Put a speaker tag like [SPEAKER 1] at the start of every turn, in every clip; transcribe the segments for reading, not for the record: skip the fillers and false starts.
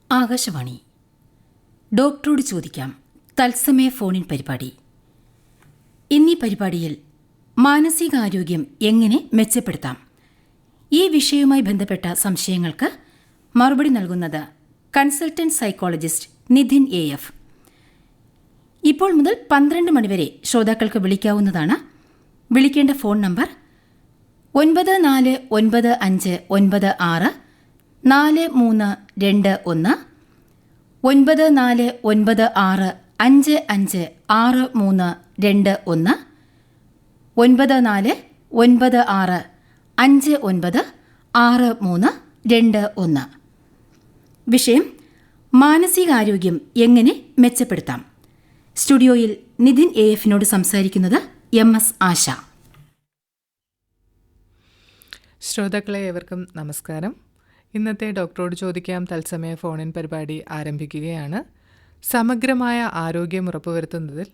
[SPEAKER 1] ആകാശവാണി ഡോക്ടറോട് ചോദിക്കാം തത്സമയ ഫോണിൻ പരിപാടി. ഇന്നീ പരിപാടിയിൽ മാനസികാരോഗ്യം എങ്ങനെ മെച്ചപ്പെടുത്താം, ഈ വിഷയവുമായി ബന്ധപ്പെട്ട സംശയങ്ങൾക്ക് മറുപടി നൽകുന്നത് കൺസൾട്ടന്റ് സൈക്കോളജിസ്റ്റ് നിധിൻ AF. ഇപ്പോൾ മുതൽ 12 മണിവരെ ശ്രോതാക്കൾക്ക് വിളിക്കാവുന്നതാണ്. വിളിക്കേണ്ട ഫോൺ നമ്പർ 9495964321 9496556321 9496596321. വിഷയം മാനസികാരോഗ്യം എങ്ങനെ മെച്ചപ്പെടുത്താം. സ്റ്റുഡിയോയിൽ നിധിൻ AFനോട് സംസാരിക്കുന്നത് MS ആശ.
[SPEAKER 2] ശ്രോതാക്കളെ ഏവർക്കും നമസ്കാരം. ഇന്നത്തെ ഡോക്ടറോട് ചോദിക്കാം തത്സമയ ഫോണിൻ പരിപാടി ആരംഭിക്കുകയാണ്. സമഗ്രമായ ആരോഗ്യം ഉറപ്പുവരുത്തുന്നതിൽ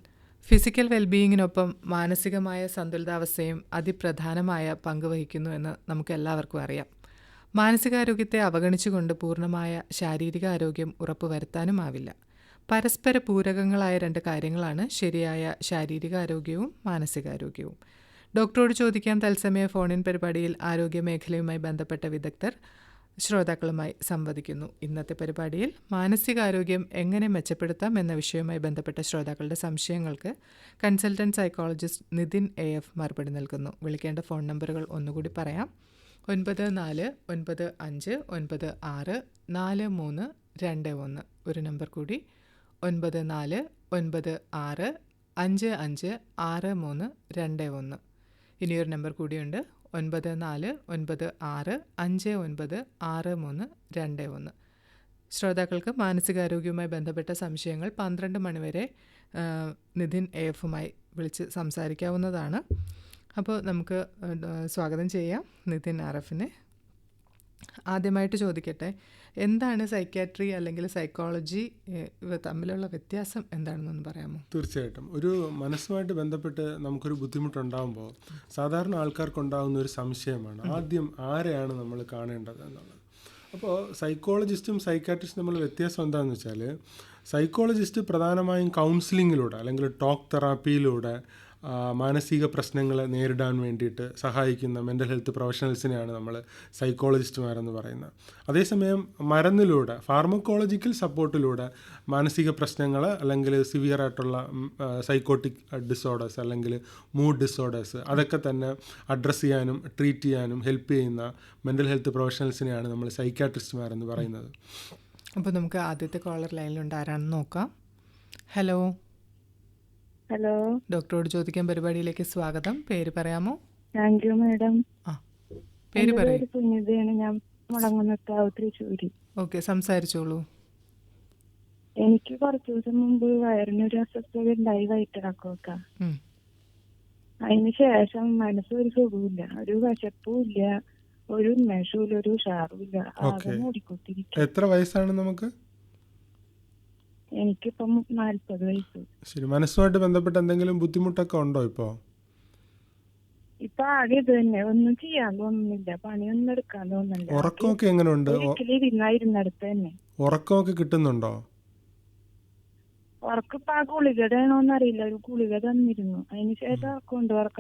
[SPEAKER 2] ഫിസിക്കൽ വെൽബീയിങ്ങിനൊപ്പം മാനസികമായ സന്തുലിതാവസ്ഥയും അതിപ്രധാനമായ പങ്ക് വഹിക്കുന്നു എന്ന് നമുക്കെല്ലാവർക്കും അറിയാം. മാനസികാരോഗ്യത്തെ അവഗണിച്ചുകൊണ്ട് പൂർണ്ണമായ ശാരീരിക ആരോഗ്യം ഉറപ്പുവരുത്താനുമാവില്ല. പരസ്പര പൂരകങ്ങളായ രണ്ട് കാര്യങ്ങളാണ് ശരിയായ ശാരീരികാരോഗ്യവും മാനസികാരോഗ്യവും. ഡോക്ടറോട് ചോദിക്കാം തത്സമയ ഫോണിൻ പരിപാടിയിൽ ആരോഗ്യ മേഖലയുമായി ബന്ധപ്പെട്ട വിദഗ്ധർ ശ്രോതാക്കളുമായി സംവദിക്കുന്നു. ഇന്നത്തെ പരിപാടിയിൽ മാനസികാരോഗ്യം എങ്ങനെ മെച്ചപ്പെടുത്താം എന്ന വിഷയവുമായി ബന്ധപ്പെട്ട ശ്രോതാക്കളുടെ സംശയങ്ങൾക്ക് കൺസൾട്ടന്റ് സൈക്കോളജിസ്റ്റ് നിധിൻ AF മറുപടി നൽകുന്നു. വിളിക്കേണ്ട ഫോൺ നമ്പറുകൾ ഒന്നുകൂടി പറയാം. 9495964321. ഒരു നമ്പർ കൂടി 949556556321. ഇനിയൊരു നമ്പർ കൂടിയുണ്ട് 9495565321. ശ്രോതാക്കൾക്ക് മാനസികാരോഗ്യവുമായി ബന്ധപ്പെട്ട സംശയങ്ങൾ 12 മണിവരെ നിധിൻ AFുമായി വിളിച്ച് സംസാരിക്കാവുന്നതാണ്. അപ്പോൾ നമുക്ക് സ്വാഗതം ചെയ്യാം നിധിൻ RFനെ. ആദ്യമായിട്ട് ചോദിക്കട്ടെ, എന്താണ് സൈക്യാട്രി അല്ലെങ്കിൽ സൈക്കോളജി, ഇവ തമ്മിലുള്ള വ്യത്യാസം എന്താണെന്നൊന്ന് പറയാമോ?
[SPEAKER 3] തീർച്ചയായിട്ടും. ഒരു മനസ്സുമായിട്ട് ബന്ധപ്പെട്ട് നമുക്കൊരു ബുദ്ധിമുട്ടുണ്ടാകുമ്പോൾ സാധാരണ ആൾക്കാർക്കുണ്ടാകുന്ന ഒരു സംശയമാണ് ആദ്യം ആരെയാണ് നമ്മൾ കാണേണ്ടത് എന്നുള്ളത്. അപ്പോൾ സൈക്കോളജിസ്റ്റും സൈക്യാട്രിസ്റ്റും തമ്മിൽ വ്യത്യാസം എന്താണെന്ന് വെച്ചാൽ, സൈക്കോളജിസ്റ്റ് പ്രധാനമായും കൗൺസിലിങ്ങിലൂടെ അല്ലെങ്കിൽ ടോക്ക് തെറാപ്പിയിലൂടെ മാനസിക പ്രശ്നങ്ങൾ നേരിടാൻ വേണ്ടിയിട്ട് സഹായിക്കുന്ന മെൻ്റൽ ഹെൽത്ത് പ്രൊഫഷണൽസിനെയാണ് നമ്മൾ സൈക്കോളജിസ്റ്റുമാരെന്ന് പറയുന്നത്. അതേസമയം മരുന്നിലൂടെ ഫാർമക്കോളജിക്കൽ സപ്പോർട്ടിലൂടെ മാനസിക പ്രശ്നങ്ങൾ അല്ലെങ്കിൽ സിവിയർ ആയിട്ടുള്ള സൈക്കോട്ടിക് ഡിസോർഡേഴ്സ് അല്ലെങ്കിൽ മൂഡ് ഡിസോർഡേഴ്സ് അതൊക്കെ തന്നെ അഡ്രസ്സ് ചെയ്യാനും ട്രീറ്റ് ചെയ്യാനും ഹെൽപ്പ് ചെയ്യുന്ന മെൻ്റൽ ഹെൽത്ത് പ്രൊഫഷണൽസിനെയാണ് നമ്മൾ സൈക്യാട്രിസ്റ്റുമാരെന്ന് പറയുന്നത്.
[SPEAKER 2] അപ്പോൾ നമുക്ക് ആദ്യത്തെ കോളർ ലൈനിലുണ്ട്, ആരാണെന്ന് നോക്കാം. ഹലോ.
[SPEAKER 4] ഹലോ,
[SPEAKER 2] ഡോക്ടറോട് ചോദിക്കാൻ പരിപാടിയിലേക്ക് സ്വാഗതം. പേര് പറയാമോ?
[SPEAKER 4] Thank you madam.
[SPEAKER 2] പേര് പറയൂ.
[SPEAKER 4] സുനിതയാണ്, ഞാൻ മുളങ്ങുന്നത്താവ്, തൃശ്ശൂര്.
[SPEAKER 2] ഓക്കെ, സംസാരിച്ചോളൂ.
[SPEAKER 4] എനിക്ക് കുറച്ചു ദിവസം മുമ്പ് വയറിനൊരു അസ്വസ്ഥത ഉണ്ടായി, വയറ്റിളക്കമൊക്കെ. അതിന് ശേഷം മനസ്സൊരു സുഖമില്ല, ഒരു വിശപ്പും ഇല്ല, ഒരു ഉന്മേഷവും ഒരു ഉഷാറും ഇല്ല, ആകെ മൂടിക്കൊത്തിരിക്കും.
[SPEAKER 3] എത്ര വയസ്സാണ് നമുക്ക്?
[SPEAKER 4] എനിക്കിപ്പം 40 വയസ്സ്.
[SPEAKER 3] ശരി. മനസ്സുമായിട്ട് ബന്ധപ്പെട്ട് എന്തെങ്കിലും ബുദ്ധിമുട്ടൊക്കെ ഉണ്ടോ ഇപ്പോൾ?
[SPEAKER 4] ഇപ്പൊ ആകെ ഇത് തന്നെ, ഒന്നും ചെയ്യാൻ തോന്നുന്നില്ല, പണിയൊന്നും എടുക്കാൻ തോന്നുന്നില്ല.
[SPEAKER 3] ഉറക്കമൊക്കെ എങ്ങനെയുണ്ട്?
[SPEAKER 4] ഇരുന്നിടത്ത് തന്നെ
[SPEAKER 3] ഉറക്കമൊക്കെ കിട്ടുന്നുണ്ടോ?
[SPEAKER 4] ഉറക്കിപ്പോ ആ ഗുളികടയാണോന്ന് അറിയില്ല, ഒരു ഗുളിക തന്നിരുന്നു, അതിന് ശേഷം ഉറക്കമുണ്ട്. ഉറക്ക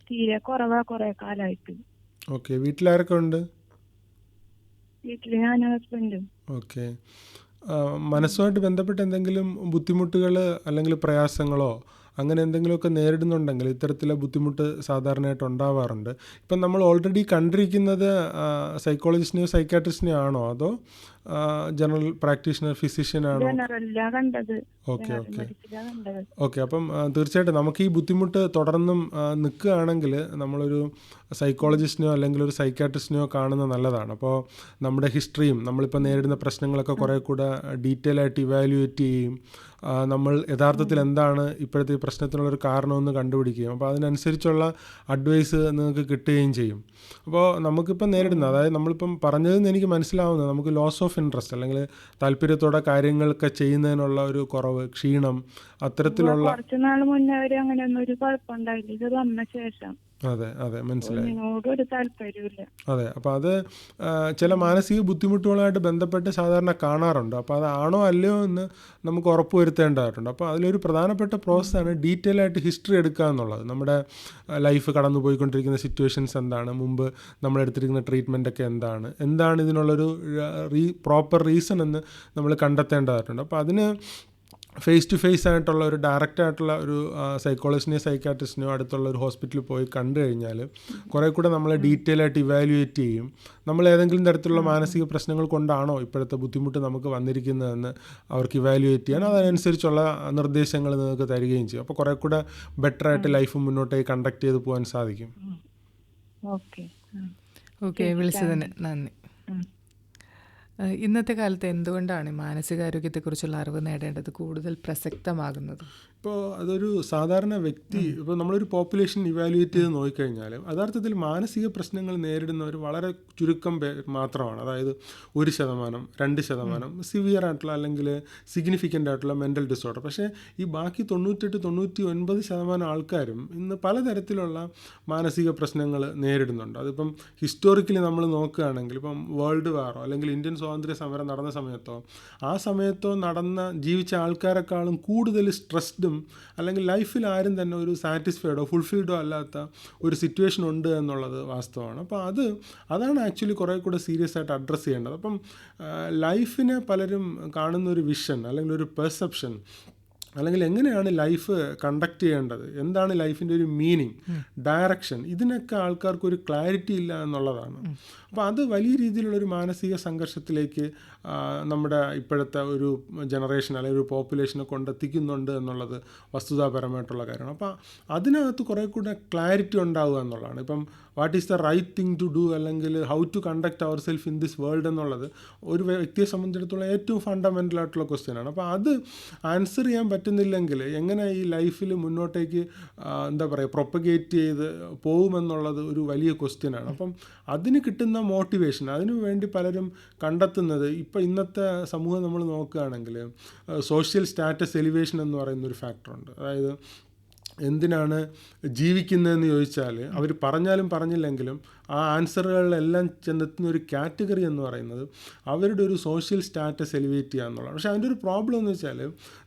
[SPEAKER 4] തീരെ കുറവാ കുറെ കാലമായിട്ട്.
[SPEAKER 3] ഓക്കെ. വീട്ടിലാരൊക്കെ ഉണ്ട്?
[SPEAKER 4] വീട്ടില് ഞാനും ഹസ്ബൻഡും.
[SPEAKER 3] ഓക്കെ. മനസ്സുമായിട്ട് ബന്ധപ്പെട്ട് എന്തെങ്കിലും ബുദ്ധിമുട്ടുകൾ അല്ലെങ്കിൽ പ്രയാസങ്ങളോ അങ്ങനെ എന്തെങ്കിലുമൊക്കെ നേരിടുന്നുണ്ടെങ്കിൽ ഇത്തരത്തിലെ ബുദ്ധിമുട്ട് സാധാരണയായിട്ട് ഉണ്ടാവാറുണ്ട്. ഇപ്പം നമ്മൾ ഓൾറെഡി കണ്ടിരിക്കുന്നത് സൈക്കോളജിസ്റ്റിനെയോ സൈക്യാട്രിസ്റ്റിനെയോ ആണോ അതോ ജനറൽ പ്രാക്ടീഷണർ ഫിസിഷ്യനാണോ? Okay okay okay. അപ്പം തീർച്ചയായിട്ടും നമുക്ക് ഈ ബുദ്ധിമുട്ട് തുടർന്നും നിൽക്കുകയാണെങ്കിൽ നമ്മളൊരു സൈക്കോളജിസ്റ്റിനെയോ അല്ലെങ്കിൽ ഒരു സൈക്യാട്രിസ്റ്റിനെയോ കാണുന്നത് നല്ലതാണ്. അപ്പോൾ നമ്മുടെ ഹിസ്റ്ററിയും നമ്മളിപ്പോൾ നേരിടുന്ന പ്രശ്നങ്ങളൊക്കെ കുറേ കൂടെ ഡീറ്റെയിൽ ആയിട്ട് ഇവാലുവേറ്റ് ചെയ്യുകയും നമ്മൾ യഥാർത്ഥത്തിൽ എന്താണ് ഇപ്പോഴത്തെ ഈ പ്രശ്നത്തിനുള്ളൊരു കാരണമെന്ന് കണ്ടുപിടിക്കുകയും അപ്പോൾ അതിനനുസരിച്ചുള്ള അഡ്വൈസ് നിങ്ങൾക്ക് കിട്ടുകയും ചെയ്യും. അപ്പോൾ നമുക്കിപ്പം നേരിടുന്ന, അതായത് നമ്മളിപ്പം പറഞ്ഞതെന്ന് എനിക്ക് മനസ്സിലാവുന്നത്, നമുക്ക് ലോസ് ഓഫ് ഇൻട്രസ്റ്റ് അല്ലെങ്കിൽ താല്പര്യത്തോടെ കാര്യങ്ങളൊക്കെ ചെയ്യുന്നതിനുള്ള ഒരു കുറവ്, ക്ഷീണം, അത്തരത്തിലുള്ള.
[SPEAKER 4] കുറച്ച് നാൾ മുന്നേ അങ്ങനെ ഒന്നും ഒരു കുഴപ്പമുണ്ടായില്ല, ഇത് വന്ന ശേഷം
[SPEAKER 3] അതെ അതെ മനസ്സിലായി.
[SPEAKER 4] ഒന്നിനോടൊരു താല്പര്യമില്ല.
[SPEAKER 3] അതെ, അപ്പോൾ അത് ചില മാനസിക ബുദ്ധിമുട്ടുകളായിട്ട് ബന്ധപ്പെട്ട് സാധാരണ കാണാറുണ്ട്. അപ്പോൾ അതാണോ അല്ലയോ എന്ന് നമുക്ക് ഉറപ്പ് വരുത്തേണ്ടതായിട്ടുണ്ട്. അപ്പോൾ അതിലൊരു പ്രധാനപ്പെട്ട പ്രോസസ്സാണ് ഡീറ്റെയിൽ ആയിട്ട് ഹിസ്റ്ററി എടുക്കുക എന്നുള്ളത്. നമ്മുടെ ലൈഫ് കടന്നു പോയിക്കൊണ്ടിരിക്കുന്ന സിറ്റുവേഷൻസ് എന്താണ്, മുമ്പ് നമ്മളെടുത്തിരിക്കുന്ന ട്രീറ്റ്മെൻറ്റൊക്കെ എന്താണ് ഇതിനുള്ളൊരു പ്രോപ്പർ റീസൺ എന്ന് നമ്മൾ കണ്ടെത്തേണ്ടതായിട്ടുണ്ട്. അപ്പോൾ അതിന് ഫേസ് ടു ഫേസ് ആയിട്ടുള്ള ഒരു ഡയറക്റ്റ് ആയിട്ടുള്ള ഒരു സൈക്കോളജിസ്റ്റിനെയോ സൈക്കാട്രിസ്റ്റിനെയോ അടുത്തുള്ള ഒരു ഹോസ്പിറ്റലിൽ പോയി കണ്ടു കഴിഞ്ഞാൽ കുറേ കൂടെ നമ്മളെ ഡീറ്റെയിൽ ആയിട്ട് ഇവാലുവേറ്റ് ചെയ്യും. നമ്മൾ ഏതെങ്കിലും തരത്തിലുള്ള മാനസിക പ്രശ്നങ്ങൾ കൊണ്ടാണോ ഇപ്പോഴത്തെ ബുദ്ധിമുട്ട് നമുക്ക് വന്നിരിക്കുന്നതെന്ന് അവർക്ക് ഇവാലുവേറ്റ് ചെയ്യാൻ അതിനനുസരിച്ചുള്ള നിർദ്ദേശങ്ങൾ നിങ്ങൾക്ക് തരികയും ചെയ്യും. അപ്പോൾ കുറേ കൂടെ ബെറ്റർ ആയിട്ട് ലൈഫ് മുന്നോട്ടേക്ക് കണ്ടക്ട് ചെയ്ത് പോകാൻ സാധിക്കും.
[SPEAKER 2] ഓക്കെ, വിളിച്ചതിന് നന്ദി. ഇന്നത്തെ കാലത്ത് എന്തുകൊണ്ടാണ് മാനസികാരോഗ്യത്തെക്കുറിച്ചുള്ള അറിവ് നേടേണ്ടത് കൂടുതൽ പ്രസക്തമാകുന്നത്?
[SPEAKER 3] ഇപ്പോൾ അതൊരു സാധാരണ വ്യക്തി, ഇപ്പോൾ നമ്മളൊരു പോപ്പുലേഷൻ ഇവാലുവേറ്റ് ചെയ്ത് നോക്കിക്കഴിഞ്ഞാൽ യഥാർത്ഥത്തിൽ മാനസിക പ്രശ്നങ്ങൾ നേരിടുന്നവർ വളരെ ചുരുക്കം പേർ മാത്രമാണ്. അതായത് 1%, 2% സിവിയർ ആയിട്ടുള്ള അല്ലെങ്കിൽ സിഗ്നിഫിക്കൻ്റ് ആയിട്ടുള്ള മെൻ്റൽ ഡിസോർഡർ. പക്ഷേ ഈ ബാക്കി 98-99% ആൾക്കാരും ഇന്ന് പലതരത്തിലുള്ള മാനസിക പ്രശ്നങ്ങൾ നേരിടുന്നുണ്ട്. അതിപ്പം ഹിസ്റ്റോറിക്കലി നമ്മൾ നോക്കുകയാണെങ്കിൽ ഇപ്പം വേൾഡ് വാറോ അല്ലെങ്കിൽ ഇന്ത്യൻ സ്വാതന്ത്ര്യ സമരം നടന്ന സമയത്തോ ജീവിച്ച ആൾക്കാരെക്കാളും കൂടുതൽ സ്ട്രെസ്ഡും അല്ലെങ്കിൽ ലൈഫിൽ ആരും തന്നെ ഒരു സാറ്റിസ്ഫൈഡോ ഫുൾഫിൽഡോ അല്ലാത്ത ഒരു സിറ്റുവേഷൻ ഉണ്ട് എന്നുള്ളത് വാസ്തവമാണ്. അപ്പോൾ അതാണ് ആക്ച്വലി കുറേ കൂടെ സീരിയസ് ആയിട്ട് അഡ്രസ്സ് ചെയ്യേണ്ടത്. അപ്പം ലൈഫിനെ പലരും കാണുന്ന ഒരു വിഷൻ അല്ലെങ്കിൽ ഒരു പെർസെപ്ഷൻ അല്ലെങ്കിൽ എങ്ങനെയാണ് ലൈഫ് കണ്ടക്ട് ചെയ്യേണ്ടത്, എന്താണ് ലൈഫിൻ്റെ ഒരു മീനിങ്, ഡയറക്ഷൻ, ഇതിനൊക്കെ ആൾക്കാർക്കൊരു ക്ലാരിറ്റി ഇല്ല എന്നുള്ളതാണ്. അപ്പോൾ അത് വലിയ രീതിയിലുള്ളൊരു മാനസിക സംഘർഷത്തിലേക്ക് നമ്മുടെ ഇപ്പോഴത്തെ ഒരു ജനറേഷൻ അല്ലെങ്കിൽ ഒരു പോപ്പുലേഷനെ കൊണ്ടെത്തിക്കുന്നുണ്ട് എന്നുള്ളത് വസ്തുതാപരമായിട്ടുള്ള കാര്യമാണ്. അപ്പോൾ അതിനകത്ത് കുറേ കൂടെ ക്ലാരിറ്റി ഉണ്ടാവുക എന്നുള്ളതാണ്. ഇപ്പം what is the right thing to do അല്ലെങ്കിൽ ഹൗ ടു കണ്ടക്ട് അവർ സെൽഫ് ഇൻ ദിസ് വേൾഡ് എന്നുള്ളത് ഒരു വ്യക്തിയെ സംബന്ധിച്ചിടത്തോളം ഏറ്റവും ഫണ്ടമെൻ്റൽ ആയിട്ടുള്ള ക്വസ്റ്റ്യനാണ്. അപ്പോൾ അത് ആൻസർ ചെയ്യാൻ പറ്റുന്നില്ലെങ്കിൽ എങ്ങനെ ഈ ലൈഫിൽ മുന്നോട്ടേക്ക് പ്രൊപ്പഗേറ്റ് ചെയ്ത് പോകുമെന്നുള്ളത് ഒരു വലിയ ക്വസ്റ്റ്യനാണ്. അപ്പം അതിന് കിട്ടുന്ന മോട്ടിവേഷൻ, അതിനു വേണ്ടി പലരും കണ്ടെത്തുന്നത് ഇന്നത്തെ സമൂഹം നമ്മൾ നോക്കുകയാണെങ്കിൽ സോഷ്യൽ സ്റ്റാറ്റസ് എലിവേഷൻ എന്ന് പറയുന്നൊരു ഫാക്ടറുണ്ട്. അതായത് എന്തിനാണ് ജീവിക്കുന്നതെന്ന് ചോദിച്ചാൽ അവർ പറഞ്ഞാലും പറഞ്ഞില്ലെങ്കിലും ആ ആൻസറുകളിലെല്ലാം ചെന്നെത്തുന്ന ഒരു കാറ്റഗറി എന്ന് പറയുന്നത് അവരുടെ ഒരു സോഷ്യൽ സ്റ്റാറ്റസ് എലിവേറ്റ് ചെയ്യുക എന്നുള്ളതാണ്. പക്ഷേ അതിൻ്റെ ഒരു പ്രോബ്ലം എന്ന് വെച്ചാൽ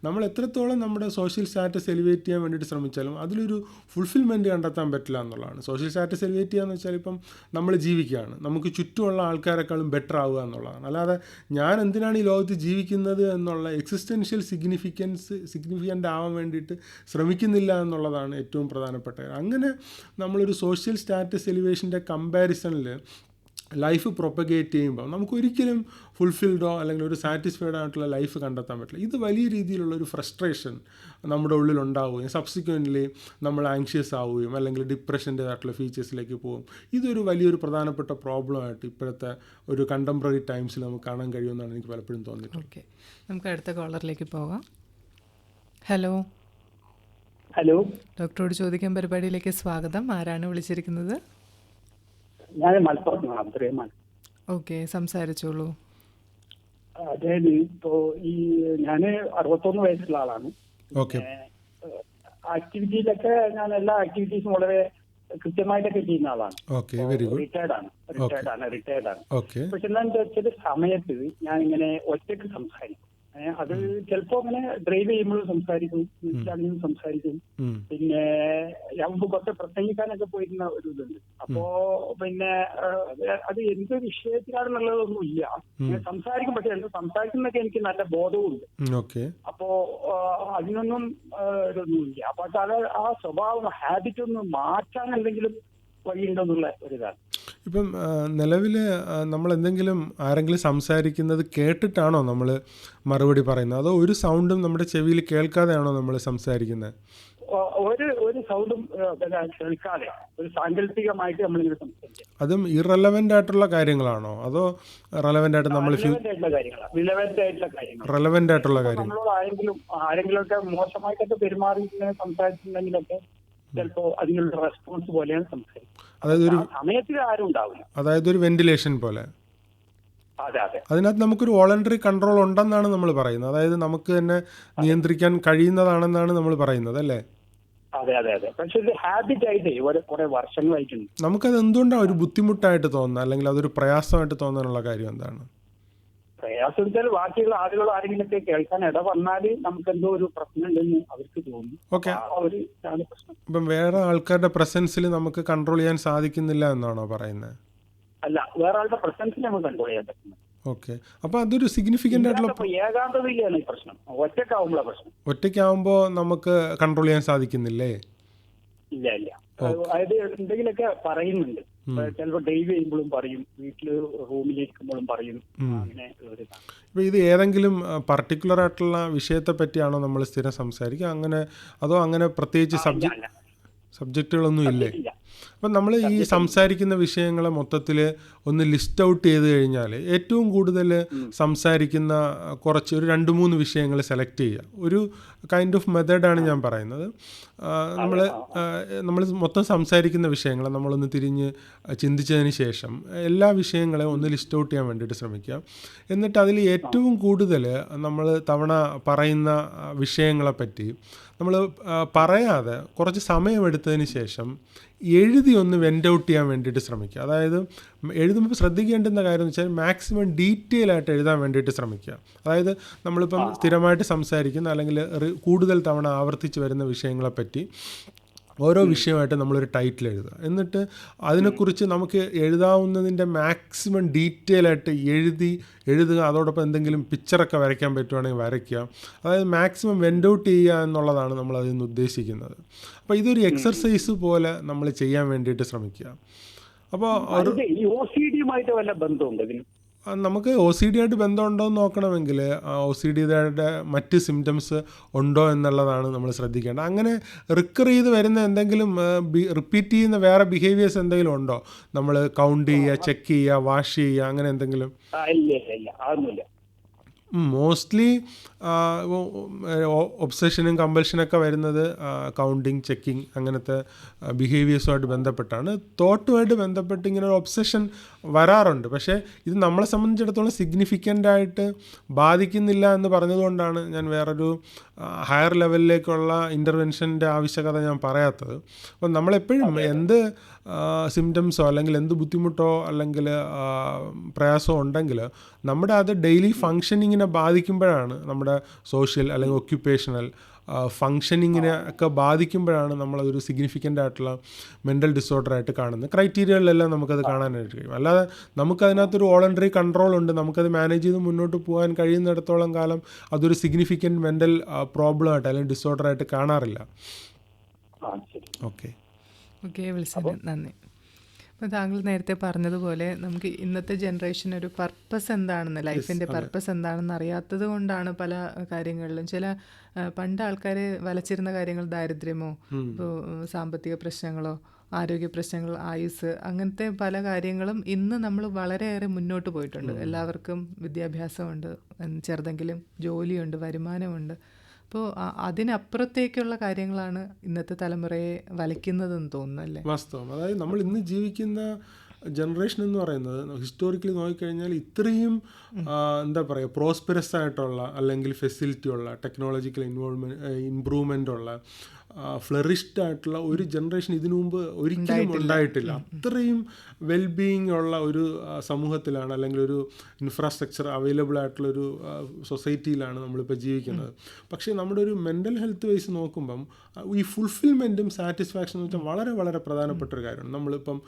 [SPEAKER 3] നമ്മൾ എത്രത്തോളം നമ്മുടെ സോഷ്യൽ സ്റ്റാറ്റസ് എലിവേറ്റ് ചെയ്യാൻ വേണ്ടിയിട്ട് ശ്രമിച്ചാലും അതിലൊരു ഫുൾഫിൽമെൻറ്റ് കണ്ടെത്താൻ പറ്റില്ല എന്നുള്ളതാണ്. സോഷ്യൽ സ്റ്റാറ്റസ് എലിവേറ്റ് ചെയ്യുക എന്ന് വെച്ചാൽ ഇപ്പം നമ്മൾ ജീവിക്കുകയാണ്, നമുക്ക് ചുറ്റുമുള്ള ആൾക്കാരെക്കാളും ബെറ്റർ ആവുക എന്നുള്ളതാണ്. അല്ലാതെ ഞാൻ എന്തിനാണ് ഈ ലോകത്ത് ജീവിക്കുന്നത് എന്നുള്ള എക്സിസ്റ്റൻഷ്യൽ സിഗ്നിഫിക്കൻ്റ് ആവാൻ വേണ്ടിയിട്ട് ശ്രമിക്കുന്നില്ല എന്നുള്ളതാണ് ഏറ്റവും പ്രധാനപ്പെട്ട കാര്യം. അങ്ങനെ നമ്മളൊരു സോഷ്യൽ സ്റ്റാറ്റസ് എലിവേഷൻ്റെ കമ്പാരിസണിൽ ലൈഫ് പ്രൊപ്പഗേറ്റ് ചെയ്യുമ്പോൾ നമുക്കൊരിക്കലും ഫുൾഫിൽഡോ അല്ലെങ്കിൽ ഒരു സാറ്റിസ്ഫൈഡ് ആയിട്ടുള്ള ലൈഫ് കണ്ടെത്താൻ പറ്റില്ല. ഇത് വലിയ രീതിയിലുള്ളൊരു ഫ്രസ്ട്രേഷൻ നമ്മുടെ ഉള്ളിൽ ഉണ്ടാവുകയും സബ്സിക്വൻ്റ്ലി നമ്മൾ ആങ്ഷ്യസ് ആവുകയും അല്ലെങ്കിൽ ഡിപ്രഷൻ്റേതായിട്ടുള്ള ഫീച്ചേഴ്സിലേക്ക് പോകും. ഇതൊരു വലിയൊരു പ്രധാനപ്പെട്ട പ്രോബ്ലമായിട്ട് ഇപ്പോഴത്തെ ഒരു കണ്ടംപററി ടൈംസിൽ നമുക്ക് കാണാൻ കഴിയുമെന്നാണ് എനിക്ക് പലപ്പോഴും തോന്നിയിട്ടുള്ളത്.
[SPEAKER 2] ഓക്കെ, നമുക്ക് അടുത്ത കോളറിലേക്ക് പോകാം. ഹലോ. ഡോക്ടറോട് ചോദിക്കാൻ പരിപാടിയിലേക്ക് സ്വാഗതം. ആരാണ് വിളിച്ചിരിക്കുന്നത്?
[SPEAKER 5] ഞാൻ മലപ്പുറത്താണ്, അബ്ദുറഹ്മാൻ.
[SPEAKER 2] ഓക്കെ, സംസാരിച്ചോളൂ.
[SPEAKER 5] അതായത് ഇപ്പോ ഞാന് 61 വയസ്സുള്ള ആളാണ്. ആക്ടിവിറ്റിയിലൊക്കെ ഞാൻ എല്ലാ ആക്ടിവിറ്റീസും വളരെ കൃത്യമായിട്ടൊക്കെ ചെയ്യുന്ന ആളാണ്. റിട്ടയർഡ് ആണ്. പക്ഷെ എന്താണെന്ന് വെച്ചാൽ സമയത്ത് ഞാൻ ഇങ്ങനെ ഒറ്റയ്ക്ക് സംസാരിക്കും. അത് ചിലപ്പോ അങ്ങനെ ഡ്രൈവ് ചെയ്യുമ്പോഴും സംസാരിക്കും, വീട്ടിലാണെങ്കിലും സംസാരിക്കും. പിന്നെ ഞാൻ മുമ്പ് കുറച്ച് പ്രസംഗിക്കാനൊക്കെ പോയിരുന്ന ഒരു ഇതുണ്ട്. അപ്പോ പിന്നെ അത് എന്ത് വിഷയത്തിലാണെന്നുള്ളതൊന്നും ഇല്ല, സംസാരിക്കും. പക്ഷെ എന്ത് സംസാരിക്കുന്നൊക്കെ എനിക്ക് നല്ല ബോധവുമുണ്ട്. അപ്പോ അതിനൊന്നും ഇതൊന്നുമില്ല. അപ്പൊ അത് ആ സ്വഭാവം ഹാബിറ്റ് ഒന്ന് മാറ്റാൻ എന്തെങ്കിലും വഴിയുണ്ടോന്നുള്ള ഒരിതാണ്.
[SPEAKER 3] ഇപ്പം നിലവിൽ നമ്മൾ ആരെങ്കിലും സംസാരിക്കുന്നത് കേട്ടിട്ടാണോ നമ്മൾ മറുപടി പറയുന്നത്, അതോ ഒരു സൗണ്ടും നമ്മുടെ ചെവിയിൽ കേൾക്കാതെയാണോ നമ്മൾ സംസാരിക്കുന്നത്?
[SPEAKER 5] ഒരു സൗണ്ടും കേൾക്കാതെ ഒരു സാങ്കല്പികമായിട്ട് നമ്മളിങ്ങനെ സംസാരിക്കും.
[SPEAKER 3] അതും ഇറലവൻ്റ് ആയിട്ടുള്ള കാര്യങ്ങളാണോ അതോ റെലവൻ്റ് ആയിട്ട് നമ്മൾ റെലവൻ്റ് ആയിട്ടുള്ള കാര്യം?
[SPEAKER 5] ആരെങ്കിലും ഒക്കെ മോശമായിട്ടൊക്കെ പെരുമാറി സംസാരിച്ചിട്ടുണ്ടെങ്കിലൊക്കെ ചിലപ്പോ അതിനുള്ള റെസ്പോൺസ് പോലെയാണ് സംസാരിക്കുന്നത്. സമയത്തിൽ ആരും ഉണ്ടാവില്ല.
[SPEAKER 3] അതായത് ഒരു വെന്റിലേഷൻ പോലെ. അതിനകത്ത് നമുക്കൊരു വോളണ്ടറി കൺട്രോൾ ഉണ്ടെന്നാണ് നമ്മൾ പറയുന്നത്. അതായത് നമുക്ക് തന്നെ നിയന്ത്രിക്കാൻ കഴിയുന്നതാണെന്നാണ് നമ്മൾ പറയുന്നത്, അല്ലേ?
[SPEAKER 5] അതെ അതെ അതെ. പക്ഷെ ഇത് ഹാബിറ്റ് ആയിട്ട് കുറെ വർഷങ്ങളായിട്ടുണ്ട്.
[SPEAKER 3] നമുക്കത് എന്തുകൊണ്ടാണ് ഒരു ബുദ്ധിമുട്ടായിട്ട് തോന്നുന്നത്, അല്ലെങ്കിൽ അതൊരു പ്രയാസമായിട്ട് തോന്നാനുള്ള കാര്യം എന്താണ്?
[SPEAKER 5] പ്രയാസം വെച്ചാൽ ബാക്കിയുള്ള ആളുകൾ ആരെങ്കിലൊക്കെ കേൾക്കാൻ ഇട വന്നാല് നമുക്ക് എന്തോ ഒരു പ്രശ്നം ഉണ്ടെന്ന് അവർക്ക് തോന്നും.
[SPEAKER 3] ഓക്കെ,
[SPEAKER 5] ഇതാണ് പ്രശ്നം.
[SPEAKER 3] ഇപ്പം വേറെ ആൾക്കാരുടെ പ്രസൻസിൽ നമുക്ക് കൺട്രോൾ ചെയ്യാൻ സാധിക്കുന്നില്ല എന്നാണോ പറയുന്നത്?
[SPEAKER 5] അല്ല, വേറെ ആളുടെ പ്രസൻസിൽ നമുക്ക് കൺട്രോൾ ചെയ്യാൻ പറ്റുന്നത്.
[SPEAKER 3] ഓക്കെ, അപ്പൊ അതൊരു സിഗ്നിഫിക്കന്റ് ആയിട്ടുള്ള
[SPEAKER 5] ഏകാന്തതയിലാണ് ഈ പ്രശ്നം. ഒറ്റക്കാവുമ്പോഴാണ് പ്രശ്നം.
[SPEAKER 3] ഒറ്റയ്ക്കാവുമ്പോൾ നമുക്ക് കൺട്രോൾ ചെയ്യാൻ സാധിക്കുന്നില്ലേ?
[SPEAKER 5] ഇല്ല ഇല്ല. അതായത് എന്തെങ്കിലുമൊക്കെ പറയുന്നുണ്ട്. ചിലപ്പോൾ ഡ്രൈവ് ചെയ്യുമ്പോഴും പറയും, വീട്ടില് റൂമിലിരിക്കുമ്പോഴും പറയും. അങ്ങനെ
[SPEAKER 3] ഇപ്പൊ ഇത് ഏതെങ്കിലും പർട്ടിക്കുലർ ആയിട്ടുള്ള വിഷയത്തെ പറ്റിയാണോ നമ്മൾ സ്ഥിരം സംസാരിക്കുക, അങ്ങനെ അതോ അങ്ങനെ പ്രത്യേകിച്ച് സബ്ജക്റ്റുകളൊന്നും ഇല്ലേ? അപ്പം നമ്മൾ ഈ സംസാരിക്കുന്ന വിഷയങ്ങളെ മൊത്തത്തിൽ ഒന്ന് ലിസ്റ്റ് ഔട്ട് ചെയ്ത് കഴിഞ്ഞാൽ ഏറ്റവും കൂടുതൽ സംസാരിക്കുന്ന ഒരു 2-3 വിഷയങ്ങൾ സെലക്ട് ചെയ്യുക. ഒരു കൈൻഡ് ഓഫ് മെത്തേഡാണ് ഞാൻ പറയുന്നത്. നമ്മൾ മൊത്തം സംസാരിക്കുന്ന വിഷയങ്ങളെ നമ്മളൊന്ന് തിരിഞ്ഞ് ചിന്തിച്ചതിന് ശേഷം എല്ലാ വിഷയങ്ങളെയും ഒന്ന് ലിസ്റ്റ് ഔട്ട് ചെയ്യാൻ വേണ്ടിയിട്ട് ശ്രമിക്കുക. എന്നിട്ട് അതിൽ ഏറ്റവും കൂടുതൽ നമ്മൾ തവണ പറയുന്ന വിഷയങ്ങളെപ്പറ്റി നമ്മൾ പറയാതെ കുറച്ച് സമയമെടുത്തതിന് ശേഷം എഴുതി ഒന്ന് വെൻ്റ് ഔട്ട് ചെയ്യാൻ വേണ്ടിയിട്ട് ശ്രമിക്കുക. അതായത് എഴുതുമ്പോൾ ശ്രദ്ധിക്കേണ്ടുന്ന കാര്യം എന്ന് വെച്ചാൽ മാക്സിമം ഡീറ്റെയിൽ ആയിട്ട് എഴുതാൻ വേണ്ടിയിട്ട് ശ്രമിക്കുക. അതായത് നമ്മളിപ്പം സ്ഥിരമായിട്ട് സംസാരിക്കുന്ന അല്ലെങ്കിൽ കൂടുതൽ തവണ ആവർത്തിച്ച് വരുന്ന വിഷയങ്ങളെപ്പറ്റി ഓരോ വിഷയമായിട്ട് നമ്മളൊരു ടൈറ്റിൽ എഴുതുക. എന്നിട്ട് അതിനെക്കുറിച്ച് നമുക്ക് എഴുതാവുന്നതിൻ്റെ മാക്സിമം ഡീറ്റെയിൽ ആയിട്ട് എഴുതുക. അതോടൊപ്പം എന്തെങ്കിലും പിക്ചറൊക്കെ വരയ്ക്കാൻ പറ്റുവാണെങ്കിൽ വരയ്ക്കുക. അതായത് മാക്സിമം വെൻ്റ് ഔട്ട് ചെയ്യുക എന്നുള്ളതാണ് നമ്മൾ അതിൽ നിന്ന് ഉദ്ദേശിക്കുന്നത്. അപ്പോൾ ഇതൊരു എക്സർസൈസ് പോലെ നമ്മൾ ചെയ്യാൻ വേണ്ടിയിട്ട് ശ്രമിക്കുക. അപ്പോൾ
[SPEAKER 5] OCD-യുമായിട്ട് വല്ല ബന്ധമുണ്ട് ഇതിന്?
[SPEAKER 3] നമുക്ക് OCD ആയിട്ട് ബന്ധമുണ്ടോ എന്ന് നോക്കണമെങ്കിൽ OCD-യുടെ മറ്റ് സിംറ്റംസ് ഉണ്ടോ എന്നുള്ളതാണ് നമ്മൾ ശ്രദ്ധിക്കേണ്ടത്. അങ്ങനെ റിക്കർ ചെയ്ത് വരുന്ന എന്തെങ്കിലും റിപ്പീറ്റ് ചെയ്യുന്ന വേറെ ബിഹേവിയേഴ്സ് എന്തെങ്കിലും ഉണ്ടോ? നമ്മൾ കൗണ്ട് ചെയ്യുക, ചെക്ക് ചെയ്യുക, വാഷ് ചെയ്യുക, അങ്ങനെ എന്തെങ്കിലും? മോസ്റ്റ്ലി ഒബ്സഷനും കമ്പൽഷനൊക്കെ വരുന്നത് കൗണ്ടിങ്, ചെക്കിങ് അങ്ങനത്തെ ബിഹേവിയേഴ്സുമായിട്ട് ബന്ധപ്പെട്ടാണ്. തോട്ടുമായിട്ട് ബന്ധപ്പെട്ട് ഇങ്ങനെ ഒരു ഒബ്സഷൻ വരാറുണ്ട്. പക്ഷേ ഇത് നമ്മളെ സംബന്ധിച്ചിടത്തോളം സിഗ്നിഫിക്കൻ്റായിട്ട് ബാധിക്കുന്നില്ല എന്ന് പറഞ്ഞതുകൊണ്ടാണ് ഞാൻ വേറൊരു ഹയർ ലെവലിലേക്കുള്ള ഇൻ്റർവെൻഷൻ്റെ ആവശ്യകത ഞാൻ പറയാത്തത്. അപ്പം നമ്മളെപ്പോഴും എന്ത് സിംറ്റംസോ അല്ലെങ്കിൽ എന്ത് ബുദ്ധിമുട്ടോ അല്ലെങ്കിൽ പ്രയാസമോ ഉണ്ടെങ്കിൽ നമ്മുടെ അത് ഡെയിലി ഫങ്ഷനിങ്ങിനെ ബാധിക്കുമ്പോഴാണ്, നമ്മുടെ സോഷ്യൽ അല്ലെങ്കിൽ ഒക്യുപ്പേഷണൽ ഫങ്ഷനിങ്ങിനെ ഒക്കെ ബാധിക്കുമ്പോഴാണ് നമ്മളതൊരു സിഗ്നിഫിക്കൻ്റ് ആയിട്ടുള്ള മെൻ്റൽ ഡിസോർഡറായിട്ട് കാണുന്നത്. ക്രൈറ്റീരിയകളിലെല്ലാം നമുക്കത് കാണാനായിട്ട് കഴിയും. അല്ലാതെ നമുക്കതിനകത്തൊരു വോളണ്ടറി കൺട്രോൾ ഉണ്ട്, നമുക്കത് മാനേജ് ചെയ്ത് മുന്നോട്ട് പോകാൻ കഴിയുന്നിടത്തോളം കാലം അതൊരു സിഗ്നിഫിക്കൻ്റ് മെൻ്റൽ പ്രോബ്ലമായിട്ട് അല്ലെങ്കിൽ ഡിസോർഡറായിട്ട് കാണാറില്ല.
[SPEAKER 2] ഓക്കെ, വിളിച്ചത് നന്ദി. അപ്പോൾ താങ്കൾ നേരത്തെ പറഞ്ഞതുപോലെ നമുക്ക് ഇന്നത്തെ ജനറേഷൻ ഒരു പർപ്പസ് എന്താണെന്ന്, ലൈഫിൻ്റെ പർപ്പസ് എന്താണെന്ന് അറിയാത്തത് കൊണ്ടാണ് പല കാര്യങ്ങളിലും പണ്ട് ആൾക്കാർ വലച്ചിരുന്ന കാര്യങ്ങൾ ദാരിദ്ര്യമോ ഇപ്പോൾ സാമ്പത്തിക പ്രശ്നങ്ങളോ ആരോഗ്യ പ്രശ്നങ്ങൾ, ആയുസ്, അങ്ങനത്തെ പല കാര്യങ്ങളും ഇന്ന് നമ്മൾ വളരെയേറെ മുന്നോട്ട് പോയിട്ടുണ്ട്. എല്ലാവർക്കും വിദ്യാഭ്യാസമുണ്ട്, ചെറുതെങ്കിലും ജോലിയുണ്ട്, വരുമാനമുണ്ട്. അപ്പോൾ അതിനപ്പുറത്തേക്കുള്ള കാര്യങ്ങളാണ് ഇന്നത്തെ തലമുറയെ വലയ്ക്കുന്നതെന്ന് തോന്നുന്നു, അല്ലേ?
[SPEAKER 3] വാസ്തവം. അതായത് നമ്മൾ ഇന്ന് ജീവിക്കുന്ന ജനറേഷൻ എന്ന് പറയുന്നത് ഹിസ്റ്റോറിക്കലി നോക്കിക്കഴിഞ്ഞാൽ ഇത്രയും എന്താ പറയുക, പ്രോസ്പെറസ് ആയിട്ടുള്ള അല്ലെങ്കിൽ ഫെസിലിറ്റി ഉള്ള, ടെക്നോളജിക്കൽ ഇംപ്രൂവ്മെൻ്റ് ഉള്ള, ഫ്ലറിഷ്ഡ് ആയിട്ടുള്ള ഒരു ജനറേഷൻ ഇതിനു മുമ്പ് ഒരിക്കലും ഉണ്ടായിട്ടില്ല. അത്രയും വെൽബീയിങ് ഉള്ള ഒരു സമൂഹത്തിലാണ് അല്ലെങ്കിൽ ഒരു ഇൻഫ്രാസ്ട്രക്ചർ അവൈലബിൾ ആയിട്ടുള്ളൊരു സൊസൈറ്റിയിലാണ് നമ്മളിപ്പോൾ ജീവിക്കുന്നത്. പക്ഷേ നമ്മുടെ ഒരു മെൻ്റൽ ഹെൽത്ത് വൈസ് നോക്കുമ്പം ഈ ഫുൾഫിൽമെൻറ്റും സാറ്റിസ്ഫാക്ഷനും എന്ന് വെച്ചാൽ വളരെ വളരെ പ്രധാനപ്പെട്ട ഒരു കാര്യമാണ്. നമ്മളിപ്പം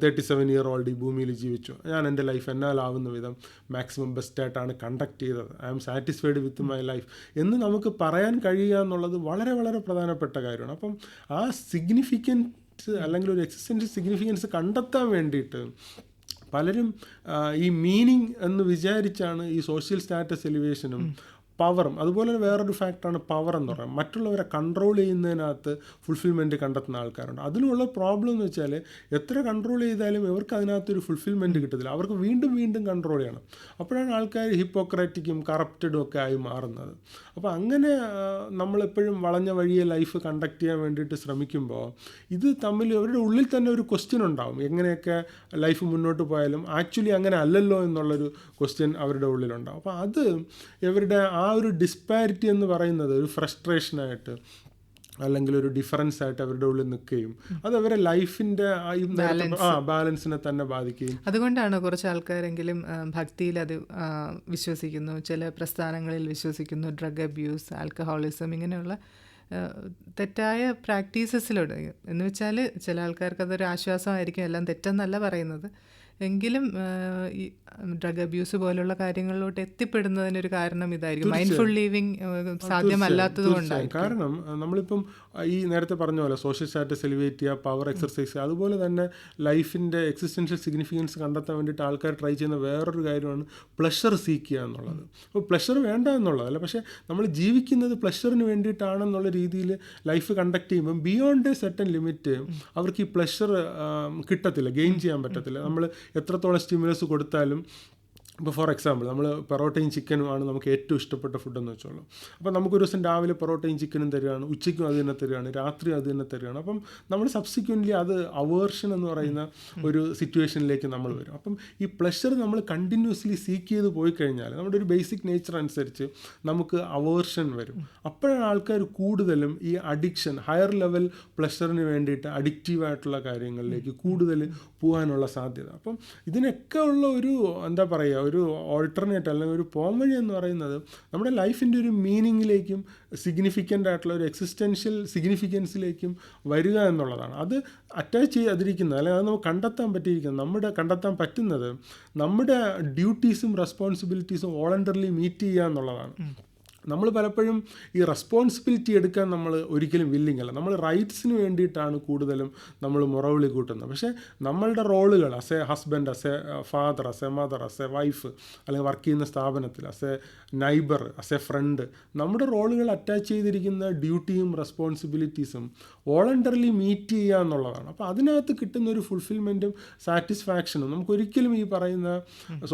[SPEAKER 3] 37 ഇയർ ഓൾഡ് ഈ ഭൂമിയിൽ ജീവിച്ചു, ഞാൻ എൻ്റെ ലൈഫ് എന്നാലാവുന്ന വിധം മാക്സിമം ബെസ്റ്റായിട്ടാണ് കണ്ടക്ട് ചെയ്തത്, I am satisfied with my life എന്ന് നമുക്ക് പറയാൻ കഴിയുക എന്നുള്ളത് വളരെ വളരെ പ്രധാനപ്പെട്ട കാര്യമാണ്. അപ്പം ആ സിഗ്നിഫിക്കൻസ് അല്ലെങ്കിൽ ഒരു എക്സിസ്റ്റൻഷ്യൽ സിഗ്നിഫിക്കൻസ് കണ്ടെത്താൻ വേണ്ടിയിട്ട് പലരും ഈ മീനിങ് എന്ന് വിചാരിച്ചാണ് ഈ സോഷ്യൽ സ്റ്റാറ്റസ് എലിവേഷനും പവറും, അതുപോലെ വേറൊരു ഫാക്ടറാണ് പവർ എന്ന് പറയുന്നത്. മറ്റുള്ളവരെ കൺട്രോൾ ചെയ്യുന്നതിനകത്ത് ഫുൾഫിൽമെൻറ്റ് കണ്ടെത്തുന്ന ആൾക്കാരുണ്ട്. അതിനുള്ള പ്രോബ്ലം എന്ന് വെച്ചാൽ എത്ര കൺട്രോൾ ചെയ്താലും ഇവർക്ക് അതിനകത്തൊരു ഫുൾഫിൽമെൻറ്റ് കിട്ടത്തില്ല, അവർക്ക് വീണ്ടും വീണ്ടും കൺട്രോൾ ചെയ്യണം. അപ്പോഴാണ് ആൾക്കാർ ഹിപ്പോക്രാറ്റിക്കും കറപ്റ്റഡും ഒക്കെ ആയി മാറുന്നത്. അപ്പോൾ അങ്ങനെ നമ്മളെപ്പോഴും വളഞ്ഞ വഴിയെ ലൈഫ് കണ്ടക്ട് ചെയ്യാൻ വേണ്ടിയിട്ട് ശ്രമിക്കുമ്പോൾ ഇത് തമ്മിൽ അവരുടെ ഉള്ളിൽ തന്നെ ഒരു ക്വസ്റ്റ്യൻ ഉണ്ടാവും, എങ്ങനെയൊക്കെ ലൈഫ് മുന്നോട്ട് പോയാലും ആക്ച്വലി അങ്ങനെ അല്ലല്ലോ എന്നുള്ളൊരു ക്വസ്റ്റ്യൻ അവരുടെ ഉള്ളിലുണ്ടാവും. അപ്പോൾ അത് ഇവരുടെ ആ ഒരു ഡിസ്പാരിറ്റി എന്ന് പറയുന്നത് ഒരു ഫ്രസ്ട്രേഷനായിട്ട് അല്ലെങ്കിൽ ഒരു ഡിഫറൻസ് ആയിട്ട് അവരുടെ ഉള്ളിൽ നിൽക്കുകയും അത് അവരുടെ ലൈഫിൻ്റെ ബാലൻസിനെ തന്നെ ബാധിക്കുകയും.
[SPEAKER 2] അതുകൊണ്ടാണ് കുറച്ച് ആൾക്കാരെങ്കിലും ഭക്തിയിൽ അത് വിശ്വസിക്കുന്നു, ചില പ്രസ്ഥാനങ്ങളിൽ വിശ്വസിക്കുന്നു, ഡ്രഗ് അബ്യൂസ്, ആൽക്കഹോളിസം, ഇങ്ങനെയുള്ള തെറ്റായ പ്രാക്ടീസസിലോട്ട്. എന്ന് വെച്ചാൽ ചില ആൾക്കാർക്ക് അതൊരു ആശ്വാസമായിരിക്കും, എല്ലാം തെറ്റെന്നല്ല പറയുന്നത്, എങ്കിലും ഈ ഡ്രഗ് അബ്യൂസ് പോലുള്ള കാര്യങ്ങളിലോട്ട് എത്തിപ്പെടുന്നതിനൊരു കാരണം ഇതായിരിക്കും, മൈൻഡ്ഫുൾ ലീവിങ് സാധ്യമല്ലാത്തത് കൊണ്ടായിരിക്കും.
[SPEAKER 3] കാരണം നമ്മളിപ്പം ഈ നേരത്തെ പറഞ്ഞ പോലെ സോഷ്യൽ സ്റ്റാറ്റസ് എലിവേറ്റ് ചെയ്യുക, പവർ എക്സർസൈസ്, അതുപോലെ തന്നെ ലൈഫിൻ്റെ എക്സിസ്റ്റൻഷ്യൽ സിഗ്നിഫിക്കൻസ് കണ്ടെത്താൻ വേണ്ടിയിട്ട് ആൾക്കാർ ട്രൈ ചെയ്യുന്ന വേറൊരു കാര്യമാണ് പ്ലഷർ സീക്ക് ചെയ്യുക എന്നുള്ളത്. അപ്പോൾ പ്ലഷർ വേണ്ട എന്നുള്ളതല്ല, പക്ഷേ നമ്മൾ ജീവിക്കുന്നത് പ്ലഷറിന് വേണ്ടിയിട്ടാണെന്നുള്ള രീതിയിൽ ലൈഫ് കണ്ടക്ട് ചെയ്യുമ്പം ബിയോണ്ട് എ സെർട്ടൻ ലിമിറ്റ് അവർക്ക് ഈ പ്ലഷർ കിട്ടത്തില്ല, ഗെയിൻ ചെയ്യാൻ പറ്റത്തില്ല. നമ്മൾ എത്രത്തോളം സ്റ്റിമുലസ് കൊടുത്താലും, ഇപ്പോൾ ഫോർ എക്സാമ്പിൾ നമ്മൾ പൊറോട്ടയും ചിക്കനുമാണ് നമുക്ക് ഏറ്റവും ഇഷ്ടപ്പെട്ട ഫുഡെന്ന് വെച്ചോളൂ. അപ്പോൾ നമുക്കൊരു ദിവസം രാവിലെ പൊറോട്ടയും ചിക്കനും തരികയാണ്, ഉച്ചയ്ക്കും അത് തന്നെ തരികയാണ്, രാത്രിയും അത് തന്നെ തരികയാണ്. അപ്പം നമ്മൾ സബ്സിക്വൻ്റ്ലി അത് അവേർഷൻ എന്ന് പറയുന്ന ഒരു സിറ്റുവേഷനിലേക്ക് നമ്മൾ വരും. അപ്പം ഈ പ്ലഷർ നമ്മൾ കണ്ടിന്യൂസ്ലി സീക്ക് ചെയ്ത് പോയി കഴിഞ്ഞാൽ നമ്മുടെ ഒരു ബേസിക് നേച്ചർ അനുസരിച്ച് നമുക്ക് അവേർഷൻ വരും. അപ്പോഴാണ് ആൾക്കാർ കൂടുതലും ഈ അഡിക്ഷൻ, ഹയർ ലെവൽ പ്ലഷറിന് വേണ്ടിയിട്ട് അഡിക്റ്റീവായിട്ടുള്ള കാര്യങ്ങളിലേക്ക് കൂടുതൽ പോകാനുള്ള സാധ്യത. അപ്പം ഇതിനൊക്കെ ഉള്ള ഒരു എന്താ പറയുക, ഒരു ഓൾട്ടർനേറ്റ് അല്ലെങ്കിൽ ഒരു പോംവഴി എന്ന് പറയുന്നത് നമ്മുടെ ലൈഫിൻ്റെ ഒരു മീനിങ്ങിലേക്കും സിഗ്നിഫിക്കൻ്റ് ആയിട്ടുള്ള ഒരു എക്സിസ്റ്റൻഷ്യൽ സിഗ്നിഫിക്കൻസിലേക്കും വരിക എന്നുള്ളതാണ്. അത് അറ്റാച്ച് ചെയ്യാതിരിക്കുന്നത്, അല്ലെങ്കിൽ അത് നമുക്ക് കണ്ടെത്താൻ പറ്റുന്നത് നമ്മുടെ ഡ്യൂട്ടീസും റെസ്പോൺസിബിലിറ്റീസും വോളണ്ടറിലി മീറ്റ് ചെയ്യുക എന്നുള്ളതാണ്. നമ്മൾ പലപ്പോഴും ഈ റെസ്പോൺസിബിലിറ്റി എടുക്കാൻ നമ്മൾ ഒരിക്കലും വില്ലിങ് അല്ല. നമ്മൾ റൈറ്റ്സിന് വേണ്ടിയിട്ടാണ് കൂടുതലും നമ്മൾ മുറവിളി കൂട്ടുന്നത്. പക്ഷേ നമ്മളുടെ റോളുകൾ as A husband, as A father, as A mother, as A wife, അല്ലെങ്കിൽ വർക്ക് ചെയ്യുന്ന സ്ഥാപനത്തിൽ as A neighbour, as a friend, നമ്മുടെ റോളുകൾ അറ്റാച്ച് ചെയ്തിരിക്കുന്ന ഡ്യൂട്ടിയും റെസ്പോൺസിബിലിറ്റീസും വോളണ്ടറിലി മീറ്റ് ചെയ്യുക എന്നുള്ളതാണ്. അപ്പോൾ അതിനകത്ത് കിട്ടുന്ന ഒരു ഫുൾഫിൽമെൻറ്റും സാറ്റിസ്ഫാക്ഷനും നമുക്കൊരിക്കലും ഈ പറയുന്ന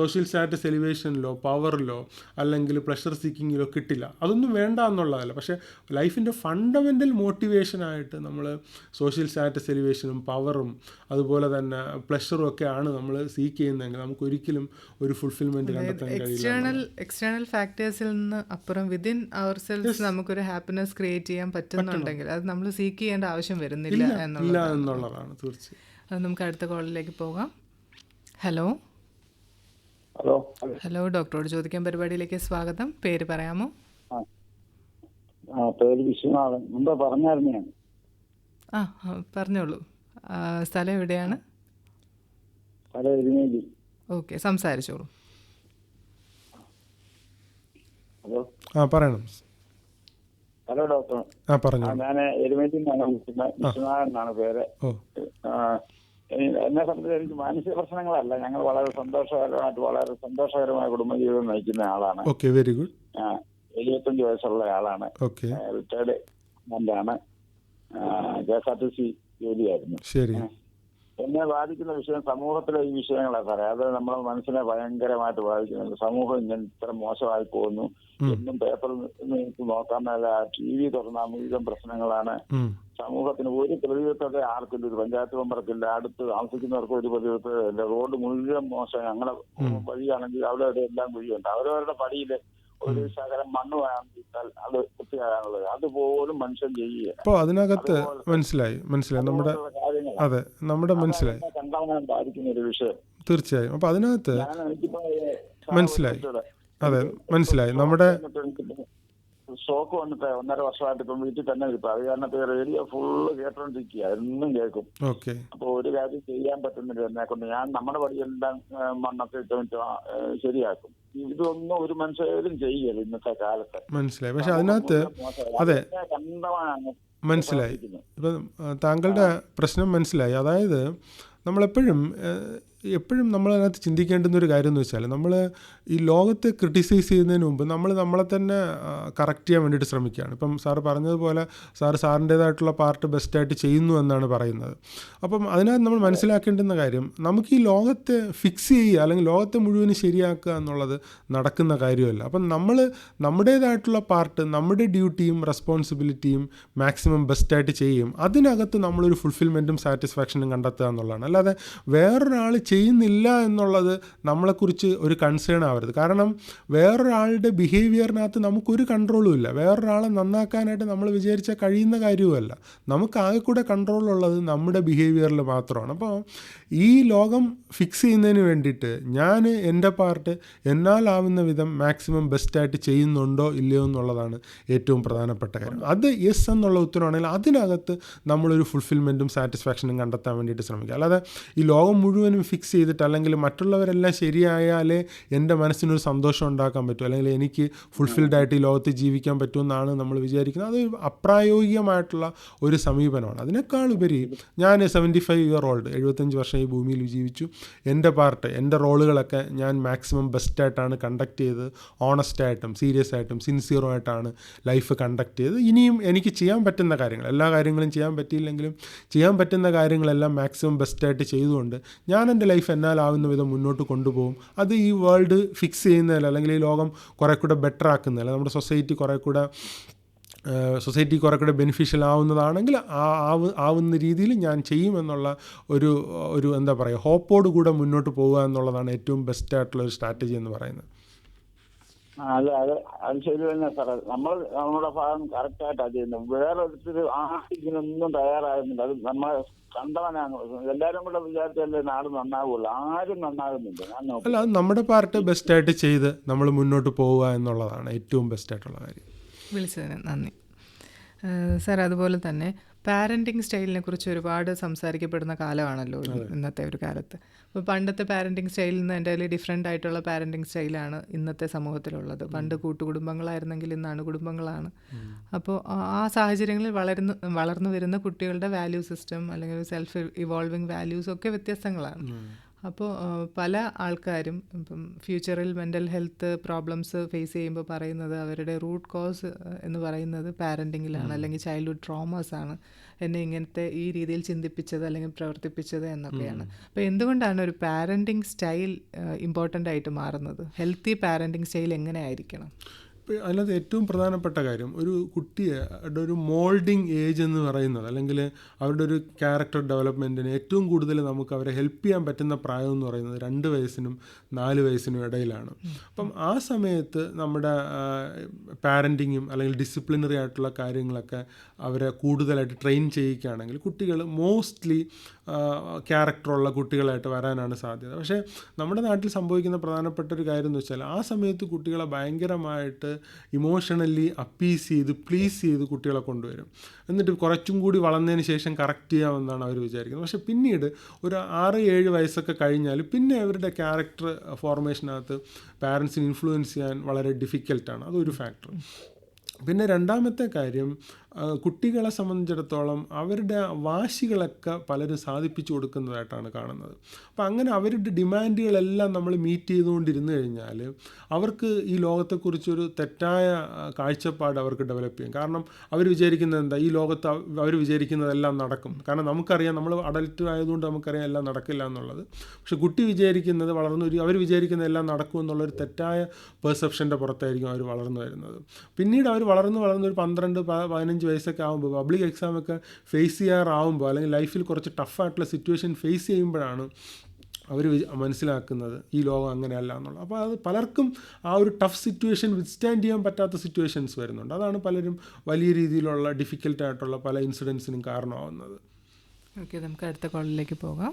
[SPEAKER 3] സോഷ്യൽ സ്റ്റാറ്റസ് എലിവേഷനിലോ പവറിലോ അല്ലെങ്കിൽ പ്ലഷർ സീക്കിങ്ങിലോ കിട്ടില്ല. അതൊന്നും വേണ്ട എന്നുള്ളതല്ല, പക്ഷേ ലൈഫിൻ്റെ ഫണ്ടമെൻ്റൽ മോട്ടിവേഷനായിട്ട് നമ്മൾ സോഷ്യൽ സ്റ്റാറ്റസ് എലിവേഷനും പവറും അതുപോലെ തന്നെ പ്ലഷറും ഒക്കെയാണ് നമ്മൾ സീക്ക് ചെയ്യുന്നതെങ്കിൽ നമുക്ക് ഒരിക്കലും ഒരു ഫുൾഫിൽമെൻറ്റ് കണ്ടെത്താൻ കഴിയില്ല.
[SPEAKER 2] എക്സ്റ്റേണൽ ഫാക്ടേഴ്സിൽ നിന്ന് അപ്പുറം വിതിൻ അവർ സെൽഫ് നമുക്കൊരു ഹാപ്പിനെസ് ക്രിയേറ്റ് ചെയ്യാൻ പറ്റുന്നുണ്ടെങ്കിൽ അത് നമ്മൾ സീക്ക് ചെയ്യേണ്ട ആവശ്യം വരുന്നില്ല
[SPEAKER 3] എന്നുള്ളതാണ് തീർച്ചയായും.
[SPEAKER 2] അത് നമുക്ക് അടുത്ത കോളിലേക്ക് പോകാം. ഹലോ ഹലോ ഡോക്ടറോട് ചോദിക്കാൻ പരിപാടിയിലേക്ക് സ്വാഗതം. പേര് പറയാമോ?
[SPEAKER 6] പേര് വിശ്വനാഥൻ. മുമ്പ് പറഞ്ഞായിരുന്നു ഞാൻ.
[SPEAKER 2] പറഞ്ഞോളൂ. സ്ഥലം എവിടെയാണ്?
[SPEAKER 6] സ്ഥലം എരുമേലി.
[SPEAKER 2] ഓക്കെ, സംസാരിച്ചോളൂ.
[SPEAKER 6] ഹലോ
[SPEAKER 3] പറയണം.
[SPEAKER 6] ഹലോ ഡോക്ടർ, ഞാൻ എരുമേലി വിശ്വനാഥൻ എന്നാണ് പേര്. എന്നെ സംബന്ധിച്ച് എനിക്ക് മാനസിക പ്രശ്നങ്ങളല്ല, ഞങ്ങൾ വളരെ സന്തോഷകരമായ കുടുംബജീവിതം നയിക്കുന്ന ആളാണ്.
[SPEAKER 3] Very good.
[SPEAKER 6] 75 വയസ്സുള്ള ആളാണ്. റിട്ടയർഡ് ആണ്. KSRTC ജോലിയായിരുന്നു. എന്നെ ബാധിക്കുന്ന വിഷയം സമൂഹത്തിലെ ഈ വിഷയങ്ങളാണ് സാറേ. അത് നമ്മളെ മനസ്സിനെ ഭയങ്കരമായിട്ട് ബാധിക്കുന്നുണ്ട്. സമൂഹം ഇങ്ങനെ ഇത്ര മോശമായി പോകുന്നു. എന്നും പേപ്പറിൽ നോക്കാൻ മേല, TV തുറന്നാൽ മുഴുവൻ പ്രശ്നങ്ങളാണ്. സമൂഹത്തിന് ഒരു പ്രതിബദ്ധത ആർക്കില്ല, ഒരു പഞ്ചായത്ത് മെമ്പർക്കില്ല, അടുത്ത് താമസിക്കുന്നവർക്ക് ഒരു പ്രതിബദ്ധതയില്ല. റോഡ് മുഴുവൻ മോശം. ഞങ്ങളുടെ വഴിയാണെങ്കിൽ അവിടെ എല്ലാം കുഴിയുണ്ട്. അവരവരുടെ പടിയില് ഒരു ശകലം മണ്ണ് വാങ്ങിച്ചാൽ അത് വൃത്തിയാകാനുള്ളത് അതുപോലും മനുഷ്യൻ ചെയ്യുക.
[SPEAKER 3] അപ്പോൾ അതിനകത്ത് മനസ്സിലായി നമ്മുടെ മനസ്സിലായി
[SPEAKER 6] ബാധിക്കുന്ന ഒരു വിഷയം
[SPEAKER 3] തീർച്ചയായും. അപ്പോൾ അതിനകത്ത് മനസ്സിലായി നമ്മുടെ
[SPEAKER 6] സ്റ്റോക്ക് വന്നിട്ട് 1.5 വർഷമായിട്ട് ഇപ്പം വീട്ടിൽ തന്നെ കിട്ടും. അത് കാരണത്തെ റേഡിയോ ഫുള്ള് കേട്ടോണ്ടിരിക്കുക, എന്നും കേൾക്കും. അപ്പൊ ഒരു കാര്യം ചെയ്യാൻ പറ്റുന്നില്ല. എന്നെ കൊണ്ട് ഞാൻ നമ്മുടെ പടിയെല്ലാം മണ്ണൊക്കെ ഇട്ട് ശരിയാക്കും. ഇതൊന്നും ഒരു മനുഷ്യരും ചെയ്യരുത് ഇന്നത്തെ കാലത്ത്.
[SPEAKER 3] മനസ്സിലായി. പക്ഷെ അതിനകത്ത് മനസ്സിലായി. ഇപ്പം താങ്കളുടെ പ്രശ്നം മനസ്സിലായി. അതായത് നമ്മളെപ്പോഴും നമ്മളതിനകത്ത് ചിന്തിക്കേണ്ടുന്ന ഒരു കാര്യം എന്ന് വെച്ചാൽ, നമ്മൾ ഈ ലോകത്തെ ക്രിട്ടിസൈസ് ചെയ്യുന്നതിന് മുമ്പ് നമ്മളെ തന്നെ കറക്റ്റ് ചെയ്യാൻ വേണ്ടിയിട്ട് ശ്രമിക്കുകയാണ്. ഇപ്പം സാറ് പറഞ്ഞതുപോലെ സാറിൻ്റേതായിട്ടുള്ള പാർട്ട് ബെസ്റ്റായിട്ട് ചെയ്യുന്നു എന്നാണ് പറയുന്നത്. അപ്പം അതിനകത്ത് നമ്മൾ മനസ്സിലാക്കേണ്ടുന്ന കാര്യം, നമുക്ക് ഈ ലോകത്തെ ഫിക്സ് ചെയ്യുക അല്ലെങ്കിൽ ലോകത്തെ മുഴുവനും ശരിയാക്കുക എന്നുള്ളത് നടക്കുന്ന കാര്യമല്ല. അപ്പം നമ്മൾ നമ്മുടേതായിട്ടുള്ള പാർട്ട്, നമ്മുടെ ഡ്യൂട്ടിയും റെസ്പോൺസിബിലിറ്റിയും മാക്സിമം ബെസ്റ്റായിട്ട് ചെയ്യും. അതിനകത്ത് നമ്മളൊരു ഫുൾഫിൽമെൻറ്റും സാറ്റിസ്ഫാക്ഷനും കണ്ടെത്തുക എന്നുള്ളതാണ്. അല്ലാതെ വേറൊരാൾ ചെയ്യുന്നില്ല എന്നുള്ളത് നമ്മളെക്കുറിച്ച് ഒരു കൺസേൺ ആവരുത്. കാരണം വേറൊരാളുടെ ബിഹേവിയറിനകത്ത് നമുക്കൊരു കൺട്രോളും ഇല്ല. വേറൊരാളെ നന്നാക്കാനായിട്ട് നമ്മൾ വിചാരിച്ചാൽ കഴിയുന്ന കാര്യവുമല്ല. നമുക്ക് ആകെ കൂടെ കൺട്രോളുള്ളത് നമ്മുടെ ബിഹേവിയറിൽ മാത്രമാണ്. അപ്പോൾ ഈ ലോകം ഫിക്സ് ചെയ്യുന്നതിന് വേണ്ടിയിട്ട് ഞാൻ എൻ്റെ പാർട്ട് എന്നാലാവുന്ന വിധം മാക്സിമം ബെസ്റ്റായിട്ട് ചെയ്യുന്നുണ്ടോ ഇല്ലയോ എന്നുള്ളതാണ് ഏറ്റവും പ്രധാനപ്പെട്ട കാര്യം. അത് യെസ് എന്നുള്ള ഉത്തരവാണെങ്കിൽ അതിനകത്ത് നമ്മളൊരു ഫുൾഫിൽമെൻറ്റും സാറ്റിസ്ഫാക്ഷനും കണ്ടെത്താൻ വേണ്ടിയിട്ട് ശ്രമിക്കുക. അല്ലാതെ ഈ ലോകം മുഴുവനും ഫിക്സ് ചെയ്തിട്ട് അല്ലെങ്കിൽ മറ്റുള്ളവരെല്ലാം ശരിയായാലേ എൻ്റെ മനസ്സിനൊരു സന്തോഷം ഉണ്ടാക്കാൻ പറ്റും, അല്ലെങ്കിൽ എനിക്ക് ഫുൾഫിൽഡായിട്ട് ഈ ലോകത്ത് ജീവിക്കാൻ പറ്റുമെന്നാണ് നമ്മൾ വിചാരിക്കുന്നത്. അത് അപ്രായോഗികമായിട്ടുള്ള ഒരു സമീപനമാണ്. അതിനേക്കാളുപരി ഞാൻ 75 ഇയർ ഓൾഡ് 75 വർഷം ഈ ഭൂമിയിൽ ജീവിച്ചു. എൻ്റെ പാർട്ട്, എൻ്റെ റോളുകളൊക്കെ ഞാൻ മാക്സിമം ബെസ്റ്റായിട്ടാണ് കണ്ടക്ട് ചെയ്തത്. ഓണസ്റ്റായിട്ടും സീരിയസ് ആയിട്ടും സിൻസിയറുമായിട്ടാണ് ലൈഫ് കണ്ടക്ട് ചെയ്തത്. ഇനിയും എനിക്ക് ചെയ്യാൻ പറ്റുന്ന കാര്യങ്ങൾ, എല്ലാ കാര്യങ്ങളും ചെയ്യാൻ പറ്റിയില്ലെങ്കിലും ചെയ്യാൻ പറ്റുന്ന കാര്യങ്ങളെല്ലാം മാക്സിമം ബെസ്റ്റായിട്ട് ചെയ്തുകൊണ്ട് ഞാൻ എൻ്റെ ലൈഫ് എന്നാലാവുന്ന വിധം മുന്നോട്ട് കൊണ്ടുപോകും. അത് ഈ വേൾഡ് ഫിക്സ് ചെയ്യുന്നതല്ല, അല്ലെങ്കിൽ ഈ ലോകം കുറേ കൂടെ ബെറ്റർ ആക്കുന്നതല്ല, നമ്മുടെ സൊസൈറ്റി കുറേ കൂടെ ബെനിഫിഷ്യൽ ആവുന്നതാണെങ്കിൽ ആവുന്ന രീതിയിൽ ഞാൻ ചെയ്യുമെന്നുള്ള ഒരു എന്താ പറയുക, ഹോപ്പോട് കൂടെ മുന്നോട്ട് പോകുക എന്നുള്ളതാണ് ഏറ്റവും ബെസ്റ്റായിട്ടുള്ള ഒരു സ്ട്രാറ്റജി എന്ന് പറയുന്നത്.
[SPEAKER 6] അത് ശരി തന്നെ സാറേ. നമ്മുടെ ഭാഗം കറക്റ്റായിട്ടാണ് ചെയ്യുന്നത്. വേറൊരുത്തർ ഇതിനൊന്നും തയ്യാറാകുന്നില്ല. അത് നമ്മളെ കണ്ടവനാണ്. എല്ലാവരും കൂടെ വിചാരിച്ചല്ലേ നാട് നന്നാവുള്ളൂ. ആരും നന്നാകുന്നില്ല.
[SPEAKER 3] അല്ല, അത് നമ്മുടെ പാർട്ട് ബെസ്റ്റായിട്ട് ചെയ്ത് നമ്മൾ മുന്നോട്ട് പോവുക എന്നുള്ളതാണ് ഏറ്റവും ബെസ്റ്റായിട്ടുള്ള കാര്യം.
[SPEAKER 2] വിളിച്ചതിന് നന്ദി സാർ. അതുപോലെ തന്നെ പാരൻറ്റിങ് സ്റ്റൈലിനെ കുറിച്ച് ഒരുപാട് സംസാരിക്കപ്പെടുന്ന കാലമാണല്ലോ ഇന്നത്തെ ഒരു കാലത്ത്. അപ്പോൾ പണ്ടത്തെ പാരൻറ്റിങ് സ്റ്റൈലിൽ നിന്ന് എൻ്റെ ഡിഫറെൻ്റ് ആയിട്ടുള്ള പാരൻറ്റിങ് സ്റ്റൈലാണ് ഇന്നത്തെ സമൂഹത്തിലുള്ളത്. പണ്ട് കൂട്ടുകുടുംബങ്ങളായിരുന്നെങ്കിൽ ഇന്നാണ് കുടുംബങ്ങളാണ്. അപ്പോൾ ആ സാഹചര്യങ്ങളിൽ വളർന്നു വരുന്ന കുട്ടികളുടെ വാല്യൂ സിസ്റ്റം അല്ലെങ്കിൽ സെൽഫ് ഇവോൾവിങ് വാല്യൂസ് ഒക്കെ വ്യത്യസ്തങ്ങളാണ്. അപ്പോൾ പല ആൾക്കാരും ഇപ്പം ഫ്യൂച്ചറിൽ മെൻ്റൽ ഹെൽത്ത് പ്രോബ്ലംസ് ഫേസ് ചെയ്യുമ്പോൾ പറയുന്നത് അവരുടെ റൂട്ട് കോസ് എന്ന് പറയുന്നത് പാരൻറ്റിങ്ങിലാണ്, അല്ലെങ്കിൽ ചൈൽഡ്ഹുഡ് ട്രോമാസാണ് എന്നെ ഇങ്ങനത്തെ ഈ രീതിയിൽ ചിന്തിപ്പിച്ചത് അല്ലെങ്കിൽ പ്രവർത്തിപ്പിച്ചത് എന്നൊക്കെയാണ്. അപ്പോൾ എന്തുകൊണ്ടാണ് ഒരു പാരൻറ്റിങ് സ്റ്റൈൽ ഇമ്പോർട്ടൻ്റ് ആയിട്ട് മാറുന്നത്? ഹെൽത്തി പാരൻറ്റിങ് സ്റ്റൈൽ എങ്ങനെ ആയിരിക്കണം?
[SPEAKER 3] അതിനകത്ത് ഏറ്റവും പ്രധാനപ്പെട്ട കാര്യം, ഒരു കുട്ടിയെ ഒരു മോൾഡിങ് ഏജ് എന്ന് പറയുന്നത്, അല്ലെങ്കിൽ അവരുടെ ഒരു ക്യാരക്ടർ ഡെവലപ്മെൻറ്റിന് ഏറ്റവും കൂടുതൽ നമുക്ക് അവരെ ഹെൽപ്പ് ചെയ്യാൻ പറ്റുന്ന പ്രായം എന്ന് പറയുന്നത് 2 വയസ്സിനും 4 വയസ്സിനും ഇടയിലാണ്. അപ്പം ആ സമയത്ത് നമ്മുടെ പാരൻറ്റിങ്ങും അല്ലെങ്കിൽ ഡിസിപ്ലിനറി ആയിട്ടുള്ള കാര്യങ്ങളൊക്കെ അവരെ കൂടുതലായിട്ട് ട്രെയിൻ ചെയ്യിക്കുകയാണെങ്കിൽ കുട്ടികൾ മോസ്റ്റ്ലി ക്യാരക്ടറുള്ള കുട്ടികളായിട്ട് വരാനാണ് സാധ്യത. പക്ഷേ നമ്മുടെ നാട്ടിൽ സംഭവിക്കുന്ന പ്രധാനപ്പെട്ട ഒരു കാര്യം എന്ന് വെച്ചാൽ ആ സമയത്ത് കുട്ടികളെ ഭയങ്കരമായിട്ട് ഇമോഷണലി പ്ലീസ് ചെയ്ത് കുട്ടികളെ കൊണ്ടുവരും. എന്നിട്ട് കുറച്ചും കൂടി വളർന്നതിന് ശേഷം കറക്റ്റ് ചെയ്യാമെന്നാണ് അവർ വിചാരിക്കുന്നത്. പക്ഷേ പിന്നീട് ഒരു 6-7 വയസ്സൊക്കെ കഴിഞ്ഞാൽ പിന്നെ അവരുടെ ക്യാരക്ടർ ഫോർമേഷനകത്ത് പാരൻസിന് ഇൻഫ്ലുവൻസ് ചെയ്യാൻ വളരെ ഡിഫിക്കൽട്ടാണ്. അതൊരു ഫാക്ടർ. പിന്നെ രണ്ടാമത്തെ കാര്യം, കുട്ടികളെ സംബന്ധിച്ചിടത്തോളം അവരുടെ വാശികളൊക്കെ പലരും സാധിപ്പിച്ചു കൊടുക്കുന്നതായിട്ടാണ് കാണുന്നത്. അപ്പം അങ്ങനെ അവരുടെ ഡിമാൻഡുകളെല്ലാം നമ്മൾ മീറ്റ് ചെയ്തുകൊണ്ടിരുന്നു കഴിഞ്ഞാൽ അവർക്ക് ഈ ലോകത്തെക്കുറിച്ചൊരു തെറ്റായ കാഴ്ചപ്പാട് അവർക്ക് ഡെവലപ്പ് ചെയ്യും. കാരണം അവർ വിചാരിക്കുന്നത് എന്താ, ഈ ലോകത്ത് അവർ വിചാരിക്കുന്നതെല്ലാം നടക്കും. കാരണം നമുക്കറിയാം, നമ്മൾ അഡൽട്ട് ആയതുകൊണ്ട് നമുക്കറിയാം എല്ലാം നടക്കില്ല എന്നുള്ളത്. പക്ഷെ കുട്ടി വിചാരിക്കുന്നത് അവർ വിചാരിക്കുന്നതെല്ലാം നടക്കും എന്നുള്ളൊരു തെറ്റായ പെർസെപ്ഷൻ്റെ പുറത്തായിരിക്കും അവർ വളർന്നു വരുന്നത്. പിന്നീട് അവർ വളർന്ന് ഒരു 12-15 വയസ്സൊക്കെ ആകുമ്പോൾ പബ്ലിക് എക്സാമൊക്കെ ഫേസ് ചെയ്യാറാവുമ്പോൾ, അല്ലെങ്കിൽ ലൈഫിൽ കുറച്ച് ടഫായിട്ടുള്ള സിറ്റുവേഷൻ ഫേസ് ചെയ്യുമ്പോഴാണ് അവർ മനസ്സിലാക്കുന്നത് ഈ ലോകം അങ്ങനെയല്ല എന്നുള്ളത്. അപ്പോൾ അത് പലർക്കും ആ ഒരു ടഫ് സിറ്റുവേഷൻ വിത്ത്സ്റ്റാൻഡ് ചെയ്യാൻ പറ്റാത്ത സിറ്റുവേഷൻസ് വരുന്നുണ്ട്. അതാണ് പലരും വലിയ രീതിയിലുള്ള ഡിഫിക്കൽട്ടായിട്ടുള്ള പല ഇൻസിഡൻസിനും കാരണമാവുന്നത്.
[SPEAKER 2] ഓക്കെ, നമുക്ക് അടുത്ത കോളിലേക്ക് പോകാം.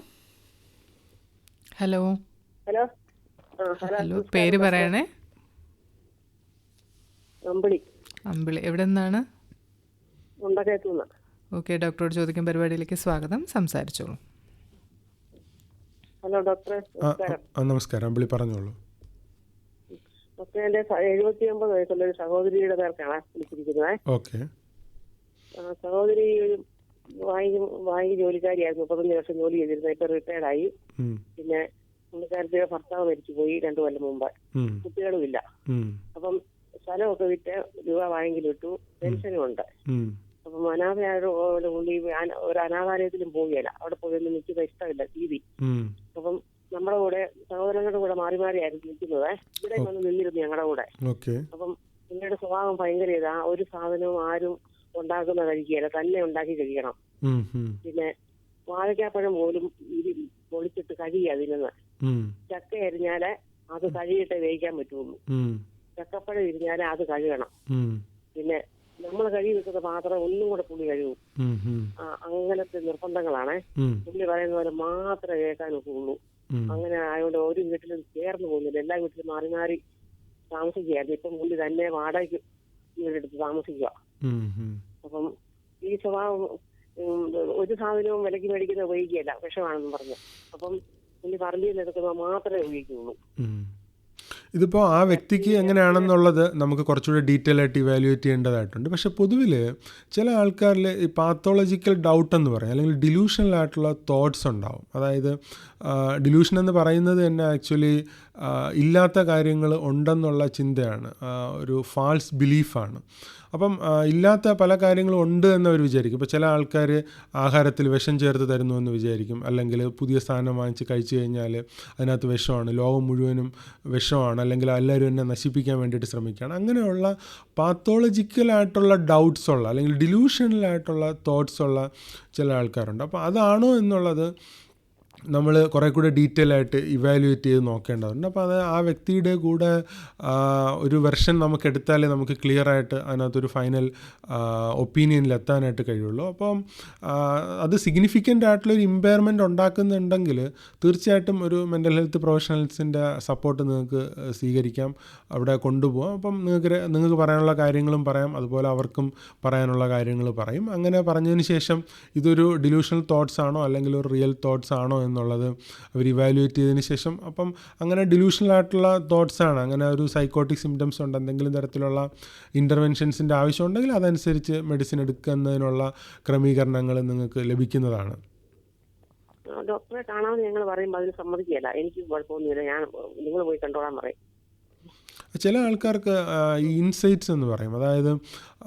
[SPEAKER 2] ഹലോ, പേര് പറയണേ. അമ്പിളി, എവിടെ നിന്നാണ്? ഓക്കെ, ഡോക്ടറോട് ചോദിക്കും പരിപാടിയിലേക്ക് സ്വാഗതം. സംസാരിച്ചോളൂ.
[SPEAKER 7] ഹലോ ഡോക്ടറെ,
[SPEAKER 3] നമസ്കാരം. അമ്പിളി പറഞ്ഞോളൂ.
[SPEAKER 7] ഡോക്ടറെ, എന്റെ 79 വയസ്സുള്ള ഒരു സഹോദരിയുടെ പേർക്കാണ് വിളിച്ചിരിക്കുന്നത്.
[SPEAKER 3] ഓക്കെ.
[SPEAKER 7] സഹോദരി വാങ്ങി ജോലിക്കാരിയായിരുന്നു. 35 വർഷം ജോലി ചെയ്തിരുന്നത്. ഇപ്പൊ റിട്ടയർഡായി. പിന്നെ പുള്ളിക്കാരത്തിന്റെ ഭർത്താവ് മരിച്ചുപോയി 2 കൊല്ലം മുമ്പ്. കുട്ടികളുമില്ല. അപ്പം സ്ഥലമൊക്കെ വിറ്റ് രൂപ വാങ്ങിയിലിട്ടു. പെൻഷനും ഉണ്ട്. അപ്പം അനാഥയായ പുള്ളി ഒരു അനാഥാലയത്തിലും പോവുകയില്ല. അവിടെ പോയി ഒന്നും നിൽക്കുന്ന ഇഷ്ടമില്ല, TV. അപ്പം നമ്മുടെ കൂടെ സഹോദരങ്ങളുടെ കൂടെ മാറി മാറിയായിരുന്നു നിൽക്കുന്നത്. ഇവിടെ വന്ന് നിന്നിരുന്നു ഞങ്ങളുടെ കൂടെ. അപ്പം പുള്ളിയുടെ സ്വഭാവം ഭയങ്കര ഇതാ. ഒരു സാധനവും ആരും ഉണ്ടാക്കുന്ന കഴിക്കുകയില്ല, തന്നെ ഉണ്ടാക്കി കഴിക്കണം. പിന്നെ വാഴയ്ക്കാപ്പഴം പോലും പൊളിച്ചിട്ട് കഴുകിയാ തിന്നുന്നത്. ചക്ക അരിഞ്ഞാല് അത് കഴുകിയിട്ടേ വേവിക്കാൻ പറ്റുള്ളൂ. ചക്കപ്പഴം ഇരിഞ്ഞാല് അത് കഴുകണം. പിന്നെ നമ്മൾ കഴുകി വെക്കുന്ന പാത്രം ഒന്നും കൂടെ പുള്ളി കഴുകും. അങ്ങനത്തെ നിർബന്ധങ്ങളാണ്. പുള്ളി പറയുന്ന പോലെ മാത്രമേ കേൾക്കാൻ ഒക്കുള്ളൂ. അങ്ങനെ ആയതുകൊണ്ട് ഒരു വീട്ടിലും ചേർന്ന് പോകുന്നില്ല. എല്ലാ വീട്ടിലും മാറി മാറി താമസിക്കുകയായിരുന്നു. ഇപ്പം പുള്ളി തന്നെ വാടകയ്ക്ക് വീടെടുത്ത് താമസിക്കുക. അപ്പം ഈ സ്വഭാവം ഒരു സാധനവും വിലക്ക് മേടിക്കുന്ന ഉപയോഗിക്കുകയല്ല, വിഷമാണെന്ന് പറഞ്ഞു. അപ്പം പുള്ളി പറമ്പിൽ നിന്ന് എടുക്കുന്നത് മാത്രമേ ഉപയോഗിക്കുള്ളൂ.
[SPEAKER 3] ഇതിപ്പോൾ ആ വ്യക്തിക്ക് എങ്ങനെയാണെന്നുള്ളത് നമുക്ക് കുറച്ചുകൂടി ഡീറ്റെയിൽ ആയിട്ട് ഇവാലുവേറ്റ് ചെയ്യേണ്ടതായിട്ടുണ്ട്. പക്ഷേ പൊതുവിൽ ചില ആൾക്കാരിൽ ഈ പാത്തോളജിക്കൽ ഡൗട്ട് എന്ന് പറയും, അല്ലെങ്കിൽ ഡിലൂഷണൽ ആയിട്ടുള്ള തോട്ട്സ് ഉണ്ടാവും. അതായത് ഡിലൂഷൻ എന്ന് പറയുന്നത് തന്നെ ആക്ച്വലി ഇല്ലാത്ത കാര്യങ്ങൾ ഉണ്ടെന്നുള്ള ചിന്തയാണ്, ഒരു ഫാൾസ് ബിലീഫാണ്. അപ്പം ഇല്ലാത്ത പല കാര്യങ്ങളും ഉണ്ട് എന്നവർ വിചാരിക്കും. ഇപ്പോൾ ചില ആൾക്കാർ ആഹാരത്തിൽ വിഷം ചേർത്ത് തരുന്നു എന്ന് വിചാരിക്കും, അല്ലെങ്കിൽ പുതിയ സാധനം വാങ്ങിച്ച് കഴിച്ചു കഴിഞ്ഞാൽ അതിനകത്ത് വിഷമാണ്, ലോകം മുഴുവനും വിഷമാണ്, അല്ലെങ്കിൽ എല്ലാവരും എന്നെ നശിപ്പിക്കാൻ വേണ്ടിയിട്ട് ശ്രമിക്കുകയാണ്. അങ്ങനെയുള്ള പാത്തോളജിക്കലായിട്ടുള്ള ഡൗട്ട്സ് ഉള്ള, അല്ലെങ്കിൽ ഡിലൂഷണലായിട്ടുള്ള തോട്ട്സ് ഉള്ള ചില ആൾക്കാരുണ്ട്. അപ്പോൾ അതാണോ എന്നുള്ളത് നമ്മൾ കുറേ കൂടെ ഡീറ്റെയിൽ ആയിട്ട് ഇവാലുവേറ്റ് ചെയ്ത് നോക്കേണ്ടതുണ്ട്. അപ്പോൾ അത് ആ വ്യക്തിയുടെ കൂടെ ഒരു വെർഷൻ നമുക്ക് എടുത്താലേ നമുക്ക് ക്ലിയർ ആയിട്ട് അതിനകത്തൊരു ഫൈനൽ ഒപ്പീനിയനിൽ എത്താനായിട്ട് കഴിയുള്ളൂ. അപ്പം അത് സിഗ്നിഫിക്കൻ്റ് ആയിട്ടുള്ളൊരു ഇമ്പയർമെൻ്റ് ഉണ്ടാക്കുന്നുണ്ടെങ്കിൽ തീർച്ചയായിട്ടും ഒരു മെൻ്റൽ ഹെൽത്ത് പ്രൊഫഷണൽസിൻ്റെ സപ്പോർട്ട് നിങ്ങൾക്ക് സ്വീകരിക്കാം, അവിടെ കൊണ്ടുപോകാം. അപ്പം നിങ്ങൾക്ക് പറയാനുള്ള കാര്യങ്ങളും പറയാം, അതുപോലെ അവർക്കും പറയാനുള്ള കാര്യങ്ങൾ പറയും. അങ്ങനെ പറഞ്ഞതിന് ശേഷം ഇതൊരു ഡിലൂഷണൽ തോട്ട്സ് ആണോ അല്ലെങ്കിൽ ഒരു റിയൽ തോട്ട്സ് ആണോ എന്നുള്ളത് അവർ ഇവാലുവേറ്റ് ചെയ്തതിന് ശേഷം, അപ്പം അങ്ങനെ ഡിലൂഷണൽ ആയിട്ടുള്ള തോട്ട്സാണ്, അങ്ങനെ ഒരു സൈക്കോട്ടിക് സിംറ്റംസ് ഉണ്ട്, എന്തെങ്കിലും തരത്തിലുള്ള ഇൻ്റർവെൻഷൻസിൻ്റെ ആവശ്യമുണ്ടെങ്കിൽ അതനുസരിച്ച് മെഡിസിൻ എടുക്കുന്നതിനുള്ള ക്രമീകരണങ്ങൾ നിങ്ങൾക്ക് ലഭിക്കുന്നതാണ്.
[SPEAKER 7] ഡോക്ടറെ കാണാമെന്ന് ഞങ്ങൾ പറയുമ്പോൾ അതിന് സമ്മതിക്കുകയല്ല. എനിക്ക് കുഴപ്പമൊന്നുമില്ല, ഞാൻ നിങ്ങൾ പോയി കണ്ടോളാൻ പറയും.
[SPEAKER 3] ചില ആൾക്കാർക്ക് ഈ ഇൻസൈറ്റ്സ് എന്ന് പറയും, അതായത്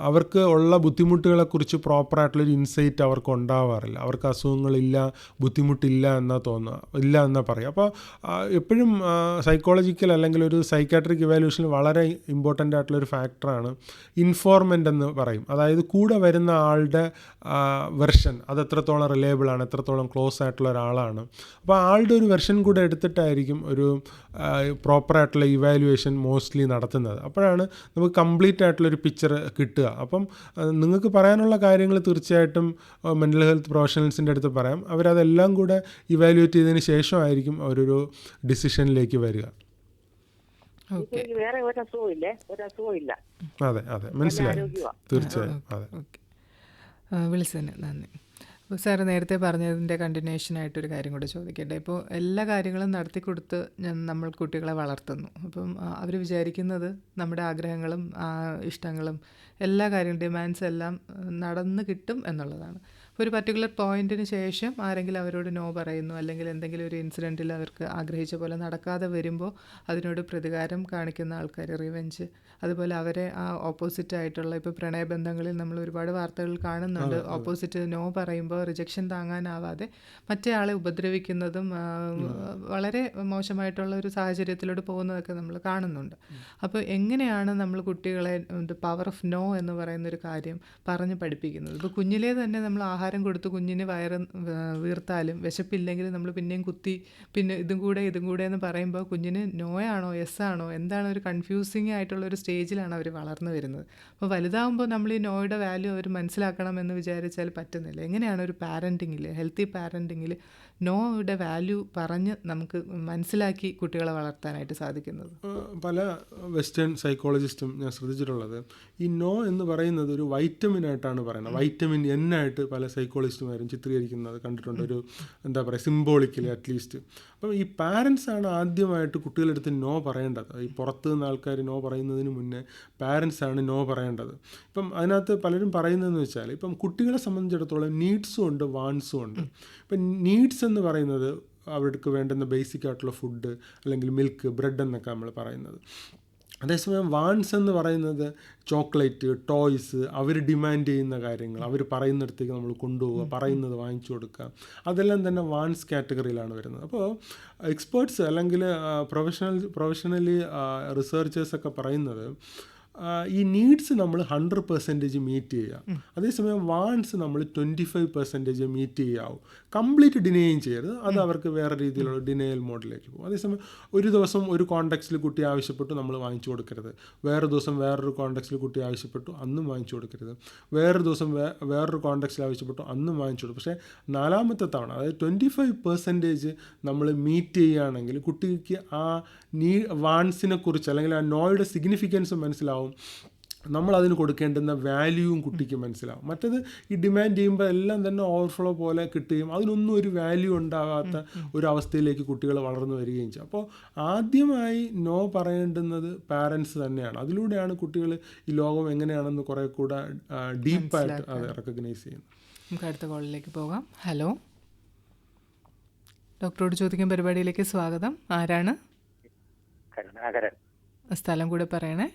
[SPEAKER 3] അവർക്ക് ഉള്ള ബുദ്ധിമുട്ടുകളെക്കുറിച്ച് പ്രോപ്പറായിട്ടുള്ളൊരു ഇൻസൈറ്റ് അവർക്ക് ഉണ്ടാവാറില്ല. അവർക്ക് അസുഖങ്ങളില്ല, ബുദ്ധിമുട്ടില്ല എന്നാ തോന്നുക, ഇല്ല എന്നാ പറയും. അപ്പോൾ എപ്പോഴും സൈക്കോളജിക്കൽ അല്ലെങ്കിൽ ഒരു സൈക്കാട്രിക് ഇവാലുവേഷനിൽ വളരെ ഇമ്പോർട്ടൻ്റ് ആയിട്ടുള്ളൊരു ഫാക്ടറാണ് ഇൻഫോർമെൻ്റ് എന്ന് പറയും. അതായത് കൂടെ വരുന്ന ആളുടെ വെർഷൻ അത് എത്രത്തോളം റിലയബിൾ ആണ്, എത്രത്തോളം ക്ലോസ് ആയിട്ടുള്ള ഒരാളാണ്. അപ്പോൾ ആളുടെ ഒരു വെർഷൻ കൂടെ എടുത്തിട്ടായിരിക്കും ഒരു പ്രോപ്പറായിട്ടുള്ള ഇവാലുവേഷൻ മോസ്റ്റ്ലി നടത്തുന്നത്. അപ്പോഴാണ് നമുക്ക് കംപ്ലീറ്റ് ആയിട്ടുള്ളൊരു പിക്ചർ കിട്ടുക. അപ്പം നിങ്ങൾക്ക് പറയാനുള്ള കാര്യങ്ങൾ തീർച്ചയായിട്ടും മെൻ്റൽ ഹെൽത്ത് പ്രൊഫഷണൽസിൻ്റെ അടുത്ത് പറയാം. അവരതെല്ലാം കൂടെ ഇവാലുവേറ്റ് ചെയ്തതിന് ശേഷമായിരിക്കും അവരൊരു ഡിസിഷനിലേക്ക് വരിക.
[SPEAKER 7] വേറെ ഒരു അസുഖവും ഇല്ല.
[SPEAKER 3] അതെ അതെ, മനസ്സിലായി, തീർച്ചയായും. അതെ,
[SPEAKER 2] വിളിച്ചതിന് നന്ദി. അപ്പോൾ സാറ് നേരത്തെ പറഞ്ഞതിൻ്റെ കണ്ടിന്യൂഷനായിട്ടൊരു കാര്യം കൂടെ ചോദിക്കട്ടെ. ഇപ്പോൾ എല്ലാ കാര്യങ്ങളും നടത്തി കൊടുത്ത് നമ്മൾ കുട്ടികളെ വളർത്തുന്നു. അപ്പം അവർ വിചാരിക്കുന്നത് നമ്മുടെ ആഗ്രഹങ്ങളും ഇഷ്ടങ്ങളും എല്ലാ കാര്യവും ഡിമാൻഡ്സ് എല്ലാം നടന്ന് കിട്ടും എന്നുള്ളതാണ്. അപ്പോൾ ഒരു പർട്ടിക്കുലർ പോയിന്റിന് ശേഷം ആരെങ്കിലും അവരോട് നോ പറയുന്നു, അല്ലെങ്കിൽ എന്തെങ്കിലും ഒരു ഇൻസിഡൻറ്റിൽ അവർക്ക് ആഗ്രഹിച്ച പോലെ നടക്കാതെ വരുമ്പോൾ അതിനോട് പ്രതികാരം കാണിക്കുന്ന ആൾക്കാർ, റിവെഞ്ച്, അതുപോലെ അവരെ ആ ഓപ്പോസിറ്റ് ആയിട്ടുള്ള ഇപ്പോൾ പ്രണയബന്ധങ്ങളിൽ നമ്മൾ ഒരുപാട് വാർത്തകൾ കാണുന്നുണ്ട്. ഓപ്പോസിറ്റ് നോ പറയുമ്പോൾ റിജക്ഷൻ താങ്ങാനാവാതെ മറ്റേ ആളെ ഉപദ്രവിക്കുന്നതും വളരെ മോശമായിട്ടുള്ള ഒരു സാഹചര്യത്തിലൂടെ പോകുന്നതൊക്കെ നമ്മൾ കാണുന്നുണ്ട്. അപ്പോൾ എങ്ങനെയാണ് നമ്മൾ കുട്ടികളെ പവർ ഓഫ് നോ എന്ന് പറയുന്നൊരു കാര്യം പറഞ്ഞ് പഠിപ്പിക്കുന്നത്? ഇപ്പോൾ കുഞ്ഞിലേ തന്നെ നമ്മൾ ആഹാരം കൊടുത്ത് കുഞ്ഞിന് വയറ് വീർത്താലും വിശപ്പില്ലെങ്കിൽ നമ്മൾ പിന്നെയും കുത്തി പിന്നെ ഇതും കൂടെ എന്ന് പറയുമ്പോൾ കുഞ്ഞിന് നോയാണോ യെസ് ആണോ എന്താണ് ഒരു കൺഫ്യൂസിങ് ആയിട്ടുള്ള ഒരു സ്റ്റേജിലാണ് അവർ വളർന്നു വരുന്നത്. അപ്പോൾ വലുതാകുമ്പോൾ നമ്മൾ ഈ നോയുടെ വാല്യൂ അവർ മനസ്സിലാക്കണമെന്ന് വിചാരിച്ചാൽ പറ്റുന്നില്ല. എങ്ങനെയാണ് ഒരു പാരൻറ്റിങ്ങിൽ, ഹെൽത്തി പാരൻറ്റിങ്ങിൽ നോയുടെ വാല്യൂ പറഞ്ഞ് നമുക്ക് മനസ്സിലാക്കി കുട്ടികളെ വളർത്താനായിട്ട് സാധിക്കുന്നത്?
[SPEAKER 3] പല വെസ്റ്റേൺ സൈക്കോളജിസ്റ്റും ഞാൻ ശ്രദ്ധിച്ചിട്ടുള്ളത് ഈ നോ എന്ന് പറയുന്നത് ഒരു വൈറ്റമിനായിട്ടാണ് പറയുന്നത്. വൈറ്റമിൻ എൻ ആയിട്ട് പല സൈക്കോളജിസ്റ്റുമാരും ചിത്രീകരിക്കുന്നത് കണ്ടിട്ടുണ്ട്, ഒരു എന്താ പറയുക സിംബോളിക്കലി അറ്റ്ലീസ്റ്റ്. അപ്പം ഈ പാരൻസ് ആണ് ആദ്യമായിട്ട് കുട്ടികളെടുത്ത് നോ പറയേണ്ടത്. ഈ പുറത്ത് നിന്ന് ആൾക്കാർ നോ പറയുന്നതിന് മുന്നേ പാരൻസ് ആണ് നോ പറയേണ്ടത്. ഇപ്പം അതിനകത്ത് പലരും പറയുന്നതെന്ന് വെച്ചാൽ ഇപ്പം കുട്ടികളെ സംബന്ധിച്ചിടത്തോളം നീഡ്സും ഉണ്ട്, വാൺസും ഉണ്ട്. ഇപ്പം നീഡ്സ് എന്ന് പറയുന്നത് അവർക്ക് വേണ്ടുന്ന ബേസിക് ആയിട്ടുള്ള ഫുഡ് അല്ലെങ്കിൽ മിൽക്ക്, ബ്രെഡ് എന്നൊക്കെ നമ്മൾ പറയുന്നത്. അതേസമയം വാൺസ് എന്ന് പറയുന്നത് ചോക്ലേറ്റ്, ടോയ്സ്, അവർ ഡിമാൻഡ് ചെയ്യുന്ന കാര്യങ്ങൾ, അവർ പറയുന്നിടത്തേക്ക് നമ്മൾ കൊണ്ടുപോവുക, പറയുന്നത് വാങ്ങിച്ചു കൊടുക്കുക, അതെല്ലാം തന്നെ വാൺസ് കാറ്റഗറിയിലാണ് വരുന്നത്. അപ്പോൾ എക്സ്പേർട്സ് അല്ലെങ്കിൽ പ്രൊഫഷണലി റിസർച്ചേഴ്സൊക്കെ പറയുന്നത് ഈ നീഡ്സ് നമ്മൾ 100% മീറ്റ് ചെയ്യുക, അതേസമയം വാൺസ് നമ്മൾ 25% മീറ്റ് ചെയ്യാവും. കംപ്ലീറ്റ് ഡിനേയും ചെയ്യരുത്, അത് അവർക്ക് വേറെ രീതിയിലുള്ള ഡിനയൽ മോഡിലേക്ക് പോകും. അതേസമയം ഒരു ദിവസം ഒരു കോണ്ടെക്സ്റ്റിൽ കുട്ടി ആവശ്യപ്പെട്ടു, നമ്മൾ വാങ്ങിച്ചു കൊടുക്കരുത്. വേറൊരു ദിവസം വേറൊരു കോണ്ടെക്സ്റ്റിൽ കുട്ടി ആവശ്യപ്പെട്ടു, അന്നും വാങ്ങിച്ചു കൊടുക്കരുത്. വേറൊരു ദിവസം വേറൊരു കോണ്ടെക്സ്റ്റിൽ ആവശ്യപ്പെട്ടു, അന്നും വാങ്ങിച്ചു കൊടുക്കും. പക്ഷേ 4ാമത്തെ തവണ, അതായത് 25% നമ്മൾ മീറ്റ് ചെയ്യുകയാണെങ്കിൽ കുട്ടിക്ക് ആ വാൺസിനെ കുറിച്ച് അല്ലെങ്കിൽ ആ നോയുടെ സിഗ്നിഫിക്കൻസ് മനസ്സിലാവും, നമ്മൾ അതിന് കൊടുക്കേണ്ടുന്ന വാല്യൂവും കുട്ടിക്ക് മനസ്സിലാവും. മറ്റത് ഈ ഡിമാൻഡ് ചെയ്യുമ്പോൾ എല്ലാം തന്നെ ഓവർഫ്ലോ പോലെ കിട്ടുകയും അതിനൊന്നും ഒരു വാല്യൂ ഉണ്ടാകാത്ത ഒരു അവസ്ഥയിലേക്ക് കുട്ടികൾ വളർന്നു വരികയും ചെയ്യും. അപ്പോൾ ആദ്യമായി നോ പറയേണ്ടുന്നത് പാരൻസ് തന്നെയാണ്. അതിലൂടെയാണ് കുട്ടികൾ ഈ ലോകം എങ്ങനെയാണെന്ന് കുറേ കൂടെ ഡീപ്പായിട്ട് അത് റെക്കഗ്നൈസ് ചെയ്യുന്നത്.
[SPEAKER 2] നമുക്ക് അടുത്ത കോളിലേക്ക് പോകാം. ഹലോ, ഡോക്ടറോട് ചോദിക്കും പരിപാടിയിലേക്ക് സ്വാഗതം. ആരാണ്?
[SPEAKER 8] കരുണാകരൻ.
[SPEAKER 2] സ്ഥലം കൂടെ പറയണേ.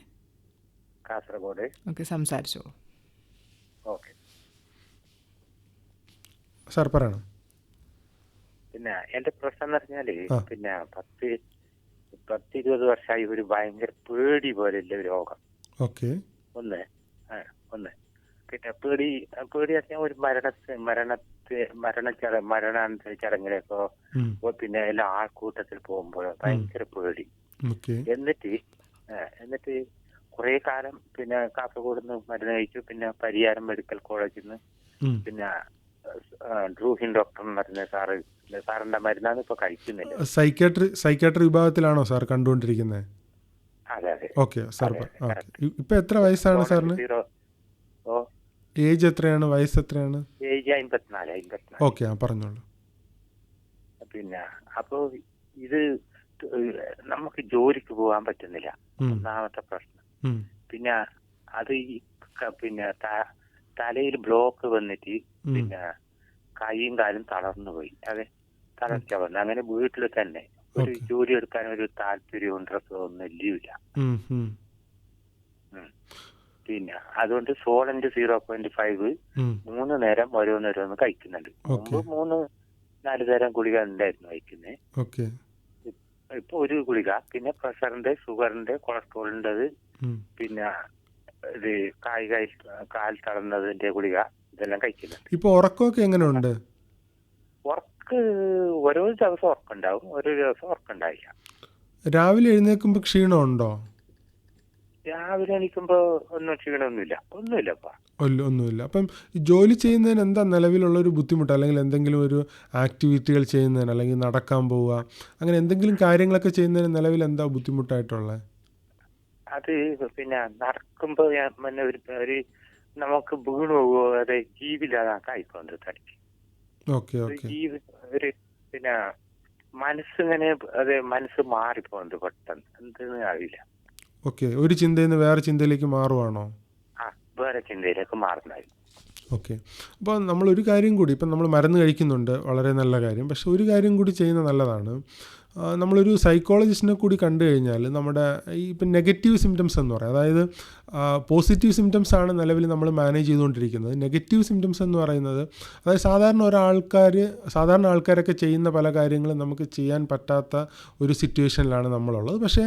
[SPEAKER 8] കാസർഗോഡ്.
[SPEAKER 2] ഓക്കെ, സംസാരിച്ചോ.
[SPEAKER 8] ഓക്കെ
[SPEAKER 3] സാർ പറയണം.
[SPEAKER 8] പിന്നെ എന്റെ പ്രശ്നം എന്ന് പറഞ്ഞാല് പിന്നെ 10-20 വർഷമായി ഒരു ഭയങ്കര പേടി പോലെയുള്ള ഒരു രോഗം.
[SPEAKER 3] ഓക്കെ.
[SPEAKER 8] ഒന്ന് പിന്നെ പേടി പറഞ്ഞാൽ ഒരു മരണാനന്തര ചടങ്ങിലേക്കോ പിന്നെ എല്ലാ ആൾക്കൂട്ടത്തിൽ പോകുമ്പോഴോ ഭയങ്കര പേടി. എന്നിട്ട് കുറെ കാലം പിന്നെ കാസർഗോഡ് നിന്ന് മരുന്ന് കഴിച്ചു. പിന്നെ പരിയാരം മെഡിക്കൽ കോളേജിൽ നിന്ന് പിന്നെ ഡ്രൂഹിൻ ഡോക്ടർ എന്ന് പറഞ്ഞ സാറിന്റെ മരുന്നാണ് ഇപ്പൊ കഴിക്കുന്നില്ല.
[SPEAKER 3] സൈക്കാട്രി വിഭാഗത്തിലാണോ സാർ കണ്ടുകൊണ്ടിരിക്കുന്നത്?
[SPEAKER 8] അതെ അതെ.
[SPEAKER 3] Okay sir. ഇപ്പൊ എത്ര വയസ്സാണ് സാറിന്? ഏജ് എത്രയാണ്? വയസ്സ് എത്രയാണ്?
[SPEAKER 8] ഏജ് 54.
[SPEAKER 3] ഓക്കെ, പറഞ്ഞോളൂ.
[SPEAKER 8] പിന്നെ അപ്പോ ഇത് നമുക്ക് ജോലിക്ക് പോകാൻ പറ്റുന്നില്ല, ഒന്നാമത്തെ പ്രശ്നം. പിന്നെ അത് പിന്നെ തലയിൽ ബ്ലോക്ക് വന്നിട്ട് പിന്നെ കൈയും കാലും തളർന്നു പോയി. അതെ, തളർച്ച വന്നു. അങ്ങനെ വീട്ടിൽ തന്നെ ഒരു ജോലി എടുക്കാൻ ഒരു താല്പര്യവും ഇൻട്രസ്റ്റോ ഒന്നും ഇല്ല. പിന്നെ അതുകൊണ്ട് സോളന്റ് 0.5 3 നേരം ഓരോന്നോരോന്ന് കഴിക്കുന്നുണ്ട്. മുമ്പ് 3-4 തരം ഗുളിക ഉണ്ടായിരുന്നു കഴിക്കുന്നത്. ഇപ്പൊ ഒരു ഗുളിക, പിന്നെ പ്രഷറിന്റെ, ഷുഗറിന്റെ, കൊളസ്ട്രോളിന്റെ, പിന്നെ ഇത് കാൽ തളർന്നതിന്റെ ഗുളിക, ഇതെല്ലാം കഴിക്കുന്നുണ്ട്.
[SPEAKER 3] ഇപ്പൊ ഉറക്കമൊക്കെ എങ്ങനെയുണ്ട്?
[SPEAKER 8] ഉറക്ക് ഓരോ ദിവസം ഉറക്കുണ്ടാവും, ഓരോ ദിവസം ഉറക്കുണ്ടാവില്ല.
[SPEAKER 3] രാവിലെ എഴുന്നേൽക്കുമ്പോ ക്ഷീണമുണ്ടോ?
[SPEAKER 8] രാവിലെ എണീക്കുമ്പോ ഒന്നും ക്ഷീണമൊന്നുമില്ല.
[SPEAKER 3] ഒന്നുമില്ല. അപ്പം ജോലി ചെയ്യുന്നതിന് എന്താ നിലവിലുള്ള ഒരു ബുദ്ധിമുട്ട്, അല്ലെങ്കിൽ എന്തെങ്കിലും ഒരു ആക്ടിവിറ്റികൾ ചെയ്യുന്നതിന്, അല്ലെങ്കിൽ നടക്കാൻ പോവുക, അങ്ങനെ എന്തെങ്കിലും കാര്യങ്ങളൊക്കെ ചെയ്യുന്നതിന് നിലവിൽ എന്താ ബുദ്ധിമുട്ടായിട്ടുള്ളത്?
[SPEAKER 8] അത് പിന്നെ നടക്കുമ്പോ പിന്നെ ഒരു നമുക്ക് വീണു പോകുമോ, അതെ, ജീവില്ലാതായിക്കൊണ്ട് തടിക്ക്. ഒരു പിന്നെ മനസ്സിങ്ങനെ മനസ്സ് മാറിപ്പോകുന്നത് പെട്ടെന്ന്, എന്തെന്ന് അറിയില്ല.
[SPEAKER 3] ഓക്കെ, ഒരു ചിന്തയിൽ നിന്ന് വേറെ ചിന്തയിലേക്ക് മാറുവാണോ?
[SPEAKER 8] വേറെ ചിന്തയിലേക്ക് മാറുന്നതായി.
[SPEAKER 3] ഓക്കെ. അപ്പോൾ നമ്മളൊരു കാര്യം കൂടി, ഇപ്പം നമ്മൾ മരുന്ന് കഴിക്കുന്നുണ്ട്, വളരെ നല്ല കാര്യം. പക്ഷെ ഒരു കാര്യം കൂടി ചെയ്യുന്നത് നല്ലതാണ്. നമ്മളൊരു സൈക്കോളജിസ്റ്റിനെ കൂടി കണ്ടു കഴിഞ്ഞാൽ നമ്മുടെ ഈ ഇപ്പം നെഗറ്റീവ് സിംറ്റംസ് എന്ന് പറയും, അതായത് പോസിറ്റീവ് സിംറ്റംസ് ആണ് നിലവിൽ നമ്മൾ മാനേജ് ചെയ്തുകൊണ്ടിരിക്കുന്നത്. നെഗറ്റീവ് സിംറ്റംസ് എന്ന് പറയുന്നത്, അതായത് സാധാരണ ആൾക്കാരൊക്കെ ചെയ്യുന്ന പല കാര്യങ്ങളും നമുക്ക് ചെയ്യാൻ പറ്റാത്ത ഒരു സിറ്റുവേഷനിലാണ് നമ്മളുള്ളത്. പക്ഷേ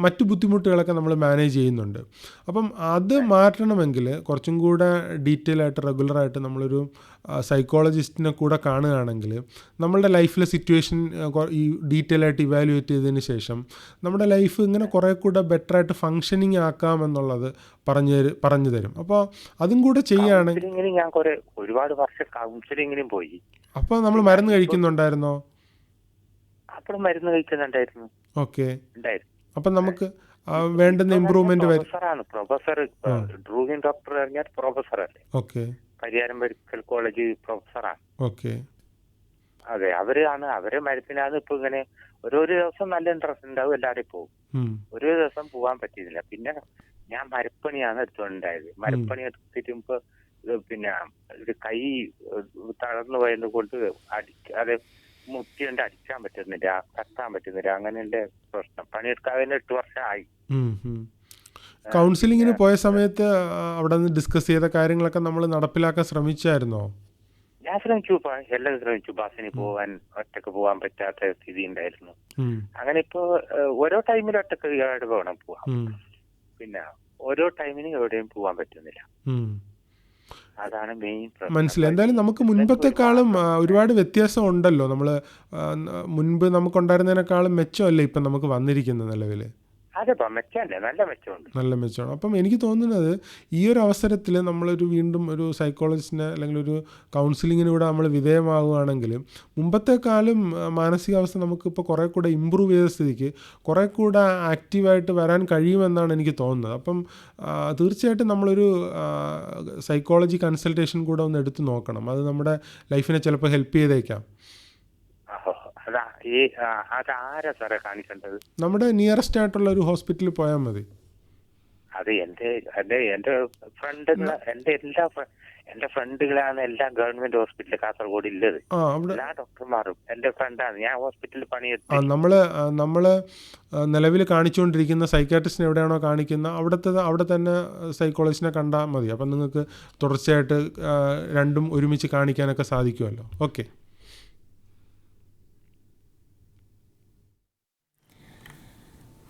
[SPEAKER 3] മറ്റു ബുദ്ധിമുട്ടുകളൊക്കെ നമ്മൾ മാനേജ് ചെയ്യുന്നുണ്ട്. അപ്പം അത് മാറ്റണമെങ്കിൽ കുറച്ചും കൂടെ ഡീറ്റെയിൽ ആയിട്ട് റെഗുലറായിട്ട് നമ്മളൊരു സൈക്കോളജിസ്റ്റിനെ കൂടെ കാണുകയാണെങ്കിൽ നമ്മളുടെ ലൈഫിലെ സിറ്റുവേഷൻ ഈ ഡീറ്റെയിൽ ആയിട്ട് ഇവാലുവേറ്റ് ചെയ്തതിന് ശേഷം നമ്മുടെ ലൈഫ് ഇങ്ങനെ കുറേ കൂടെ ബെറ്ററായിട്ട് ഫങ്ഷനിങ് ആക്കാമെന്നുള്ളത് പറഞ്ഞു തരും. അപ്പോൾ അതും കൂടെ ചെയ്യുകയാണെങ്കിൽ.
[SPEAKER 8] ഞാൻ ഒരുപാട് വർഷം കൗൺസിലിങ്ങിനും പോയി.
[SPEAKER 3] അപ്പോൾ നമ്മൾ മരുന്ന് കഴിക്കുന്നുണ്ടായിരുന്നോ?
[SPEAKER 8] അപ്പോൾ മരുന്ന് കഴിക്കുന്നുണ്ടായിരുന്നു.
[SPEAKER 3] ഓക്കെ. അപ്പം നമുക്ക് വേണ്ടുന്ന ഇമ്പ്രൂവ്മെന്റ് വരും.
[SPEAKER 8] പ്രൊഫസർ ഡ്രൂഹിൻ ഡോക്ടർ പറഞ്ഞാൽ പ്രൊഫസർ അല്ലേ?
[SPEAKER 3] ഓക്കെ.
[SPEAKER 8] പരിയാരം മെഡിക്കൽ കോളേജ് പ്രൊഫസറാണ്.
[SPEAKER 3] ഓക്കെ.
[SPEAKER 8] അതെ, അവരെ മരുന്നിനാണ് ഇപ്പൊ ഇങ്ങനെ ഓരോ ദിവസം നല്ല ഇൻട്രസ്റ്റ് ഉണ്ടാവും, എല്ലാവരും പോകും. ഒരു ദിവസം പോകാൻ പറ്റിയില്ല. പിന്നെ ഞാൻ മരപ്പണിയാണ് എടുത്തോണ്ടായത്. മരപ്പണി എടുത്തിട്ട് പിന്നെ ഒരു കൈ തളർന്നു പോയത് കൊണ്ട് അത് മുട്ടിയുണ്ട് അടിക്കാൻ പറ്റുന്നില്ല, കത്താൻ പറ്റുന്നില്ല. അങ്ങനെ എന്റെ പ്രശ്നം. പണിയെടുക്കാതെ 8 വർഷമായി.
[SPEAKER 3] കൗൺസിലിങ്ങിന് പോയ സമയത്ത് അവിടെ നിന്ന് ഡിസ്കസ് ചെയ്ത കാര്യങ്ങളൊക്കെ നമ്മൾ നടപ്പിലാക്കാൻ ശ്രമിച്ചായിരുന്നോ?
[SPEAKER 8] ഞാൻ ശ്രമിച്ചു, എല്ലാം ശ്രമിച്ചു. ബസ്സിന് പോകാൻ ഒറ്റക്ക് പോകാൻ പറ്റാത്ത സ്ഥിതി ഉണ്ടായിരുന്നു. അങ്ങനെ ഇപ്പോ ഓരോ ടൈമിലും ഒറ്റക്ക് പോകണം പോവാം. പിന്നെ ഓരോ ടൈമിനും എവിടെയും പോകാൻ പറ്റുന്നില്ല. അതാണ് മെയിൻ പ്രശ്നം.
[SPEAKER 3] മനസ്സിലായി. എന്തായാലും നമുക്ക് മുൻപത്തെക്കാളും ഒരുപാട് വ്യത്യാസം ഉണ്ടല്ലോ. നമ്മൾ മുൻപ് നമുക്കുണ്ടായിരുന്നതിനേക്കാളും മെച്ചമല്ലേ ഇപ്പം നമുക്ക് വന്നിരിക്കുന്നത് നിലവിൽ?
[SPEAKER 8] അതെ, മെച്ചമല്ലേ, നല്ല മെച്ചമുണ്ട്.
[SPEAKER 3] നല്ല മെച്ചമാണ്. അപ്പം എനിക്ക് തോന്നുന്നത് ഈ ഒരു അവസരത്തിൽ നമ്മളൊരു വീണ്ടും ഒരു സൈക്കോളജിസ്റ്റിനെ അല്ലെങ്കിൽ ഒരു കൗൺസിലിങ്ങിനൂടെ നമ്മൾ വിധേയമാവുകയാണെങ്കിൽ മുമ്പത്തെക്കാളും മാനസികാവസ്ഥ നമുക്കിപ്പോൾ കുറേ കൂടെ ഇമ്പ്രൂവ് ചെയ്ത സ്ഥിതിക്ക് കുറേ കൂടെ ആക്റ്റീവായിട്ട് വരാൻ കഴിയുമെന്നാണ് എനിക്ക് തോന്നുന്നത്. അപ്പം തീർച്ചയായിട്ടും നമ്മളൊരു സൈക്കോളജി കൺസൾട്ടേഷൻ കൂടെ ഒന്ന് എടുത്ത് നോക്കണം. അത് നമ്മുടെ ലൈഫിനെ ചിലപ്പോൾ ഹെൽപ്പ് ചെയ്തേക്കാം.
[SPEAKER 8] അതാരാ സാറേ കാണിക്കേണ്ടത്?
[SPEAKER 3] നമ്മുടെ നിയറസ്റ്റ് ആയിട്ടുള്ള ഒരു ഹോസ്പിറ്റലിൽ പോയാൽ മതി.
[SPEAKER 8] അത് എന്റെ ഫ്രണ്ടുകളാണ് എല്ലാം ഗവൺമെന്റ് ഹോസ്പിറ്റൽ കാസർഗോഡ് ഉള്ളത്. എല്ലാ ഡോക്ടർമാരും എന്റെ ഫ്രണ്ടാണ്. ഞാൻ ഹോസ്പിറ്റലിൽ പണിയെടുത്തു.
[SPEAKER 3] നമ്മള് നിലവിൽ കാണിച്ചുകൊണ്ടിരിക്കുന്ന സൈക്കാട്രിസ്റ്റിനെ എവിടെയാണോ കാണിക്കുന്ന അവിടെ തന്നെ സൈക്കോളജിസ്റ്റിനെ കണ്ടാൽ മതി. അപ്പം നിങ്ങൾക്ക് തുടർച്ചയായിട്ട് രണ്ടും ഒരുമിച്ച് കാണിക്കാനൊക്കെ സാധിക്കുമല്ലോ. ഓക്കെ.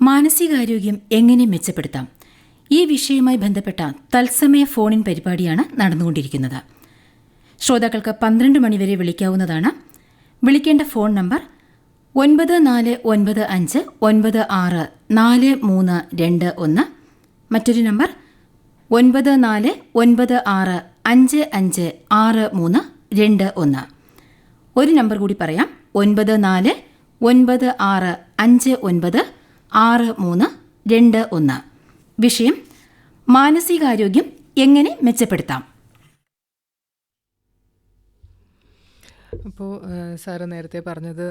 [SPEAKER 1] മാനസികാരോഗ്യം എങ്ങനെ മെച്ചപ്പെടുത്താം? ഈ വിഷയവുമായി ബന്ധപ്പെട്ട തത്സമയ ഫോണിൻ പരിപാടിയാണ് നടന്നുകൊണ്ടിരിക്കുന്നത്. ശ്രോതാക്കൾക്ക് 12 മണിവരെ വിളിക്കാവുന്നതാണ്. വിളിക്കേണ്ട ഫോൺ നമ്പർ 9495964321. മറ്റൊരു നമ്പർ 9496556321. ഒരു നമ്പർ കൂടി പറയാം, 9496556321. വിഷയം മാനസികാരോഗ്യം എങ്ങനെ മെച്ചപ്പെടുത്താം?
[SPEAKER 2] അപ്പോൾ സാറ് നേരത്തെ പറഞ്ഞത്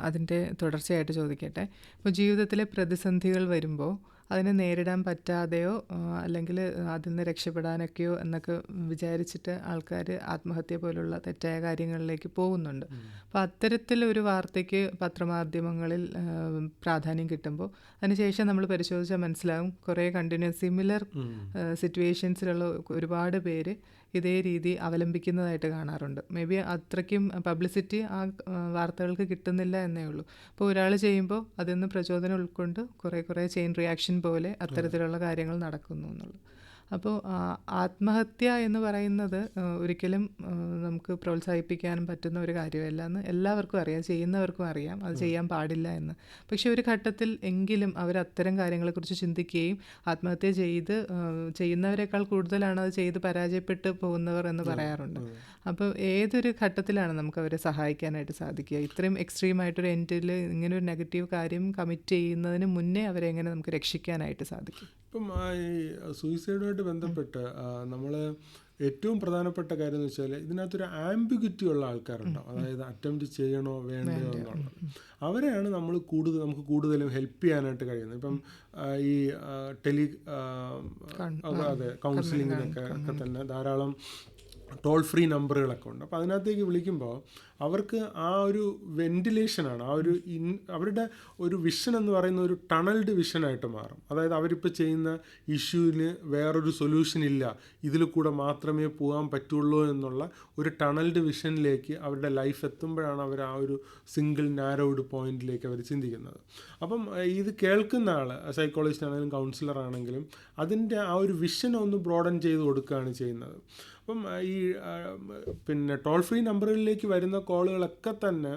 [SPEAKER 2] അതിൻ്റെ തുടർച്ചയായിട്ട് ചോദിക്കട്ടെ. ഇപ്പോൾ ജീവിതത്തിലെ പ്രതിസന്ധികൾ വരുമ്പോൾ അതിനെ നേരിടാൻ പറ്റാതെയോ അല്ലെങ്കിൽ അതിൽ നിന്ന് രക്ഷപ്പെടാനൊക്കെയോ എന്നൊക്കെ വിചാരിച്ചിട്ട് ആൾക്കാർ ആത്മഹത്യ പോലുള്ള തെറ്റായ കാര്യങ്ങളിലേക്ക് പോകുന്നുണ്ട്. അപ്പോൾ അത്തരത്തിലൊരു വാർത്തയ്ക്ക് പത്രമാധ്യമങ്ങളിൽ പ്രാധാന്യം കിട്ടുമ്പോൾ അതിനുശേഷം നമ്മൾ പരിശോധിച്ചാൽ മനസ്സിലാകും കുറേ സിമിലർ സിറ്റുവേഷൻസിലുള്ള ഒരുപാട് പേര് ഇതേ രീതി അവലംബിക്കുന്നതായിട്ട് കാണാറുണ്ട്. മേ ബി അത്രയ്ക്കും പബ്ലിസിറ്റി ആ വാർത്തകൾക്ക് കിട്ടുന്നില്ല എന്നേ ഉള്ളൂ. അപ്പോൾ ഒരാൾ ചെയ്യുമ്പോൾ അതിൽ നിന്ന് പ്രചോദനം ഉൾക്കൊണ്ട് കുറേ ചെയിൻ റിയാക്ഷൻ പോലെ അത്തരത്തിലുള്ള കാര്യങ്ങൾ നടക്കുന്നു എന്നുള്ളൂ. അപ്പോൾ ആത്മഹത്യ എന്ന് പറയുന്നത് ഒരിക്കലും നമുക്ക് പ്രോത്സാഹിപ്പിക്കാനും പറ്റുന്ന ഒരു കാര്യമല്ല എന്ന് എല്ലാവർക്കും അറിയാം, ചെയ്യുന്നവർക്കും അറിയാം അത് ചെയ്യാൻ പാടില്ല എന്ന്. പക്ഷെ ഒരു ഘട്ടത്തിൽ എങ്കിലും അവർ അത്തരം കാര്യങ്ങളെക്കുറിച്ച് ചിന്തിക്കുകയും ആത്മഹത്യ ചെയ്യുന്നവരെക്കാൾ കൂടുതലാണ് അത് ചെയ്ത് പരാജയപ്പെട്ട് പോകുന്നവർ എന്ന് പറയാറുണ്ട്. അപ്പോൾ ഏതൊരു ഘട്ടത്തിലാണ് നമുക്ക് അവരെ സഹായിക്കാനായിട്ട് സാധിക്കുക? ഇത്രയും എക്സ്ട്രീമായിട്ടൊരു എൻഡിൽ ഇങ്ങനെ ഒരു നെഗറ്റീവ് കാര്യം കമ്മിറ്റ് ചെയ്യുന്നതിന് മുന്നേ അവരെ എങ്ങനെ നമുക്ക് രക്ഷിക്കാനായിട്ട് സാധിക്കും?
[SPEAKER 3] ഇപ്പം ഈ സൂയിസൈഡുമായിട്ട് ബന്ധപ്പെട്ട് നമ്മൾ ഏറ്റവും പ്രധാനപ്പെട്ട കാര്യം എന്ന് വെച്ചാൽ ഇതിനകത്തൊരു ആംബിഗ്വിറ്റി ഉള്ള ആൾക്കാരുണ്ടാവും. അതായത് അറ്റംപ്റ്റ് ചെയ്യണോ വേണ്ടയോ എന്നുള്ളത്. അവരെയാണ് നമുക്ക് കൂടുതലും ഹെൽപ്പ് ചെയ്യാനായിട്ട് കഴിയുന്നത്. ഇപ്പം ഈ കൗൺസിലിങ്ങിനൊക്കെ തന്നെ ധാരാളം ടോൾ ഫ്രീ നമ്പറുകളൊക്കെ ഉണ്ട്. അപ്പോൾ അതിനകത്തേക്ക് വിളിക്കുമ്പോൾ അവർക്ക് ആ ഒരു വെന്റിലേഷനാണ്, അവരുടെ ഒരു വിഷൻ എന്ന് പറയുന്ന ഒരു ടണൽഡ് വിഷനായിട്ട് മാറും. അതായത് അവരിപ്പോൾ ചെയ്യുന്ന ഇഷ്യൂവിന് വേറൊരു സൊല്യൂഷൻ ഇല്ല, ഇതിൽ കൂടെ മാത്രമേ പോകാൻ പറ്റുള്ളൂ എന്നുള്ള ഒരു ടണൽഡ് വിഷനിലേക്ക് അവരുടെ ലൈഫ് എത്തുമ്പോഴാണ് അവർ ആ ഒരു സിംഗിൾ നാരോഡ് പോയിന്റിലേക്ക് അവർ ചിന്തിക്കുന്നത്. അപ്പം ഇത് കേൾക്കുന്ന ആൾ സൈക്കോളജിസ്റ്റ് ആണെങ്കിലും കൗൺസിലർ ആണെങ്കിലും അതിൻ്റെ ആ ഒരു വിഷൻ ഒന്ന് ബ്രോഡൻ ചെയ്ത് കൊടുക്കുകയാണ് ചെയ്യുന്നത്. അപ്പം ഈ ടോൾ ഫ്രീ നമ്പറുകളിലേക്ക് വരുന്ന കോളുകളൊക്കെ തന്നെ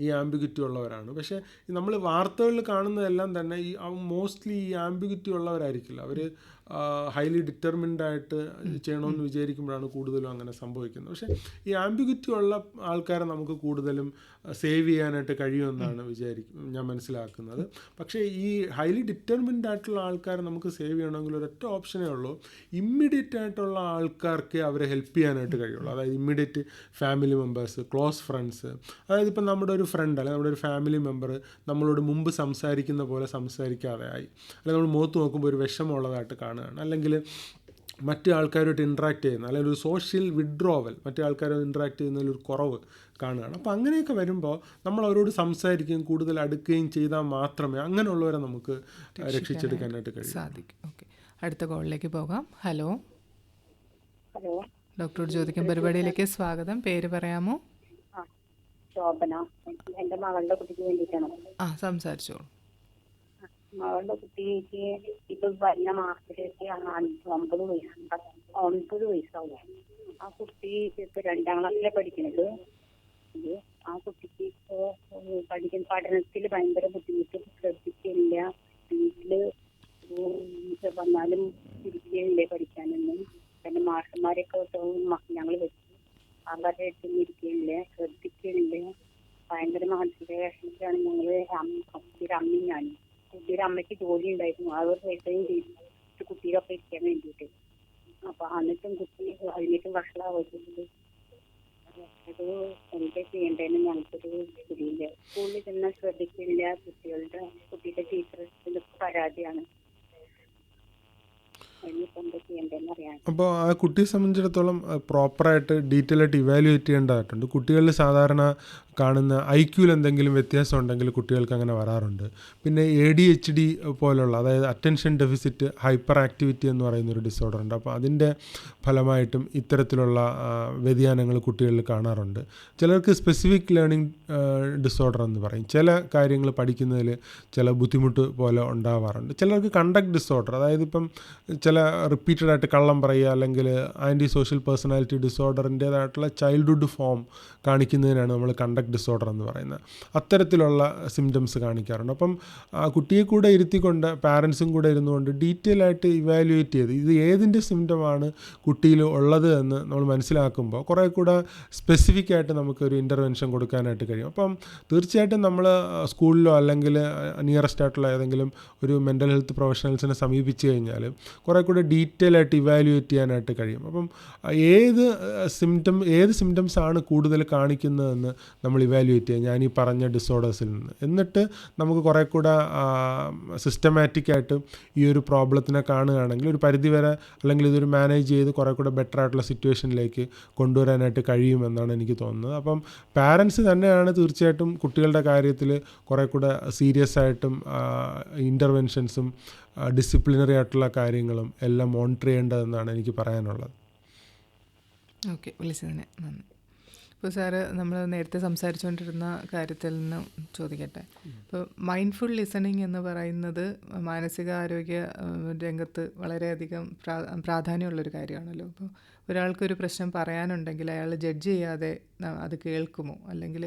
[SPEAKER 3] ഈ ആംബിഗ്വിറ്റി ഉള്ളവരാണ്. പക്ഷേ നമ്മൾ വാർത്തകളിൽ കാണുന്നതെല്ലാം തന്നെ മോസ്റ്റ്ലി ഈ ആംബിഗ്വിറ്റി ഉള്ളവരായിരിക്കില്ല. അവർ ഹൈലി ഡിറ്റർമിൻഡ് ആയിട്ട് ചെയ്യണമെന്ന് വിചാരിക്കുമ്പോഴാണ് കൂടുതലും അങ്ങനെ സംഭവിക്കുന്നത്. പക്ഷേ ഈ ആംബിഗ്വിറ്റി ഉള്ള ആൾക്കാരെ നമുക്ക് കൂടുതലും സേവ് ചെയ്യാനായിട്ട് കഴിയുമെന്നാണ് ഞാൻ മനസ്സിലാക്കുന്നത്. പക്ഷേ ഈ ഹൈലി ഡിറ്റർമിൻഡ് ആയിട്ടുള്ള ആൾക്കാരെ നമുക്ക് സേവ് ചെയ്യണമെങ്കിൽ ഒരൊറ്റ ഓപ്ഷനേ ഉള്ളൂ, ഇമ്മീഡിയറ്റ് ആയിട്ടുള്ള ആൾക്കാർക്ക് അവരെ ഹെൽപ്പ് ചെയ്യാനായിട്ട് കഴിയുള്ളൂ. അതായത് immediate family members, close friends. അതായത് ഇപ്പം നമ്മുടെ ഒരു ഫ്രണ്ട് അല്ലെങ്കിൽ നമ്മുടെ ഒരു ഫാമിലി മെമ്പർ നമ്മളോട് മുമ്പ് സംസാരിക്കുന്ന പോലെ സംസാരിക്കാതെ ആയി, അല്ലെങ്കിൽ നമ്മൾ മുഖത്ത് നോക്കുമ്പോൾ ഒരു വിഷമമുള്ളതായിട്ട് കാണുകയാണ്, അല്ലെങ്കിൽ മറ്റു ആൾക്കാരുമായിട്ട് ഇൻട്രാക്ട് ചെയ്യുന്ന, അല്ലെങ്കിൽ ഒരു സോഷ്യൽ വിഡ്രോവൽ, മറ്റു ആൾക്കാരുമായിട്ട് ഇൻട്രാക്ട് ചെയ്യുന്നതിലൊരു കുറവ് കാണുകയാണ്. അപ്പോൾ അങ്ങനെയൊക്കെ വരുമ്പോൾ നമ്മൾ അവരോട് സംസാരിക്കുകയും കൂടുതൽ അടുക്കുകയും ചെയ്താൽ മാത്രമേ അങ്ങനെയുള്ളവരെ നമുക്ക് രക്ഷിച്ചെടുക്കാനായിട്ട് സാധിക്കും.
[SPEAKER 2] ഓക്കെ, അടുത്ത കോളിലേക്ക് പോകാം. ഹലോ, ഡോക്ടറോട് ചോദിക്കും പരിപാടിയിലേക്ക് സ്വാഗതം. പേര് പറയാമോ?
[SPEAKER 9] ശോഭന. എന്റെ മകളുടെ കുട്ടിക്ക് വേണ്ടിയിട്ടാണ്.
[SPEAKER 2] സംസാരിച്ചോളൂ.
[SPEAKER 9] മകളുടെ കുട്ടിക്ക് ഇപ്പൊ വരുന്ന മാസത്തിലേക്ക് 9 വയസ്സാവും. ആ കുട്ടി ഇപ്പൊ 2ാം ക്ലാസ്സിലാണ് പഠിക്കുന്നത്. ആ കുട്ടിക്ക് ഇപ്പോ പഠനത്തിൽ ഭയങ്കര ബുദ്ധിമുട്ട്, ശ്രദ്ധിക്കില്ല, വീട്ടില് വന്നാലും ഇരിക്കുകയില്ലേ പഠിക്കാനൊന്നും. പിന്നെ മാഷന്മാരൊക്കെ ഞങ്ങൾ വെച്ച് അവരുടെ അടുത്ത് ഇരിക്കുകയില്ല, ശ്രദ്ധിക്കുന്നില്ല. ഭയങ്കര മാനസിക വിഷമത്തിലാണ് ഞങ്ങള്. കുട്ടിയുടെ അമ്മയും ഞാനും. കുട്ടിയുടെ അമ്മയ്ക്ക് ജോലി ഉണ്ടായിരുന്നു, അവർ റിസൈൻ ചെയ്തു കുട്ടിയുടെ ഇരിക്കാൻ വേണ്ടിയിട്ട്. അപ്പൊ എന്നിട്ടും കുട്ടി അതിലേക്കും വഷളാവുന്നത്. അത് എന്താ ചെയ്യേണ്ടതെന്ന് ഞങ്ങൾക്കൊരു പിടിയില്ല. സ്കൂളിൽ ചെന്നാൽ ശ്രദ്ധിക്കില്ല, കുട്ടിയുടെ ടീച്ചർ പരാതിയാണ്.
[SPEAKER 3] അപ്പോൾ ആ കുട്ടിയെ സംബന്ധിച്ചിടത്തോളം പ്രോപ്പറായിട്ട് ഡീറ്റെയിൽ ആയിട്ട് ഇവാലുവേറ്റ് ചെയ്യേണ്ടതായിട്ടുണ്ട്. കുട്ടികളിൽ സാധാരണ കാണുന്ന IQയിൽ എന്തെങ്കിലും വ്യത്യാസം ഉണ്ടെങ്കിൽ കുട്ടികൾക്ക് അങ്ങനെ വരാറുണ്ട്. പിന്നെ ADHD പോലുള്ള, അതായത് അറ്റൻഷൻ ഡെഫിസിറ്റ് ഹൈപ്പർ ആക്ടിവിറ്റി എന്ന് പറയുന്നൊരു ഡിസോർഡർ ഉണ്ട്. അപ്പോൾ അതിൻ്റെ ഫലമായിട്ടും ഇത്തരത്തിലുള്ള വ്യതിയാനങ്ങൾ കുട്ടികളിൽ കാണാറുണ്ട്. ചിലർക്ക് സ്പെസിഫിക് ലേണിംഗ് ഡിസോർഡർ എന്ന് പറയും. ചില കാര്യങ്ങൾ പഠിക്കുന്നതിൽ ചില ബുദ്ധിമുട്ട് പോലെ ഉണ്ടാവാറുണ്ട്. ചിലർക്ക് കണ്ടക്ട് ഡിസോർഡർ, അതായത് ഇപ്പം ചില റിപ്പീറ്റഡായിട്ട് കള്ളം പറയുക, അല്ലെങ്കിൽ ആൻറ്റി സോഷ്യൽ പേഴ്സണാലിറ്റി ഡിസോർഡറിൻ്റേതായിട്ടുള്ള ചൈൽഡ്ഹുഡ് ഫോം കാണിക്കുന്നതിനാണ് നമ്മൾ കണ്ടക്ട് ഡിസോർഡർ എന്ന് പറയുന്നത്. അത്തരത്തിലുള്ള സിംറ്റംസ് കാണിക്കാറുണ്ട്. അപ്പം ആ കുട്ടിയെ കൂടെ ഇരുത്തിക്കൊണ്ട് പാരൻസും കൂടെ ഇരുന്നുകൊണ്ട് ഡീറ്റെയിൽ ആയിട്ട് ഇവാലുവേറ്റ് ചെയ്ത് ഇത് ഏതിൻ്റെ സിംറ്റമാണ് കുട്ടിയിൽ ഉള്ളത് എന്ന് നമ്മൾ മനസ്സിലാക്കുമ്പോൾ കുറേ കൂടെ സ്പെസിഫിക് ആയിട്ട് നമുക്കൊരു ഇൻ്റർവെൻഷൻ കൊടുക്കാനായിട്ട് കഴിയും. അപ്പം തീർച്ചയായിട്ടും നമ്മൾ സ്കൂളിലോ അല്ലെങ്കിൽ നിയറസ്റ്റ് ആയിട്ടുള്ള ഏതെങ്കിലും ഒരു മെൻ്റൽ ഹെൽത്ത് പ്രൊഫഷണൽസിനെ സമീപിച്ച് കഴിഞ്ഞാൽ കുറേ കൂടെ ഡീറ്റെയിൽ ആയിട്ട് ഇവാലുവേറ്റ് ചെയ്യാനായിട്ട് കഴിയും. അപ്പം ഏത് സിംറ്റംസ് ആണ് കൂടുതൽ കാണിക്കുന്നതെന്ന് നമ്മൾ ഇവാലുവേറ്റ് ചെയ്യുക ഞാൻ ഈ പറഞ്ഞ ഡിസോർഡേഴ്സിൽ നിന്ന്. എന്നിട്ട് നമുക്ക് കുറേ കൂടെ സിസ്റ്റമാറ്റിക്കായിട്ട് ഈ ഒരു പ്രോബ്ലത്തിനെ കാണുകയാണെങ്കിൽ ഒരു പരിധിവരെ, അല്ലെങ്കിൽ ഇതൊരു മാനേജ് ചെയ്ത് കുറേ കൂടെ ബെറ്റർ ആയിട്ടുള്ള സിറ്റുവേഷനിലേക്ക് കൊണ്ടുവരാനായിട്ട് കഴിയുമെന്നാണ് എനിക്ക് തോന്നുന്നത്. അപ്പം പാരൻസ് തന്നെയാണ് തീർച്ചയായിട്ടും കുട്ടികളുടെ കാര്യത്തിൽ കുറേ കൂടെ സീരിയസ് ആയിട്ടും ഇൻ്റർവെൻഷൻസും ഡിസിപ്ലിനറി ആയിട്ടുള്ള കാര്യങ്ങളും എല്ലാം മോണിറ്റർ ചെയ്യേണ്ടതെന്നാണ് എനിക്ക് പറയാനുള്ളത്.
[SPEAKER 2] ഓക്കെ, വിളിച്ചതിന് നന്ദി. ഇപ്പോൾ സാറ് നമ്മൾ നേരത്തെ സംസാരിച്ചുകൊണ്ടിരുന്ന കാര്യത്തിൽ നിന്ന് ചോദിക്കട്ടെ. ഇപ്പോൾ മൈൻഡ്ഫുൾ ലിസണിങ് എന്ന് പറയുന്നത് മാനസികാരോഗ്യ രംഗത്ത് വളരെയധികം പ്രാധാന്യമുള്ളൊരു കാര്യമാണല്ലോ. അപ്പോൾ ഒരാൾക്കൊരു പ്രശ്നം പറയാനുണ്ടെങ്കിൽ അയാൾ ജഡ്ജ് ചെയ്യാതെ അത് കേൾക്കുമോ, അല്ലെങ്കിൽ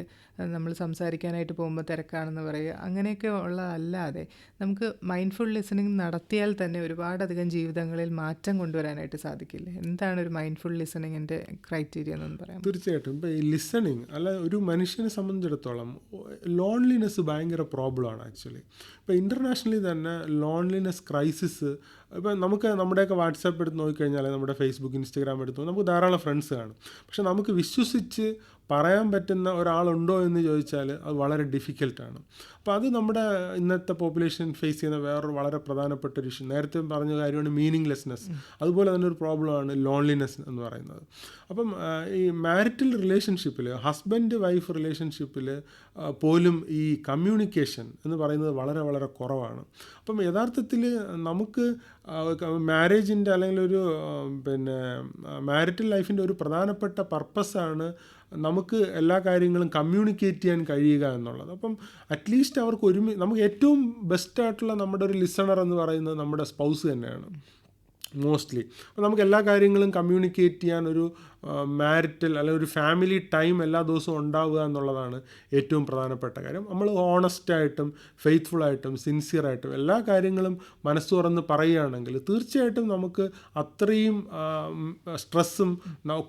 [SPEAKER 2] നമ്മൾ സംസാരിക്കാനായിട്ട് പോകുമ്പോൾ തിരക്കാണെന്ന് പറയുക, അങ്ങനെയൊക്കെ ഉള്ളതല്ലാതെ നമുക്ക് മൈൻഡ്ഫുൾ ലിസണിങ് നടത്തിയാൽ തന്നെ ഒരുപാടധികം ജീവിതങ്ങളിൽ മാറ്റം കൊണ്ടുവരാനായിട്ട് സാധിക്കില്ലേ? എന്താണ് ഒരു മൈൻഡ്ഫുൾ ലിസണിങ്ങിൻ്റെ ക്രൈറ്റീരിയ എന്നൊന്ന് പറയാം.
[SPEAKER 3] തീർച്ചയായിട്ടും ഇപ്പോൾ ഈ ലിസണിങ് അല്ല, ഒരു മനുഷ്യനെ സംബന്ധിച്ചിടത്തോളം ലോൺലിനെസ് ഭയങ്കര പ്രോബ്ലമാണ് ആക്ച്വലി. ഇപ്പോൾ ഇൻ്റർനാഷണലി തന്നെ ലോൺലിനെസ് ക്രൈസിസ്, ഇപ്പോൾ നമുക്ക് നമ്മുടെയൊക്കെ വാട്സാപ്പ് എടുത്ത് നോക്കിക്കഴിഞ്ഞാൽ, നമ്മുടെ ഫേസ്ബുക്ക്, ഇൻസ്റ്റഗ്രാം എടുത്ത് നമുക്ക് ധാരാളം ഫ്രണ്ട്സ് കാണും. പക്ഷെ നമുക്ക് വിശ്വസിച്ച് പറയാൻ പറ്റുന്ന ഒരാളുണ്ടോ എന്ന് ചോദിച്ചാൽ അത് വളരെ ഡിഫിക്കൽട്ടാണ്. അപ്പോൾ അത് നമ്മുടെ ഇന്നത്തെ പോപ്പുലേഷൻ ഫേസ് ചെയ്യുന്ന വേറൊരു വളരെ പ്രധാനപ്പെട്ട ഒരു ഇഷ്യൂ. നേരത്തെ പറഞ്ഞ കാര്യമാണ് മീനിങ്ലെസ്നെസ്. അതുപോലെ തന്നെ ഒരു പ്രോബ്ലമാണ് ലോൺലിനെസ് എന്ന് പറയുന്നത്. അപ്പം ഈ മാരിറ്റൽ റിലേഷൻഷിപ്പിൽ, ഹസ്ബൻഡ് വൈഫ് റിലേഷൻഷിപ്പിൽ പോലും ഈ കമ്മ്യൂണിക്കേഷൻ എന്ന് പറയുന്നത് വളരെ വളരെ കുറവാണ്. അപ്പം യഥാർത്ഥത്തിൽ നമുക്ക് മാരേജിൻ്റെ അല്ലെങ്കിൽ ഒരു മാരിറ്റൽ ലൈഫിൻ്റെ ഒരു പ്രധാനപ്പെട്ട പർപ്പസാണ് നമുക്ക് എല്ലാ കാര്യങ്ങളും കമ്മ്യൂണിക്കേറ്റ് ചെയ്യാൻ കഴിയുക എന്നുള്ളത്. അപ്പം അറ്റ്ലീസ്റ്റ് അവർക്ക് നമുക്ക് ഏറ്റവും ബെസ്റ്റായിട്ടുള്ള നമ്മുടെ ഒരു ലിസണർ എന്ന് പറയുന്നത് നമ്മുടെ സ്പൗസ് തന്നെയാണ് മോസ്റ്റ്ലി. അപ്പോൾ നമുക്ക് എല്ലാ കാര്യങ്ങളും കമ്മ്യൂണിക്കേറ്റ് ചെയ്യാൻ ഒരു മാരിറ്റൽ അല്ലെങ്കിൽ ഒരു ഫാമിലി ടൈം എല്ലാ ദിവസവും ഉണ്ടാവുക എന്നുള്ളതാണ് ഏറ്റവും പ്രധാനപ്പെട്ട കാര്യം. നമ്മൾ ഓണസ്റ്റായിട്ടും ഫെയ്ത്ത്ഫുള്ളായിട്ടും സിൻസിയറായിട്ടും എല്ലാ കാര്യങ്ങളും മനസ്സ് തുറന്ന് പറയുകയാണെങ്കിൽ തീർച്ചയായിട്ടും നമുക്ക് അത്രയും സ്ട്രെസ്സും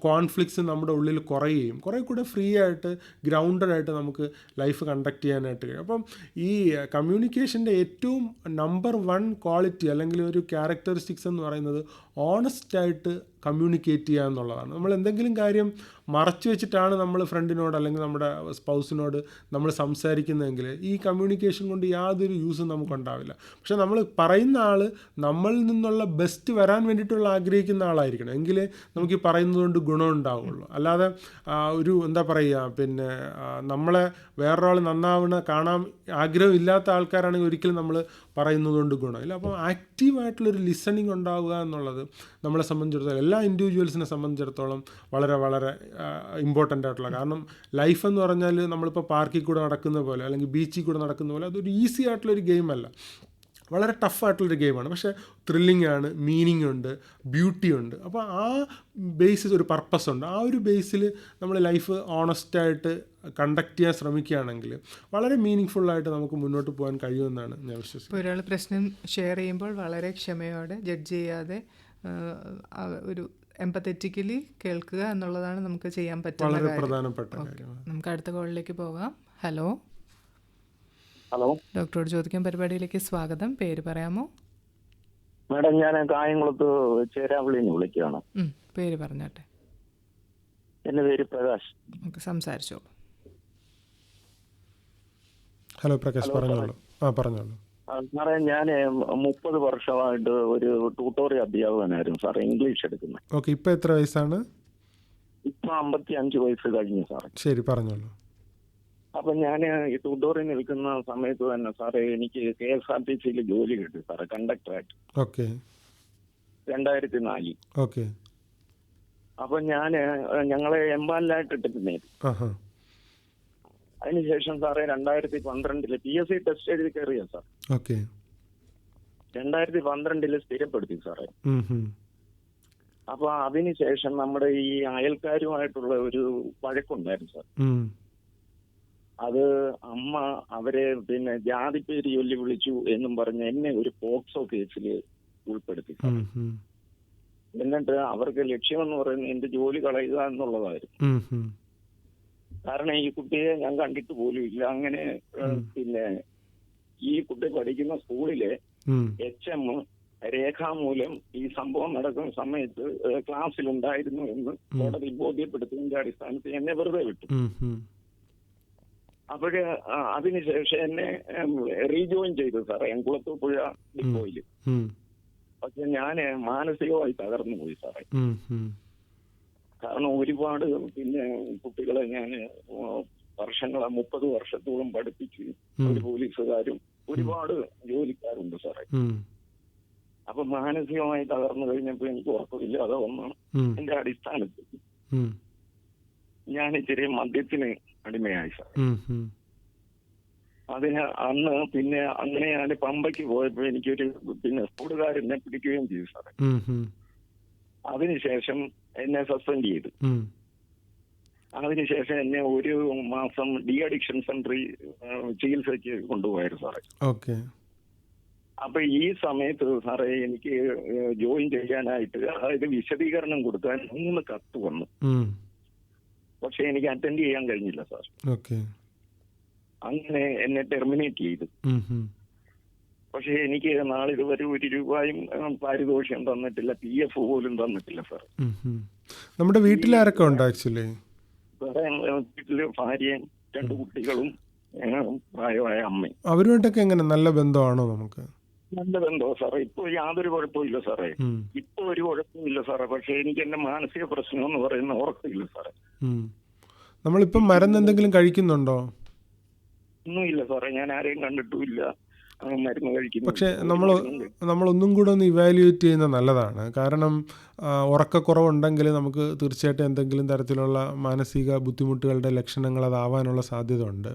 [SPEAKER 3] കോൺഫ്ലിക്ട്സും നമ്മുടെ ഉള്ളിൽ കുറയുകയും കുറേ കൂടെ ഫ്രീ ആയിട്ട് ഗ്രൗണ്ടഡായിട്ട് നമുക്ക് ലൈഫ് കണ്ടക്ട് ചെയ്യാനായിട്ട് കഴിയും. അപ്പം ഈ കമ്മ്യൂണിക്കേഷൻ്റെ ഏറ്റവും നമ്പർ 1 ക്വാളിറ്റി അല്ലെങ്കിൽ ഒരു ക്യാരക്ടറിസ്റ്റിക്സ് എന്ന് പറയുന്നത് ഓണസ്റ്റായിട്ട് കമ്മ്യൂണിക്കേറ്റ് ചെയ്യുക എന്നുള്ളതാണ്. നമ്മൾ എന്തെങ്കിലും കാര്യം മറച്ചു വെച്ചിട്ടാണ് നമ്മൾ ഫ്രണ്ടിനോട് അല്ലെങ്കിൽ നമ്മുടെ സ്പൗസിനോട് നമ്മൾ സംസാരിക്കുന്നതെങ്കിൽ ഈ കമ്മ്യൂണിക്കേഷൻ കൊണ്ട് യാതൊരു യൂസും നമുക്കുണ്ടാവില്ല. പക്ഷേ നമ്മൾ പറയുന്ന ആൾ നമ്മളിൽ നിന്നുള്ള ബെസ്റ്റ് വരാൻ വേണ്ടിയിട്ടുള്ള ആഗ്രഹിക്കുന്ന ആളായിരിക്കണം, എങ്കിലേ നമുക്ക് ഈ പറയുന്നത് കൊണ്ട് ഗുണം ഉണ്ടാവുള്ളൂ. അല്ലാതെ ഒരു എന്താ പറയുക, നമ്മളെ വേറൊരാൾ കാണാൻ ആഗ്രഹമില്ലാത്ത ആൾക്കാരാണെങ്കിൽ ഒരിക്കലും നമ്മൾ പറയുന്നത് കൊണ്ട് ഗുണമില്ല. അപ്പോൾ ആക്റ്റീവായിട്ടുള്ളൊരു ലിസണിങ് ഉണ്ടാവുക എന്നുള്ളത് നമ്മളെ സംബന്ധിച്ചിടത്തോളം, എല്ലാ ഇൻഡിവിജ്വൽസിനെ സംബന്ധിച്ചിടത്തോളം വളരെ വളരെ ഇമ്പോർട്ടൻ്റ് ആയിട്ടുള്ള, കാരണം ലൈഫ് എന്ന് പറഞ്ഞാൽ നമ്മളിപ്പോൾ പാർക്കിൽ കൂടെ നടക്കുന്ന പോലെ അല്ലെങ്കിൽ ബീച്ചിൽ കൂടെ നടക്കുന്ന പോലെ അതൊരു ഈസി ആയിട്ടുള്ളൊരു ഗെയിമല്ല. വളരെ ടഫായിട്ടുള്ളൊരു ഗെയിമാണ്. പക്ഷേ ത്രില്ലിംഗ് ആണ്, മീനിങ് ഉണ്ട്, ബ്യൂട്ടി ഉണ്ട്. അപ്പോൾ ആ ബേസിൽ ഒരു പർപ്പസ് ഉണ്ട്. ആ ഒരു ബേസിൽ നമ്മൾ ലൈഫ് ഓണസ്റ്റായിട്ട് കണ്ടക്ട് ചെയ്യാൻ ശ്രമിക്കുകയാണെങ്കിൽ വളരെ മീനിങ് ഫുള്ളായിട്ട് നമുക്ക് മുന്നോട്ട് പോകാൻ കഴിയുമെന്നാണ് ഞാൻ വിശ്വസിക്കുന്നത്.
[SPEAKER 2] ഇപ്പോൾ ഒരാൾ പ്രശ്നം ഷെയർ ചെയ്യുമ്പോൾ വളരെ ക്ഷമയോടെ, ജഡ്ജ് ചെയ്യാതെ, ഒരു എംപത്തറ്റിക്കലി കേൾക്കുക എന്നുള്ളതാണ് നമുക്ക് ചെയ്യാൻ പറ്റുന്ന
[SPEAKER 3] വളരെ
[SPEAKER 2] കാര്യം.
[SPEAKER 3] പ്രധാനപ്പെട്ട കാര്യമാണ്.
[SPEAKER 2] നമുക്ക് അടുത്ത കോളിലേക്ക് പോകാം. ഹലോ,
[SPEAKER 10] ഹലോ,
[SPEAKER 2] ഡോക്ടറോട് ചോദിക്കാൻ പരിപാടിയിലേക്ക് സ്വാഗതം. പേര് പറയാമോ?
[SPEAKER 10] മാഡം, ഞാൻ കായംകുളത്ത് ചേരാവിളിന്ന് വിളിക്കുകയാണ്.
[SPEAKER 2] പേര് പറഞ്ഞാട്ടെ.
[SPEAKER 10] എന്റെ പേര് പ്രകാശ്.
[SPEAKER 2] നമുക്ക് സംസാരിച്ചോളൂ.
[SPEAKER 3] ഹലോ പ്രകാശ്, പറഞ്ഞോളൂ. പറഞ്ഞോളൂ
[SPEAKER 10] സാറേ. ഞാൻ 30 വർഷമായിട്ട് ഒരു ട്യൂട്ടോറിയൽ അധ്യാപകനായിരുന്നു സാറേ, ഇംഗ്ലീഷ് എടുക്കുന്നത്.
[SPEAKER 3] ഓക്കെ, ഇപ്പം എത്ര വയസ്സാണ്?
[SPEAKER 10] ഇപ്പൊ 55 വയസ്സ് കഴിഞ്ഞു സാറേ.
[SPEAKER 3] ശരി, പറഞ്ഞോളൂ.
[SPEAKER 10] അപ്പൊ ഞാൻ ഈ ട്യൂട്ടോറിയൽ നിൽക്കുന്ന സമയത്ത് തന്നെ സാറേ എനിക്ക് KSRTC ജോലി കിട്ടി സാറേ, കണ്ടക്ടറായിട്ട്.
[SPEAKER 3] ഓക്കെ.
[SPEAKER 10] 2004.
[SPEAKER 3] ഓക്കെ.
[SPEAKER 10] അപ്പൊ ഞങ്ങളെ എംപാനലായിട്ട് ഇട്ടിട്ടുണ്ടായിരുന്നു. അതിനുശേഷം സാറേ 2012 PSC ടെസ്റ്റ് എഴുതി കയറിയ സാർ.
[SPEAKER 3] ഓക്കെ.
[SPEAKER 10] 2012 സ്ഥിരപ്പെടുത്തി സാറേ. അപ്പൊ അതിനുശേഷം നമ്മുടെ ഈ അയൽക്കാരുമായിട്ടുള്ള ഒരു വഴക്കുണ്ടായിരുന്നു സാർ. അത് അമ്മ അവരെ പിന്നെ ജാതിപ്പേര് ചൊല്ലി വിളിച്ചു എന്നും പറഞ്ഞ് എന്നെ ഒരു പോക്സോ കേസിൽ ഉൾപ്പെടുത്തി. എന്നിട്ട് അവർക്ക് ലക്ഷ്യമെന്ന് പറയുന്നത് എന്റെ ജോലി കളയുക എന്നുള്ളതായിരുന്നു. കാരണം ഈ കുട്ടിയെ ഞാൻ കണ്ടിട്ട് പോലും ഇല്ല. അങ്ങനെ പിന്നെ ഈ കുട്ടി പഠിക്കുന്ന സ്കൂളിലെ HM രേഖാമൂലം ഈ സംഭവം നടക്കുന്ന സമയത്ത് ക്ലാസ്സിലുണ്ടായിരുന്നു എന്ന് കോടതി ബോധ്യപ്പെടുത്തുന്നതിന്റെ അടിസ്ഥാനത്തിൽ എന്നെ വെറുതെ വിട്ടു. അപ്പോഴ് അതിനുശേഷം എന്നെ റീജോയിൻ ചെയ്തു സാറേ എംകുളത്തൂപ്പുഴ ഡിപ്പോയില്. പക്ഷെ ഞാൻ മാനസികമായി തകർന്നു പോയി സാറേ. കാരണം ഒരുപാട് പിന്നെ കുട്ടികളെ ഞാൻ വർഷങ്ങളെ 30 വർഷത്തോളം പഠിപ്പിച്ച് ഒരു പോലീസുകാരും ഒരുപാട് ജോലിക്കാരുണ്ട് സാറേ. അപ്പൊ മാനസികമായി തകർന്നു കഴിഞ്ഞപ്പോ എനിക്ക് ഉറക്കമില്ല. അത് ഒന്നാണ് എന്റെ അടിസ്ഥാനത്തിൽ ഞാൻ ഇച്ചിരി മദ്യത്തിന് അടിമയായി സാർ. അതിന് അന്ന് പിന്നെ അങ്ങനെ ഞാൻ പമ്പയ്ക്ക് പോയപ്പോ എനിക്കൊരു പിന്നെ സ്കൂളുകാരെന്നെ പിടിക്കുകയും ചെയ്തു സാറേ. അതിനുശേഷം എന്നെ സസ്പെൻഡ് ചെയ്തു. അതിനുശേഷം എന്നെ 1 മാസം ഡി അഡിക്ഷൻ സെന്ററിൽ ചികിത്സയ്ക്ക് കൊണ്ടുപോയായിരുന്നു സാറേ.
[SPEAKER 3] ഓക്കെ.
[SPEAKER 10] അപ്പൊ ഈ സമയത്ത് സാറേ എനിക്ക് ജോയിൻ ചെയ്യാനായിട്ട്, അതായത് വിശദീകരണം കൊടുക്കാൻ 3 കത്ത് വന്നു. പക്ഷെ എനിക്ക് അറ്റൻഡ് ചെയ്യാൻ കഴിഞ്ഞില്ല സാർ.
[SPEAKER 3] ഓക്കെ.
[SPEAKER 10] അങ്ങനെ എന്നെ ടെർമിനേറ്റ് ചെയ്തു. പക്ഷെ എനിക്ക് നാളിതുവരെ 1 രൂപയും പാരിതോഷികം തന്നിട്ടില്ല, PF പോലും തന്നിട്ടില്ല സാർ.
[SPEAKER 3] നമ്മുടെ വീട്ടിലാരൊക്കെ ഉണ്ട് ആക്ച്വലി?
[SPEAKER 10] വീട്ടില് ഭാര്യയും 2 കുട്ടികളും പ്രായമായ അമ്മയും.
[SPEAKER 3] അവരുമായിട്ടൊക്കെ എങ്ങനെ, നല്ല ബന്ധമാണോ? നമുക്ക്
[SPEAKER 10] നല്ല ബന്ധമാണ് സാറേ. ഇപ്പൊ യാതൊരു കുഴപ്പമില്ല സാറേ. ഇപ്പൊ ഒരു കുഴപ്പമില്ല സാറേ. പക്ഷെ എനിക്ക് എന്റെ മാനസിക പ്രശ്നം എന്ന് പറയുന്ന ഉറപ്പില്ല സാറേ.
[SPEAKER 3] നമ്മളിപ്പം മരുന്ന് എന്തെങ്കിലും കഴിക്കുന്നുണ്ടോ?
[SPEAKER 10] ഒന്നുമില്ല സാറേ, ഞാൻ ആരെയും കണ്ടിട്ടുമില്ല മരുന്ന് കഴിക്കുന്നു.
[SPEAKER 3] പക്ഷേ നമ്മളൊന്നും കൂടെ ഒന്ന് ഇവാലുവേറ്റ് ചെയ്യുന്നത് നല്ലതാണ്. കാരണം ഉറക്കക്കുറവുണ്ടെങ്കിൽ നമുക്ക് തീർച്ചയായിട്ടും എന്തെങ്കിലും തരത്തിലുള്ള മാനസിക ബുദ്ധിമുട്ടുകളുടെ ലക്ഷണങ്ങൾ അതാവാനുള്ള സാധ്യത ഉണ്ട്.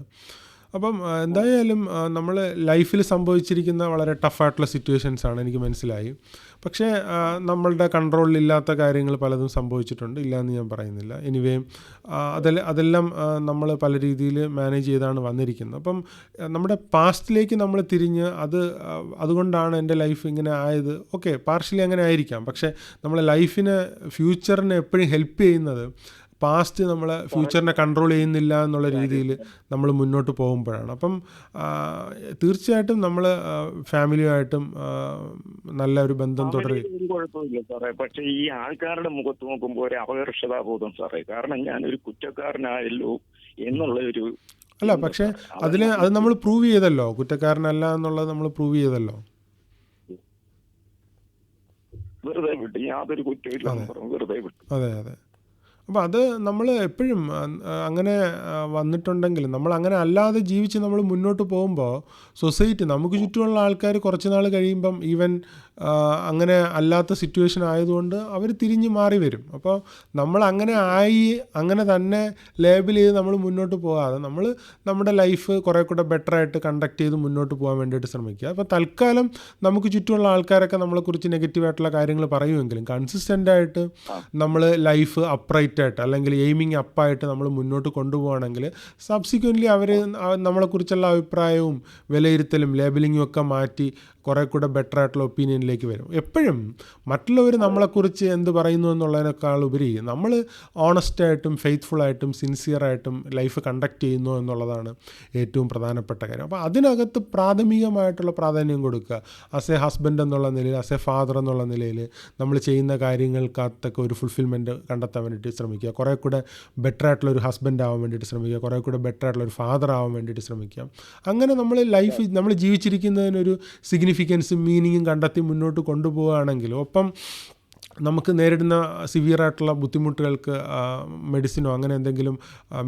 [SPEAKER 3] അപ്പം എന്തായാലും നമ്മൾ ലൈഫിൽ സംഭവിച്ചിരിക്കുന്ന വളരെ ടഫായിട്ടുള്ള സിറ്റുവേഷൻസാണ്, എനിക്ക് മനസ്സിലായി. പക്ഷേ നമ്മളുടെ കൺട്രോളിലില്ലാത്ത കാര്യങ്ങൾ പലതും സംഭവിച്ചിട്ടുണ്ട്, ഇല്ല എന്ന് ഞാൻ പറയുന്നില്ല. എനിവേ അതെല്ലാം നമ്മൾ പല രീതിയിൽ മാനേജ് ചെയ്താണ് വന്നിരിക്കുന്നത്. അപ്പം നമ്മുടെ പാസ്റ്റിലേക്ക് നമ്മൾ തിരിഞ്ഞ് അതുകൊണ്ടാണ് എൻ്റെ ലൈഫ് ഇങ്ങനെ ആയത്. ഓക്കെ, പാർഷ്യലി അങ്ങനെ ആയിരിക്കാം. പക്ഷേ നമ്മളെ ലൈഫിന്, ഫ്യൂച്ചറിനെ എപ്പോഴും ഹെൽപ്പ് ചെയ്യുന്നത് പാസ്റ്റ് നമ്മളെ ഫ്യൂച്ചറിനെ കൺട്രോൾ ചെയ്യുന്നില്ല എന്നുള്ള രീതിയിൽ നമ്മൾ മുന്നോട്ട് പോകുമ്പോഴാണ്. അപ്പം തീർച്ചയായിട്ടും നമ്മൾ ഫാമിലിയുമായിട്ടും നല്ല ഒരു ബന്ധം തുടരുക.
[SPEAKER 10] കുഴപ്പമില്ല സാറേ. പക്ഷെ ഈ ആൾക്കാരുടെ മുഖത്ത് നോക്കുമ്പോൾ ഒരു അപകർഷതാബോധം സാറേ. കാരണം ഞാനൊരു കുറ്റക്കാരനായല്ലോ എന്നുള്ള ഒരു
[SPEAKER 3] അല്ല, പക്ഷെ അത് നമ്മൾ പ്രൂവ് ചെയ്തല്ലോ, കുറ്റക്കാരനല്ല എന്നുള്ളത് നമ്മൾ പ്രൂവ് ചെയ്തല്ലോ.
[SPEAKER 10] വെറുതെ വിട്ടു, യാതൊരു കുറ്റമില്ല, വെറുതെ വിട്ടു.
[SPEAKER 3] അതെ അതെ. അപ്പോൾ അത് നമ്മൾ എപ്പോഴും അങ്ങനെ വന്നിട്ടുണ്ടെങ്കിൽ, നമ്മൾ അങ്ങനെ അല്ലാതെ ജീവിച്ച് നമ്മൾ മുന്നോട്ട് പോകുമ്പോൾ സൊസൈറ്റി, നമുക്ക് ചുറ്റുമുള്ള ആൾക്കാർ കുറച്ച് നാൾ കഴിയുമ്പം ഈവൻ അങ്ങനെ അല്ലാത്ത സിറ്റുവേഷൻ ആയതുകൊണ്ട് അവർ തിരിഞ്ഞ് മാറി വരും. അപ്പോൾ നമ്മൾ അങ്ങനെ തന്നെ ലേബൽ ചെയ്ത് നമ്മൾ മുന്നോട്ട് പോകാതെ നമ്മൾ നമ്മുടെ ലൈഫ് കുറേ കൂടെ ബെറ്ററായിട്ട് കണ്ടക്ട് ചെയ്ത് മുന്നോട്ട് പോകാൻ വേണ്ടിയിട്ട് ശ്രമിക്കുക. അപ്പോൾ തൽക്കാലം നമുക്ക് ചുറ്റുമുള്ള ആൾക്കാരൊക്കെ നമ്മളെക്കുറിച്ച് നെഗറ്റീവായിട്ടുള്ള കാര്യങ്ങൾ പറയുമെങ്കിലും കൺസിസ്റ്റൻ്റായിട്ട് നമ്മൾ ലൈഫ് അപ്രൈറ്റായിട്ട് അല്ലെങ്കിൽ എയിമിങ് അപ്പായിട്ട് നമ്മൾ മുന്നോട്ട് കൊണ്ടുപോകണമെങ്കിൽ സബ്സിക്വൻ്റ്ലി അവർ നമ്മളെക്കുറിച്ചുള്ള അഭിപ്രായവും വിലയിരുത്തലും ലേബലിങ്ങും ഒക്കെ മാറ്റി കുറേ കൂടെ ബെറ്റർ ആയിട്ടുള്ള ഒപ്പീനിയനിലേക്ക് വരും. എപ്പോഴും മറ്റുള്ളവർ നമ്മളെക്കുറിച്ച് എന്ത് പറയുന്നു എന്നുള്ളതിനേക്കാൾ ഉപരി നമ്മൾ ഓണസ്റ്റായിട്ടും ഫെയ്ത്ത്ഫുള്ളായിട്ടും സിൻസിയറായിട്ടും ലൈഫ് കണ്ടക്ട് ചെയ്യുന്നു എന്നുള്ളതാണ് ഏറ്റവും പ്രധാനപ്പെട്ട കാര്യം. അപ്പോൾ അതിനകത്ത് പ്രാഥമികമായിട്ടുള്ള പ്രാധാന്യം കൊടുക്കുക. ആസ് എ ഹസ്ബൻഡ് എന്നുള്ള നിലയിൽ, ആസ് എ ഫാദർ എന്നുള്ള നിലയിൽ നമ്മൾ ചെയ്യുന്ന കാര്യങ്ങൾക്കകത്തൊക്കെ ഒരു ഫുൾഫിൽമെൻറ്റ് കണ്ടെത്താൻ വേണ്ടിയിട്ട് ശ്രമിക്കുക. കുറേ കൂടെ ബെറ്റർ ആയിട്ടുള്ള ഒരു ഹസ്ബൻഡ് ആവാൻ വേണ്ടിയിട്ട് ശ്രമിക്കുക. കുറേ കൂടെ ബെറ്റർ ആയിട്ടുള്ള ഒരു ഫാദർ ആവാൻ വേണ്ടിയിട്ട് ശ്രമിക്കുക. അങ്ങനെ നമ്മൾ ജീവിച്ചിരിക്കുന്നതിനൊരു സിഗ്നിഫിക്കൻസും മീനിങ്ങും കണ്ടെത്തി മുന്നോട്ട് കൊണ്ടുപോവുകയാണെങ്കിലും ഒപ്പം നമുക്ക് നേരിടുന്ന സിവിയറായിട്ടുള്ള ബുദ്ധിമുട്ടുകൾക്ക് മെഡിസിനോ അങ്ങനെ എന്തെങ്കിലും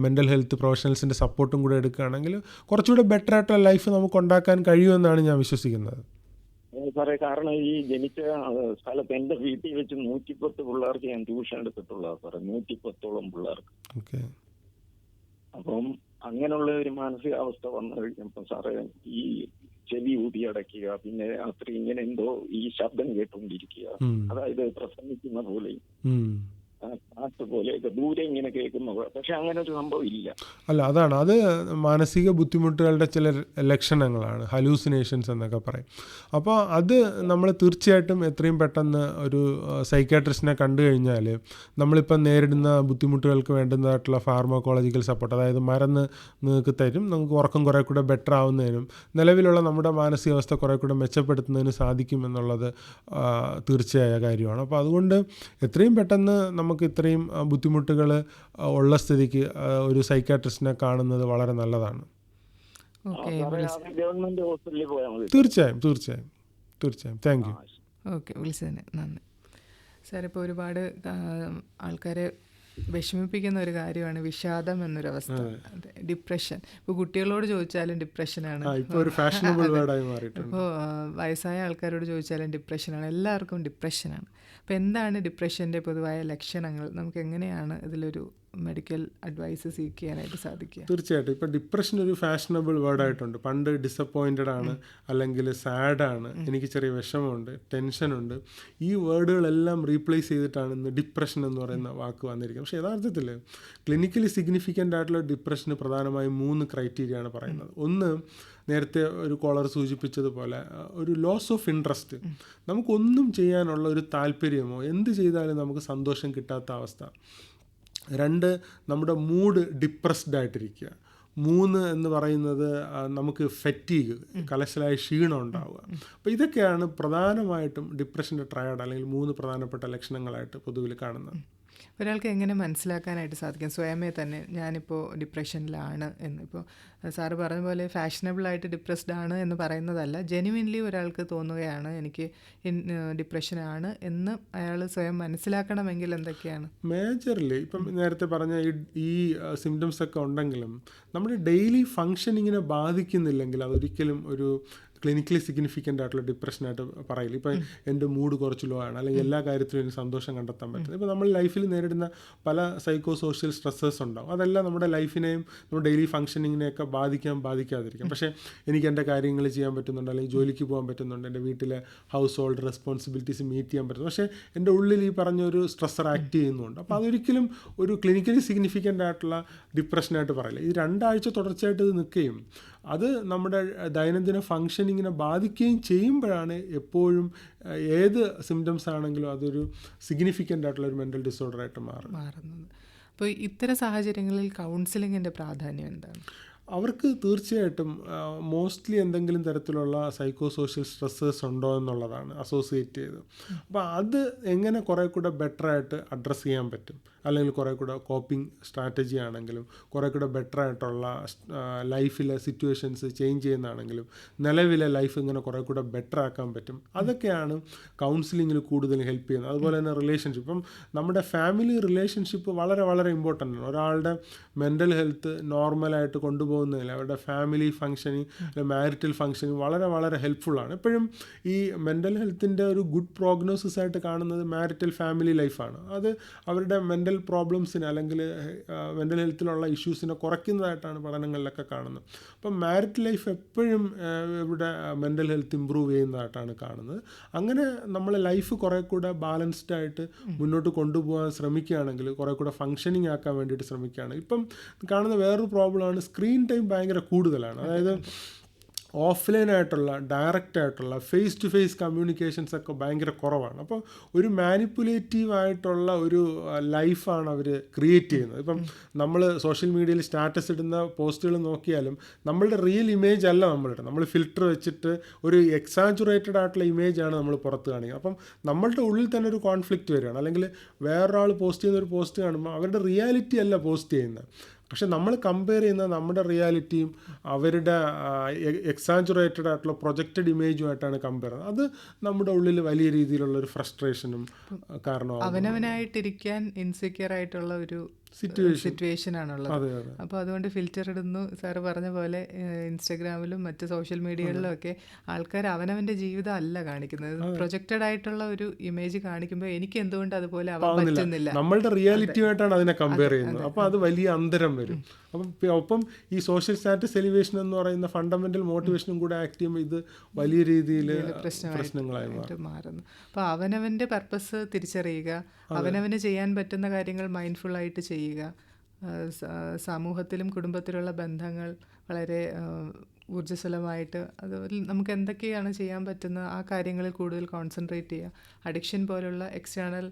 [SPEAKER 3] മെൻ്റൽ ഹെൽത്ത് പ്രൊഫഷണൽസിൻ്റെ സപ്പോർട്ടും കൂടെ എടുക്കുകയാണെങ്കിൽ കുറച്ചുകൂടെ ബെറ്റർ ആയിട്ടുള്ള ലൈഫ് നമുക്ക് ഉണ്ടാക്കാൻ കഴിയുമെന്നാണ് ഞാൻ വിശ്വസിക്കുന്നത്.
[SPEAKER 10] സാറേ, കാരണം ഈ ജനിച്ച സ്ഥലത്ത് എൻ്റെ വീട്ടിൽ വെച്ച് 110 പിള്ളേർക്ക് ഞാൻ ട്യൂഷൻ എടുത്തിട്ടുള്ള സാറേ, 110ഓളം പിള്ളേർക്ക്.
[SPEAKER 3] ഓക്കെ.
[SPEAKER 10] അപ്പം അങ്ങനെയുള്ള ഒരു മാനസികാവസ്ഥ വന്നു കഴിഞ്ഞപ്പോൾ സാറേ ഈ ചെവി ഊതി അടയ്ക്കുക, പിന്നെ രാത്രി ഇങ്ങനെ എന്തോ ഈ ശബ്ദം കേട്ടുകൊണ്ടിരിക്കുക, അതായത് പ്രസംഗിക്കുന്ന പോലെ പാട്ട് പോലെയൊക്കെ ദൂരെ ഇങ്ങനെ കേൾക്കുന്ന, പക്ഷെ അങ്ങനെ ഒരു സംഭവം ഇല്ല.
[SPEAKER 3] അല്ല, അത് മാനസിക ബുദ്ധിമുട്ടുകളുടെ ചില ലക്ഷണങ്ങളാണ്, ഹലൂസിനേഷൻസ് എന്നൊക്കെ പറയും. അപ്പോൾ അത് നമ്മൾ തീർച്ചയായിട്ടും എത്രയും പെട്ടെന്ന് ഒരു സൈക്കാട്രിസ്റ്റിനെ കണ്ടു കഴിഞ്ഞാൽ നമ്മളിപ്പം നേരിടുന്ന ബുദ്ധിമുട്ടുകൾക്ക് വേണ്ടുന്നതായിട്ടുള്ള ഫാർമക്കോളജിക്കൽ സപ്പോർട്ട്, അതായത് മരുന്ന് നിങ്ങൾക്ക് തരും, നമുക്ക് ഉറക്കം കുറേ കൂടെ ബെറ്റർ ആവുന്നതിനും നിലവിലുള്ള നമ്മുടെ മാനസികാവസ്ഥ കുറേ കൂടെ മെച്ചപ്പെടുത്തുന്നതിനും സാധിക്കുമെന്നുള്ളത് തീർച്ചയായ കാര്യമാണ്. അപ്പോൾ അതുകൊണ്ട് എത്രയും പെട്ടെന്ന് നമുക്ക് ഇത്രയും ബുദ്ധിമുട്ടുകൾ ഉള്ള സ്ഥിതിക്ക് ഒരു സൈക്കാട്രിസ്റ്റിനെ കാണുന്നത് വളരെ നല്ലതാണ്. തീർച്ചയായും. Thank you.
[SPEAKER 2] ഓക്കെ, വിളിച്ചതിന് നന്ദി സാർ. ഇപ്പോൾ ഒരുപാട് ആൾക്കാരെ വിഷമിപ്പിക്കുന്ന ഒരു കാര്യമാണ് വിഷാദം എന്നൊരവസ്ഥ, ഡിപ്രഷൻ. ഇപ്പോൾ കുട്ടികളോട് ചോദിച്ചാലും ഡിപ്രഷനാണ്, ഇപ്പോൾ വയസ്സായ ആൾക്കാരോട് ചോദിച്ചാലും ഡിപ്രഷനാണ്, എല്ലാവർക്കും ഡിപ്രഷനാണ്. അപ്പോൾ എന്താണ് ഡിപ്രഷൻ്റെ പൊതുവായ ലക്ഷണങ്ങൾ? നമുക്ക് എങ്ങനെയാണ് ഇതിലൊരു മെഡിക്കൽ അഡ്വൈസ് സീക്ക് ചെയ്യാനായിട്ട് സാധിക്കുക?
[SPEAKER 3] തീർച്ചയായിട്ടും. ഇപ്പോൾ ഡിപ്രഷൻ ഒരു ഫാഷനബിൾ വേർഡായിട്ടുണ്ട്. പണ്ട് ഡിസപ്പോയിൻറ്റഡ് ആണ്, അല്ലെങ്കിൽ സാഡാണ്, എനിക്ക് ചെറിയ വിഷമമുണ്ട്, ടെൻഷനുണ്ട്, ഈ വേർഡുകളെല്ലാം റീപ്ലേസ് ചെയ്തിട്ടാണ് ഇന്ന് ഡിപ്രഷൻ എന്ന് പറയുന്ന വാക്ക് വന്നിരിക്കുന്നത്. പക്ഷേ യഥാർത്ഥത്തിൽ ക്ലിനിക്കലി സിഗ്നിഫിക്കൻ്റ് ആയിട്ടുള്ള ഡിപ്രഷന് പ്രധാനമായും 3 ക്രൈറ്റീരിയ ആണ് പറയുന്നത്. ഒന്ന്, നേരത്തെ ഒരു കോളർ സൂചിപ്പിച്ചതുപോലെ ഒരു ലോസ് ഓഫ് ഇൻട്രസ്റ്റ്, നമുക്കൊന്നും ചെയ്യാനുള്ള ഒരു താല്പര്യമോ എന്ത് ചെയ്താലും നമുക്ക് സന്തോഷം കിട്ടാത്ത അവസ്ഥ. 2, നമ്മുടെ മൂഡ് ഡിപ്രസ്ഡ് ആയിട്ടിരിക്കുക. 3 എന്ന് പറയുന്നത് നമുക്ക് ഫെറ്റീഗ്, കലശലായ ക്ഷീണം ഉണ്ടാവുക. അപ്പോൾ ഇതൊക്കെയാണ് പ്രധാനമായിട്ടും ഡിപ്രഷൻ്റെ ട്രയഡ് അല്ലെങ്കിൽ 3 പ്രധാനപ്പെട്ട ലക്ഷണങ്ങളായിട്ട് പൊതുവിൽ കാണുന്നത്.
[SPEAKER 2] ഒരാൾക്ക് എങ്ങനെ മനസ്സിലാക്കാനായിട്ട് സാധിക്കും സ്വയമേ തന്നെ ഞാനിപ്പോൾ ഡിപ്രഷനിലാണ് എന്ന്? ഇപ്പോൾ സാറ് പറഞ്ഞ പോലെ ഫാഷനബിളായിട്ട് ഡിപ്രസ്ഡ് ആണ് എന്ന് പറയുന്നതല്ല, ജെന്യുവിൻലി ഒരാൾക്ക് തോന്നുകയാണ് എനിക്ക് ഡിപ്രഷനാണ് എന്ന് അയാൾ സ്വയം മനസ്സിലാക്കണമെങ്കിൽ എന്തൊക്കെയാണ്?
[SPEAKER 3] മേജർലി ഇപ്പം നേരത്തെ പറഞ്ഞ ഈ സിംറ്റംസ് ഒക്കെ ഉണ്ടെങ്കിലും നമ്മുടെ ഡെയിലി ഫങ്ഷനിങ്ങിനെ ബാധിക്കുന്നില്ലെങ്കിൽ അതൊരിക്കലും ഒരു ക്ലിനിക്കലി സിഗ്നിഫിക്കൻ്റ് ആയിട്ടുള്ള ഡിപ്രഷനായിട്ട് പറയില്ല. ഇപ്പം എൻ്റെ മൂഡ് കുറച്ച് ലോ ആണ്, അല്ലെങ്കിൽ എല്ലാ കാര്യത്തിലും എനിക്ക് സന്തോഷം കണ്ടെത്താൻ പറ്റുന്നത്. ഇപ്പോൾ നമ്മൾ ലൈഫിൽ നേരിടുന്ന പല സൈക്കോ സോഷ്യൽ സ്ട്രെസ്സേഴ്സ് ഉണ്ടാവും, അതെല്ലാം നമ്മുടെ ലൈഫിനെയും നമ്മുടെ ഡെയിലി ഫങ്ഷനിങ്ങിനെയൊക്കെ ബാധിക്കാതിരിക്കാം. പക്ഷേ എനിക്ക് എൻ്റെ കാര്യങ്ങൾ ചെയ്യാൻ പറ്റുന്നുണ്ട്, അല്ലെങ്കിൽ ജോലിക്ക് പോകാൻ പറ്റുന്നുണ്ട്, എൻ്റെ വീട്ടിലെ ഹൗസ് ഹോൾഡ് റെസ്പോൺസിബിലിറ്റീസ് മീറ്റ് ചെയ്യാൻ പറ്റുന്നു, പക്ഷേ എൻ്റെ ഉള്ളിൽ ഈ പറഞ്ഞൊരു സ്ട്രെസ്സർ ആക്ട് ചെയ്യുന്നുണ്ട്. അപ്പോൾ അതൊരിക്കലും ഒരു ക്ലിനിക്കലി സിഗ്നിഫിക്കൻ്റ് ആയിട്ടുള്ള ഡിപ്രഷനായിട്ട് പറയില്ല. ഈ 2 ആഴ്ച തുടർച്ചയായിട്ട് ഇത് നിൽക്കുകയും അത് നമ്മുടെ ദൈനംദിന ഫങ്ഷനിങ്ങിനെ ബാധിക്കുകയും ചെയ്യുമ്പോഴാണ് എപ്പോഴും ഏത് സിംറ്റംസ് ആണെങ്കിലും അതൊരു സിഗ്നിഫിക്കൻ്റ് ആയിട്ടുള്ള ഒരു മെൻ്റൽ ഡിസോർഡറായിട്ട് മാറുന്നത്.
[SPEAKER 2] അപ്പോൾ ഇത്തരം സാഹചര്യങ്ങളിൽ കൗൺസിലിങ്ങിൻ്റെ പ്രാധാന്യം എന്താണ്?
[SPEAKER 3] അവർക്ക് തീർച്ചയായിട്ടും മോസ്റ്റ്ലി എന്തെങ്കിലും തരത്തിലുള്ള സൈക്കോ സോഷ്യൽ സ്ട്രെസ്സേഴ്സ് ഉണ്ടോ എന്നുള്ളതാണ് അസോസിയേറ്റ് ചെയ്ത്. അപ്പോൾ അത് എങ്ങനെ കുറേ കൂടെ ബെറ്ററായിട്ട് അഡ്രസ്സ് ചെയ്യാൻ പറ്റും, അല്ലെങ്കിൽ കുറേ കൂടെ കോപ്പിംഗ് സ്ട്രാറ്റജി ആണെങ്കിലും കുറേ കൂടെ ബെറ്ററായിട്ടുള്ള ലൈഫിലെ സിറ്റുവേഷൻസ് ചേഞ്ച് ചെയ്യുന്നതാണെങ്കിലും നിലവിലെ ലൈഫ് ഇങ്ങനെ കുറേ കൂടെ ബെറ്റർ ആക്കാൻ പറ്റും. അതൊക്കെയാണ് കൗൺസിലിങ്ങിൽ കൂടുതൽ ഹെൽപ്പ് ചെയ്യുന്നത്. അതുപോലെ തന്നെ റിലേഷൻഷിപ്പ്, ഇപ്പം നമ്മുടെ ഫാമിലി റിലേഷൻഷിപ്പ് വളരെ വളരെ ഇമ്പോർട്ടൻ്റ് ആണ്. ഒരാളുടെ മെൻ്റൽ ഹെൽത്ത് നോർമലായിട്ട് കൊണ്ടുപോകാൻ കൊണ്ടുപോകുന്നതിൽ അവരുടെ ഫാമിലി ഫങ്ഷനിങ്, മാരിറ്റൽ ഫങ്ഷനിങ് വളരെ വളരെ ഹെൽപ്ഫുള്ളാണ്. എപ്പോഴും ഈ മെൻ്റൽ ഹെൽത്തിൻ്റെ ഒരു ഗുഡ് പ്രോഗ്നോസിസ് ആയിട്ട് കാണുന്നത് മാരിറ്റൽ ഫാമിലി ലൈഫാണ്. അത് അവരുടെ മെൻ്റൽ പ്രോബ്ലംസിന് അല്ലെങ്കിൽ മെൻ്റൽ ഹെൽത്തിലുള്ള ഇഷ്യൂസിനെ കുറയ്ക്കുന്നതായിട്ടാണ് പഠനങ്ങളിലൊക്കെ കാണുന്നത്. അപ്പം മാരിറ്റൽ ലൈഫ് എപ്പോഴും ഇവിടെ മെൻ്റൽ ഹെൽത്ത് ഇമ്പ്രൂവ് ചെയ്യുന്നതായിട്ടാണ് കാണുന്നത്. അങ്ങനെ നമ്മളെ ലൈഫ് കുറേ കൂടെ ബാലൻസ്ഡ് ആയിട്ട് മുന്നോട്ട് കൊണ്ടുപോകാൻ ശ്രമിക്കുകയാണെങ്കിൽ, കുറേ കൂടെ ഫങ്ഷനിങ് ആക്കാൻ വേണ്ടിയിട്ട് ശ്രമിക്കുകയാണ്. ഇപ്പം കാണുന്ന വേറൊരു പ്രോബ്ലമാണ് സ്ക്രീൻ ടൈം ഭയങ്കര കൂടുതലാണ്. അതായത് ഓഫ്ലൈൻ ആയിട്ടുള്ള ഡയറക്റ്റ് ആയിട്ടുള്ള ഫേസ് ടു ഫേസ് കമ്മ്യൂണിക്കേഷൻസ് ഒക്കെ ഭയങ്കര കുറവാണ്. അപ്പോൾ ഒരു മാനിപ്പുലേറ്റീവ് ആയിട്ടുള്ള ഒരു ലൈഫാണ് അവർ ക്രിയേറ്റ് ചെയ്യുന്നത്. ഇപ്പം നമ്മൾ സോഷ്യൽ മീഡിയയിൽ സ്റ്റാറ്റസ് ഇടുന്ന പോസ്റ്റുകൾ നോക്കിയാലും നമ്മളുടെ റിയൽ ഇമേജ് അല്ല നമ്മൾ ഫിൽറ്റർ വെച്ചിട്ട് ഒരു എക്സാജുറേറ്റഡ് ആയിട്ടുള്ള ഇമേജാണ് നമ്മൾ പുറത്ത് കാണിക്കുക. അപ്പം നമ്മളുടെ ഉള്ളിൽ തന്നെ ഒരു കോൺഫ്ലിക്റ്റ് വരികയാണ്. അല്ലെങ്കിൽ വേറൊരാൾ പോസ്റ്റ് ചെയ്യുന്ന ഒരു പോസ്റ്റ് കാണുമ്പോൾ അവരുടെ റിയാലിറ്റി അല്ല പോസ്റ്റ് ചെയ്യുന്നത്. പക്ഷെ നമ്മൾ കമ്പയർ ചെയ്യുന്ന നമ്മുടെ റിയാലിറ്റിയും അവരുടെ എക്സാജുറേറ്റഡ് ആയിട്ടുള്ള പ്രൊജക്റ്റഡ് ഇമേജുമായിട്ടാണ് കമ്പയർ ചെയ്യുന്നത്. അത് നമ്മുടെ ഉള്ളിൽ വലിയ രീതിയിലുള്ളൊരു ഫ്രസ്ട്രേഷനും കാരണമാകും.
[SPEAKER 2] അവനവനായിട്ടിരിക്കാൻ ഇൻസെക്യൂർ ആയിട്ടുള്ള ഒരു സിറ്റുവേഷൻ ആണുള്ളത്. അപ്പോൾ അതുകൊണ്ട് ഫിൽറ്റർ ഇടുന്നു. സാറ് പറഞ്ഞ പോലെ ഇൻസ്റ്റഗ്രാമിലും മറ്റ് സോഷ്യൽ മീഡിയകളിലും ഒക്കെ ആൾക്കാർ അവനവൻ്റെ ജീവിതം അല്ല കാണിക്കുന്നത്. പ്രൊജക്റ്റഡ് ആയിട്ടുള്ള ഒരു ഇമേജ് കാണിക്കുമ്പോൾ എനിക്ക് എന്തുകൊണ്ട് അതുപോലെ ആവാൻ പറ്റുന്നില്ല,
[SPEAKER 3] നമ്മളുടെ റിയാലിറ്റിയുമായിട്ടാണ് അതിനെ കമ്പയർ ചെയ്യുന്നത്. അപ്പോൾ അത് വലിയ അന്തരം വരും. ഒപ്പം ഈ സോഷ്യൽ സ്റ്റാറ്റസ് എലിവേഷൻ എന്ന് പറയുന്ന ഫണ്ടമെന്റൽ മോട്ടിവേഷനും കൂടെ ആക്ട് ചെയ്യുമ്പോൾ ഇത് വലിയ രീതിയിൽ പ്രശ്നങ്ങളായി
[SPEAKER 2] മാറുന്നു. അപ്പോൾ അവനവൻ്റെ പർപ്പസ് തിരിച്ചറിയുക, അവനവന് ചെയ്യാൻ പറ്റുന്ന കാര്യങ്ങൾ മൈൻഡ്ഫുൾ ആയിട്ട് ചെയ്യുക, സമൂഹത്തിലും കുടുംബത്തിലുള്ള ബന്ധങ്ങൾ വളരെ ഊർജ്ജസ്വലമായിട്ട് അതുപോലെ നമുക്ക് എന്തൊക്കെയാണ് ചെയ്യാൻ പറ്റുന്നത് ആ കാര്യങ്ങളിൽ കൂടുതൽ കോൺസെൻട്രേറ്റ് ചെയ്യുക. അഡിക്ഷൻ പോലുള്ള എക്സ്റ്റേണൽ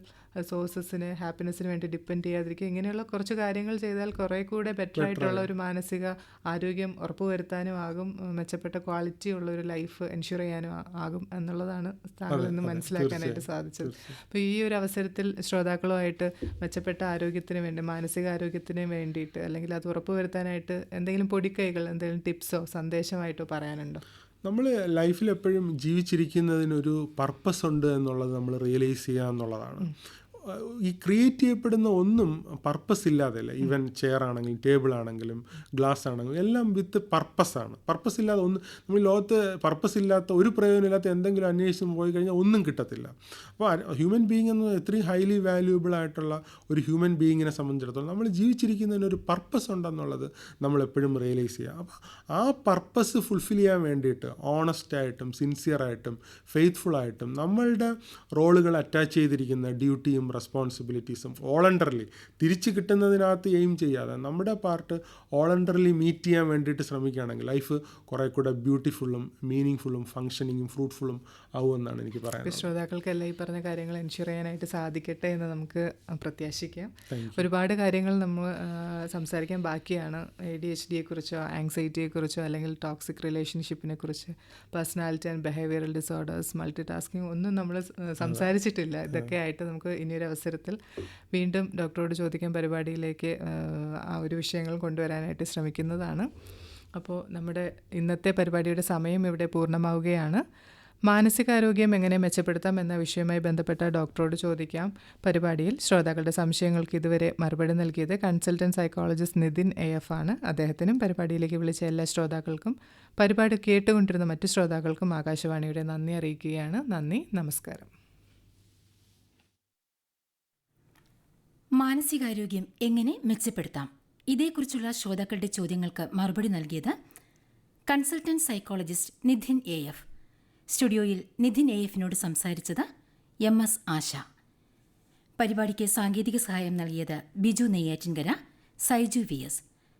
[SPEAKER 2] സോഴ്സസിന് ഹാപ്പിനെസ്സിന് വേണ്ടി ഡിപ്പെൻഡ് ചെയ്യാതിരിക്കുക. ഇങ്ങനെയുള്ള കുറച്ച് കാര്യങ്ങൾ ചെയ്താൽ കുറേ കൂടെ ബെറ്റർ ആയിട്ടുള്ള ഒരു മാനസിക ആരോഗ്യം ഉറപ്പുവരുത്താനും ആകും, മെച്ചപ്പെട്ട ക്വാളിറ്റി ഉള്ള ഒരു ലൈഫ് എൻഷുർ ചെയ്യാനും ആകും എന്നുള്ളതാണ് താങ്കളിൽ നിന്ന് മനസ്സിലാക്കാനായിട്ട് സാധിച്ചത്. അപ്പോൾ ഈ ഒരു അവസരത്തിൽ ശ്രോതാക്കളുമായിട്ട് മെച്ചപ്പെട്ട ആരോഗ്യത്തിന് വേണ്ടി, മാനസികാരോഗ്യത്തിന് വേണ്ടിയിട്ട് അല്ലെങ്കിൽ അത് ഉറപ്പുവരുത്താനായിട്ട് എന്തെങ്കിലും പൊടിക്കൈകൾ, എന്തെങ്കിലും ടിപ്സോ സന്ദേശമായിട്ടോ പറയാനുണ്ടോ?
[SPEAKER 3] നമ്മൾ ലൈഫിൽ എപ്പോഴും ജീവിച്ചിരിക്കുന്നതിനൊരു പർപ്പസ് ഉണ്ട് എന്നുള്ളത് നമ്മൾ റിയലൈസ് ചെയ്യുക എന്നുള്ളതാണ്. ഈ ക്രിയേറ്റ് ചെയ്യപ്പെടുന്ന ഒന്നും പർപ്പസ് ഇല്ലാതെയല്ല. ഈവൻ ചെയർ ആണെങ്കിലും ടേബിൾ ആണെങ്കിലും ഗ്ലാസ് ആണെങ്കിലും എല്ലാം വിത്ത് പർപ്പസാണ്. പർപ്പസ് ഇല്ലാതെ ഒന്ന് നമ്മൾ ലോകത്ത് പർപ്പസ് ഇല്ലാത്ത ഒരു പ്രയോജനമില്ലാത്ത എന്തെങ്കിലും അന്വേഷിച്ച് പോയി കഴിഞ്ഞാൽ ഒന്നും കിട്ടത്തില്ല. അപ്പോൾ ഹ്യൂമൻ ബീയിങ് എന്ന് എത്രയും ഹൈലി വാല്യൂബിൾ ആയിട്ടുള്ള ഒരു ഹ്യൂമൻ ബീയിങ്ങിനെ സംബന്ധിച്ചിടത്തോളം നമ്മൾ ജീവിച്ചിരിക്കുന്നതിന് ഒരു പർപ്പസ് ഉണ്ടെന്നുള്ളത് നമ്മളെപ്പോഴും റിയലൈസ് ചെയ്യുക. അപ്പോൾ ആ പർപ്പസ് ഫുൾഫിൽ ചെയ്യാൻ വേണ്ടിയിട്ട് ഓണസ്റ്റായിട്ടും സിൻസിയറായിട്ടും ഫെയ്ത്ത്ഫുള്ളായിട്ടും നമ്മളുടെ റോളുകൾ അറ്റാച്ച് ചെയ്തിരിക്കുന്ന ഡ്യൂട്ടിയും റെസ്പോൺസിബിലിറ്റീസും വോളണ്ടറിലി തിരിച്ച് കിട്ടുന്നതിനകത്ത് എയിം ചെയ്യാതെ നമ്മുടെ പാർട്ട് വോളണ്ടറിലി മീറ്റ് ചെയ്യാൻ വേണ്ടിയിട്ട് ശ്രമിക്കുകയാണെങ്കിൽ ലൈഫ് കുറേ കൂടെ ബ്യൂട്ടിഫുള്ളും മീനിങ് ഫുള്ളും ഫങ്ഷനിങ്ങും ഫ്രൂട്ട്ഫുള്ളും ആവുമെന്നാണ് എനിക്ക് പറയാനുള്ളത്.
[SPEAKER 2] ശ്രോതാക്കൾക്കെല്ലാം ഈ പറഞ്ഞ കാര്യങ്ങൾ എൻഷുർ ചെയ്യാനായിട്ട് സാധിക്കട്ടെ എന്ന് നമുക്ക് പ്രത്യാശിക്കാം. ഒരുപാട് കാര്യങ്ങൾ നമ്മൾ സംസാരിക്കാൻ ബാക്കിയാണ്. ADHD കുറിച്ചോ ആങ്സൈറ്റിയെക്കുറിച്ചോ അല്ലെങ്കിൽ ടോക്സിക് റിലേഷൻഷിപ്പിനെ കുറിച്ച്, personality and behavioural disorders, multi tasking ഒന്നും നമ്മൾ സംസാരിച്ചിട്ടില്ല. ഇതൊക്കെ ആയിട്ട് നമുക്ക് ഇനിയൊരു അവസരത്തിൽ വീണ്ടും ഡോക്ടറോട് ചോദിക്കാൻ പരിപാടിയിലേക്ക് ആ ഒരു വിഷയങ്ങൾ കൊണ്ടുവരാനായിട്ട് ശ്രമിക്കുന്നതാണ്. അപ്പോൾ നമ്മുടെ ഇന്നത്തെ പരിപാടിയുടെ സമയം ഇവിടെ പൂർണ്ണമാവുകയാണ്. മാനസികാരോഗ്യം എങ്ങനെ മെച്ചപ്പെടുത്താം എന്ന വിഷയവുമായി ബന്ധപ്പെട്ട ഡോക്ടറോട് ചോദിക്കാം പരിപാടിയിൽ ശ്രോതാക്കളുടെ സംശയങ്ങൾക്ക് ഇതുവരെ മറുപടി നൽകിയത് കൺസൾട്ടൻറ്റ് സൈക്കോളജിസ്റ്റ് നിതിൻ AF ആണ്. അദ്ദേഹത്തിനും പരിപാടിയിലേക്ക് വിളിച്ച എല്ലാ ശ്രോതാക്കൾക്കും പരിപാടി കേട്ടുകൊണ്ടിരുന്ന മറ്റു ശ്രോതാക്കൾക്കും ആകാശവാണിയുടെ നന്ദി അറിയിക്കുകയാണ്. നന്ദി, നമസ്കാരം.
[SPEAKER 1] മാനസികാരോഗ്യം എങ്ങനെ മെച്ചപ്പെടുത്താം, ഇതേക്കുറിച്ചുള്ള ശ്രോതാക്കളുടെ ചോദ്യങ്ങൾക്ക് മറുപടി നൽകിയത് കൺസൾട്ടൻറ്റ് സൈക്കോളജിസ്റ്റ് നിതിൻ AF. സ്റ്റുഡിയോയിൽ നിതിൻ AFനോട് സംസാരിച്ചത് MS ആശ. പരിപാടിക്ക് സാങ്കേതിക സഹായം നൽകിയത് ബിജു നെയ്യാറ്റിൻകര, സൈജു VS.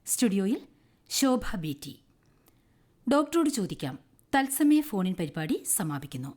[SPEAKER 1] സ്റ്റുഡിയോയിൽ ശോഭ BT. ഡോക്ടറോട് ചോദിക്കാം തത്സമയ ഫോണിൻ പരിപാടി സമാപിക്കുന്നു.